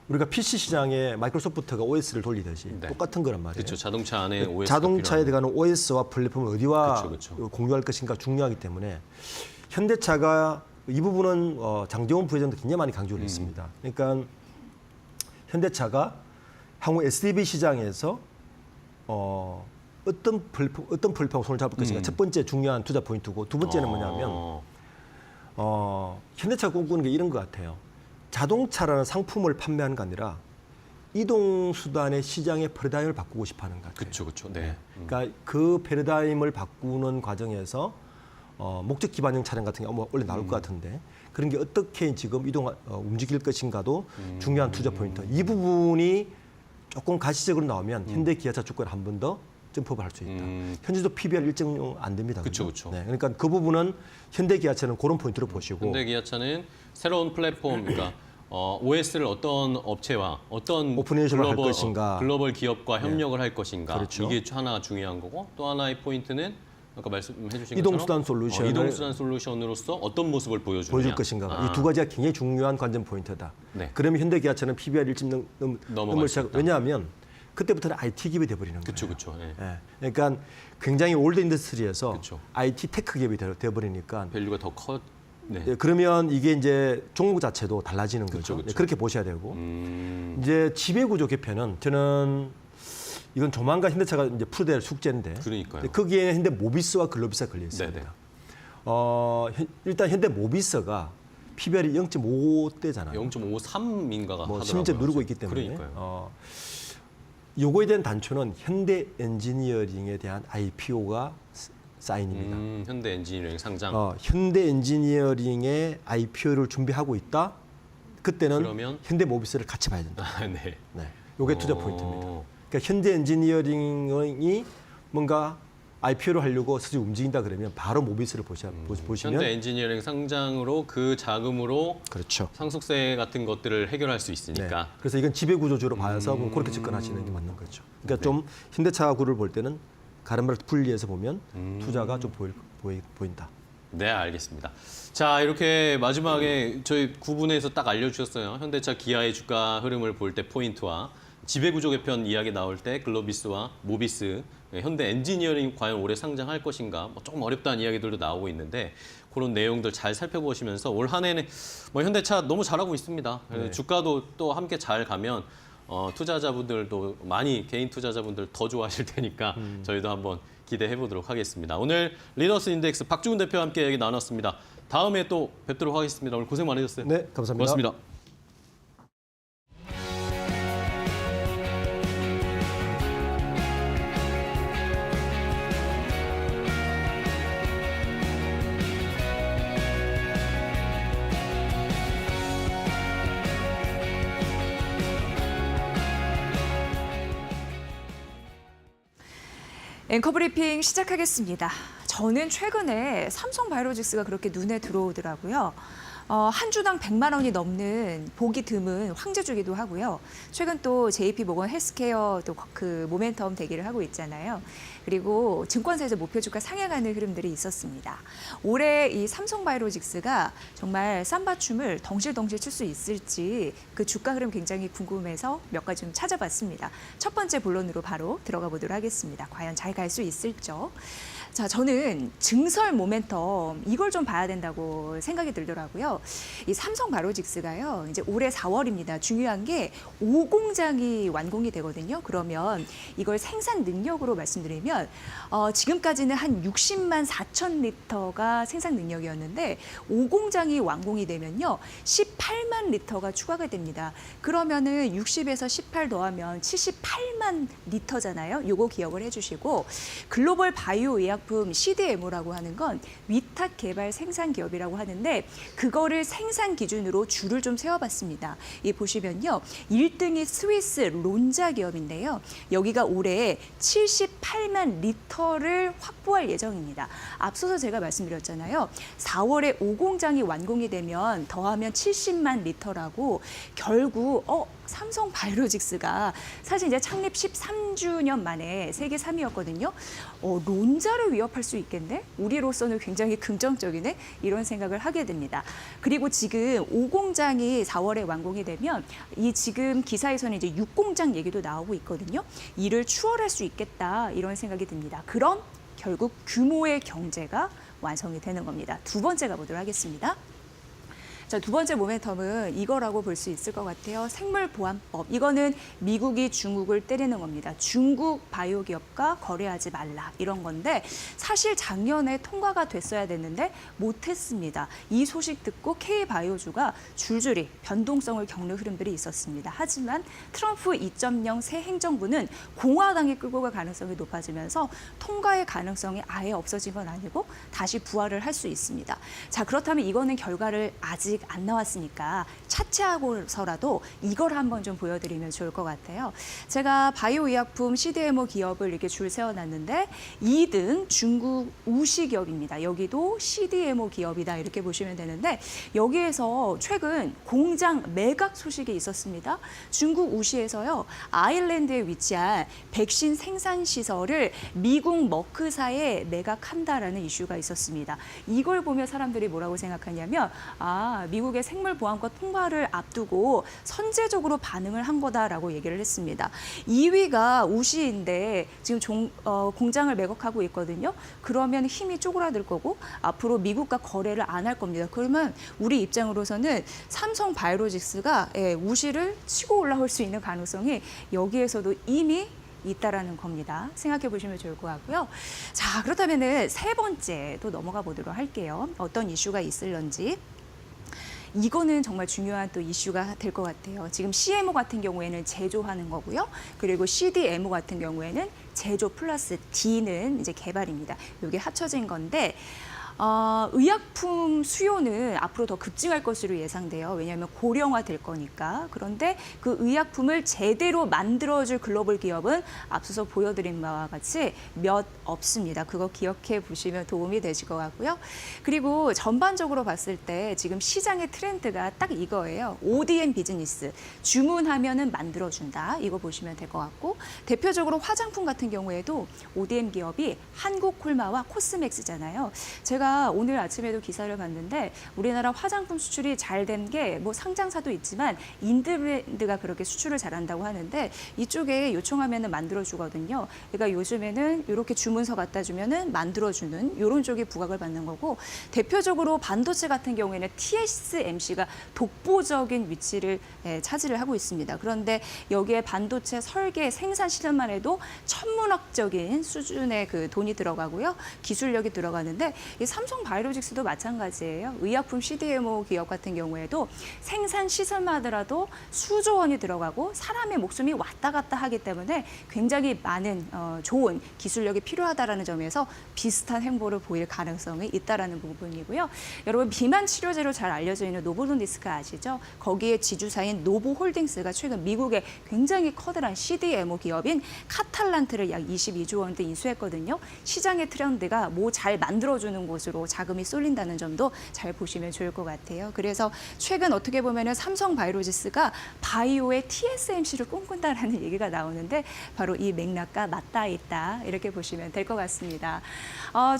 우리가 PC 시장에 마이크로소프트가 OS를 돌리듯이 네. 똑같은 거란 말이에요. 그렇죠. 자동차 안에 OS 자동차에 들어가는 OS와 플랫폼을 어디와 그쵸. 공유할 것인가 중요하기 때문에 현대차가 이 부분은 장정훈 부회장도 굉장히 많이 강조를 했습니다. 그러니까 현대차가 향후 SDV 시장에서 어떤 플랫폼 손을 잡을 것인가 첫 번째 중요한 투자 포인트고 두 번째는 뭐냐면 현대차가 꿈꾸는 게 이런 것 같아요. 자동차라는 상품을 판매하는 게 아니라 이동 수단의 시장의 패러다임을 바꾸고 싶어하는 것 같아요. 그렇죠. 네. 그러니까 그 패러다임을 바꾸는 과정에서 목적 기반형 차량 같은 게 원래 나올 것 같은데 그런 게 어떻게 지금 움직일 것인가도 중요한 투자 포인트. 이 부분이 조금 가시적으로 나오면 현대 기아차 주가를 한 번 더 점프를 할 수 있다. 현재도 PBR 1.0 안 됩니다. 그쵸. 네, 그러니까 그 부분은 현대 기아차는 그런 포인트로 보시고 현대기아차는 새로운 플랫폼, 그러니까 OS를 어떤 업체와 어떤 오픈웨이션을 할 것인가. 글로벌 기업과 협력을 할 것인가. 그렇죠. 이게 하나 중요한 거고 또 하나의 포인트는 아까 말씀해 주신 이동수단 것처럼 솔루션을 이동수단 솔루션으로서 어떤 모습을 보여주느냐. 보여줄 것인가. 이 두 가지가 굉장히 중요한 관전 포인트다. 네. 그러면 현대 기아차는 PBR 1.0 넘을 수 시작. 있다. 왜냐하면 그때부터는 IT 기업이 돼버리는 거예요. 그렇죠. 네. 예. 그러니까 굉장히 올드 인더스트리에서 그쵸. IT 테크 기업이 돼버리니까 밸류가 더 커. 네. 예, 그러면 이게 이제 종목 자체도 달라지는 거죠. 그쵸. 예, 그렇게 보셔야 되고 이제 지배구조 개편은 저는 이건 조만간 현대차가 이제 풀어야 될 숙제인데 그러니까요. 거기에 현대 모비스와 글로비스가 걸려 있습니다. 네네. 일단 현대 모비스가 PBR이 0.5대잖아요. 0.53인가가 뭐 하더라고요. 심지어 누르고 있기 때문에. 그러니까요. 요거에 대한 단초는 현대 엔지니어링에 대한 IPO가 사인입니다. 현대 엔지니어링 상장. 현대 엔지니어링의 IPO를 준비하고 있다. 그때는 그러면? 현대 모비스를 같이 봐야 된다. 네. 네, 요게 투자 포인트입니다. 그러니까 현대 엔지니어링이 뭔가 IPO를 하려고 스스로 움직인다 그러면 바로 모비스를 보시면 현대 엔지니어링 상장으로 그 자금으로 그렇죠. 상속세 같은 것들을 해결할 수 있으니까. 네. 그래서 이건 지배구조주로 봐서 그렇게 접근하시는 게 맞는 거죠. 그러니까 좀 현대차구를 볼 때는 가름을 분리해서 보면 투자가 좀 보인다. 네, 알겠습니다. 자, 이렇게 마지막에 저희 9분에서 딱 알려주셨어요. 현대차 기아의 주가 흐름을 볼 때 포인트와 지배구조 개편 이야기 나올 때 글로비스와 모비스, 현대 엔지니어링 과연 올해 상장할 것인가 뭐 조금 어렵다는 이야기들도 나오고 있는데 그런 내용들 잘 살펴보시면서 올 한 해는 뭐 현대차 너무 잘하고 있습니다. 네. 주가도 또 함께 잘 가면 투자자분들도 많이 개인 투자자분들 더 좋아하실 테니까 저희도 한번 기대해 보도록 하겠습니다. 오늘 리더스 인덱스 박주훈 대표와 함께 얘기 나눴습니다. 다음에 또 뵙도록 하겠습니다. 오늘 고생 많으셨어요. 네, 감사합니다. 고맙습니다. 앵커 브리핑 시작하겠습니다. 저는 최근에 삼성바이오로직스가 그렇게 눈에 들어오더라고요. 한 주당 100만 원이 넘는 보기 드문 황제주기도 하고요. 최근 또 JP모건 헬스케어 또 그 모멘텀 대기를 하고 있잖아요. 그리고 증권사에서 목표주가 상향하는 흐름들이 있었습니다. 올해 이 삼성바이오로직스가 정말 쌈바춤을 덩실덩실 출 수 있을지 그 주가 흐름 굉장히 궁금해서 몇 가지 좀 찾아봤습니다. 첫 번째 본론으로 바로 들어가 보도록 하겠습니다. 과연 잘 갈 수 있을죠? 자, 저는 증설 모멘텀 이걸 좀 봐야 된다고 생각이 들더라고요. 이 삼성바이오로직스가요, 이제 올해 4월입니다. 중요한 게 5공장이 완공이 되거든요. 그러면 이걸 생산 능력으로 말씀드리면 지금까지는 한 60만 4천 리터가 생산 능력이었는데 5공장이 완공이 되면요, 18만 리터가 추가가 됩니다. 그러면은 60에서 18 더하면 78만 리터잖아요. 요거 기억을 해주시고, 글로벌 바이오 의약 CDMO라고 하는 건 위탁 개발 생산 기업이라고 하는데, 그거를 생산 기준으로 줄을 좀 세워봤습니다. 이 보시면요, 1등이 스위스 론자 기업인데요. 여기가 올해 78만 리터를 확보할 예정입니다. 앞서서 제가 말씀드렸잖아요. 4월에 5공장이 완공이 되면 더하면 70만 리터라고, 결국 삼성바이오로직스가 사실 이제 창립 13주년 만에 세계 3위였거든요. 론자를 위협할 수 있겠네? 우리로서는 굉장히 긍정적이네? 이런 생각을 하게 됩니다. 그리고 지금 5공장이 4월에 완공이 되면 이 지금 기사에서는 이제 6공장 얘기도 나오고 있거든요. 이를 추월할 수 있겠다, 이런 생각이 듭니다. 그럼 결국 규모의 경제가 완성이 되는 겁니다. 두 번째 가보도록 하겠습니다. 자, 두 번째 모멘텀은 이거라고 볼 수 있을 것 같아요. 생물보안법. 이거는 미국이 중국을 때리는 겁니다. 중국 바이오 기업과 거래하지 말라, 이런 건데 사실 작년에 통과가 됐어야 됐는데 못했습니다. 이 소식 듣고 K바이오주가 줄줄이 변동성을 겪는 흐름들이 있었습니다. 하지만 트럼프 2.0 새 행정부는 공화당이 끌고 갈 가능성이 높아지면서 통과의 가능성이 아예 없어진 건 아니고 다시 부활을 할 수 있습니다. 자, 그렇다면 이거는 결과를 아직 안 나왔으니까 차치하고서라도 이걸 한번 좀 보여드리면 좋을 것 같아요. 제가 바이오 의약품 CDMO 기업을 이렇게 줄 세워놨는데 2등 중국 우시 기업입니다. 여기도 CDMO 기업이다, 이렇게 보시면 되는데 여기에서 최근 공장 매각 소식이 있었습니다. 중국 우시에서요, 아일랜드에 위치한 백신 생산 시설을 미국 머크사에 매각한다라는 이슈가 있었습니다. 이걸 보면 사람들이 뭐라고 생각하냐면, 미국의 생물보안법 통과를 앞두고 선제적으로 반응을 한 거다라고 얘기를 했습니다. 2위가 우시인데 지금 공장을 매각하고 있거든요. 그러면 힘이 쪼그라들 거고 앞으로 미국과 거래를 안 할 겁니다. 그러면 우리 입장으로서는 삼성바이오로직스가 우시를 치고 올라올 수 있는 가능성이 여기에서도 이미 있다라는 겁니다. 생각해 보시면 좋을 것 같고요. 자, 그렇다면은 세 번째 또 넘어가 보도록 할게요. 어떤 이슈가 있을런지. 이거는 정말 중요한 또 이슈가 될 것 같아요. 지금 CMO 같은 경우에는 제조하는 거고요. 그리고 CDMO 같은 경우에는 제조 플러스 D는 이제 개발입니다. 이게 합쳐진 건데, 의약품 수요는 앞으로 더 급증할 것으로 예상돼요. 왜냐하면 고령화될 거니까. 그런데 그 의약품을 제대로 만들어줄 글로벌 기업은 앞서서 보여드린 바와 같이 몇 없습니다. 그거 기억해 보시면 도움이 되실 것 같고요. 그리고 전반적으로 봤을 때 지금 시장의 트렌드가 딱 이거예요. ODM 비즈니스. 주문하면은 만들어준다. 이거 보시면 될 것 같고, 대표적으로 화장품 같은 경우에도 ODM 기업이 한국콜마와 코스맥스잖아요. 제가 오늘 아침에도 기사를 봤는데 우리나라 화장품 수출이 잘 된 게 뭐 상장사도 있지만 인드브랜드가 그렇게 수출을 잘한다고 하는데 이쪽에 요청하면은 만들어주거든요. 그러니까 요즘에는 이렇게 주문서 갖다 주면은 만들어주는 이런 쪽이 부각을 받는 거고, 대표적으로 반도체 같은 경우에는 TSMC가 독보적인 위치를 차지를 하고 있습니다. 그런데 여기에 반도체 설계 생산 시설만 해도 천문학적인 수준의 그 돈이 들어가고요, 기술력이 들어가는데 이 삼성 바이오로직스도 마찬가지예요. 의약품 CDMO 기업 같은 경우에도 생산 시설만 하더라도 수조 원이 들어가고 사람의 목숨이 왔다 갔다 하기 때문에 굉장히 많은 좋은 기술력이 필요하다라는 점에서 비슷한 행보를 보일 가능성이 있다라는 부분이고요. 여러분 비만 치료제로 잘 알려져 있는 노보노디스크 아시죠? 거기에 지주사인 노보홀딩스가 최근 미국의 굉장히 커다란 CDMO 기업인 카탈란트를 약 22조 원대 인수했거든요. 시장의 트렌드가 뭐 잘 만들어주는 곳으로 자금이 쏠린다는 점도 잘 보시면 좋을 것 같아요. 그래서 최근 어떻게 보면은 삼성 바이오로직스가 바이오의 TSMC를 꿈꾼다라는 얘기가 나오는데 바로 이 맥락과 맞닿아 있다 이렇게 보시면 될 것 같습니다.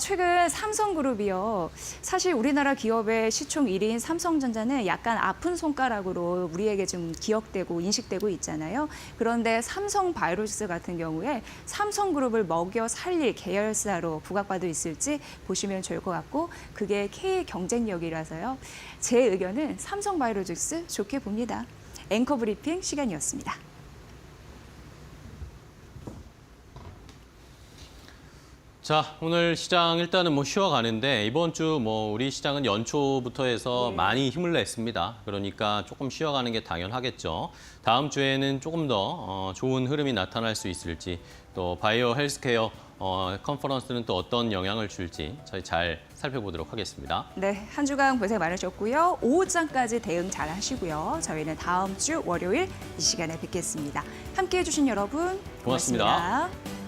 최근 삼성그룹이요. 사실 우리나라 기업의 시총 1위인 삼성전자는 약간 아픈 손가락으로 우리에게 좀 기억되고 인식되고 있잖아요. 그런데 삼성 바이오로직스 같은 경우에 삼성그룹을 먹여 살릴 계열사로 부각받고 있을지 보시면 좋을 것 같고 그게 K의 경쟁력이라서요. 제 의견은 삼성 바이오로직스 좋게 봅니다. 앵커 브리핑 시간이었습니다. 자, 오늘 시장 일단은 뭐 쉬어가는데 이번 주 뭐 우리 시장은 연초부터 해서 많이 힘을 냈습니다. 그러니까 조금 쉬어가는 게 당연하겠죠. 다음 주에는 조금 더 좋은 흐름이 나타날 수 있을지 또 바이오 헬스케어 컨퍼런스는 또 어떤 영향을 줄지 저희 잘 살펴보도록 하겠습니다. 네, 한 주간 고생 많으셨고요. 오후장까지 대응 잘 하시고요. 저희는 다음 주 월요일 이 시간에 뵙겠습니다. 함께해 주신 여러분 고맙습니다. 고맙습니다.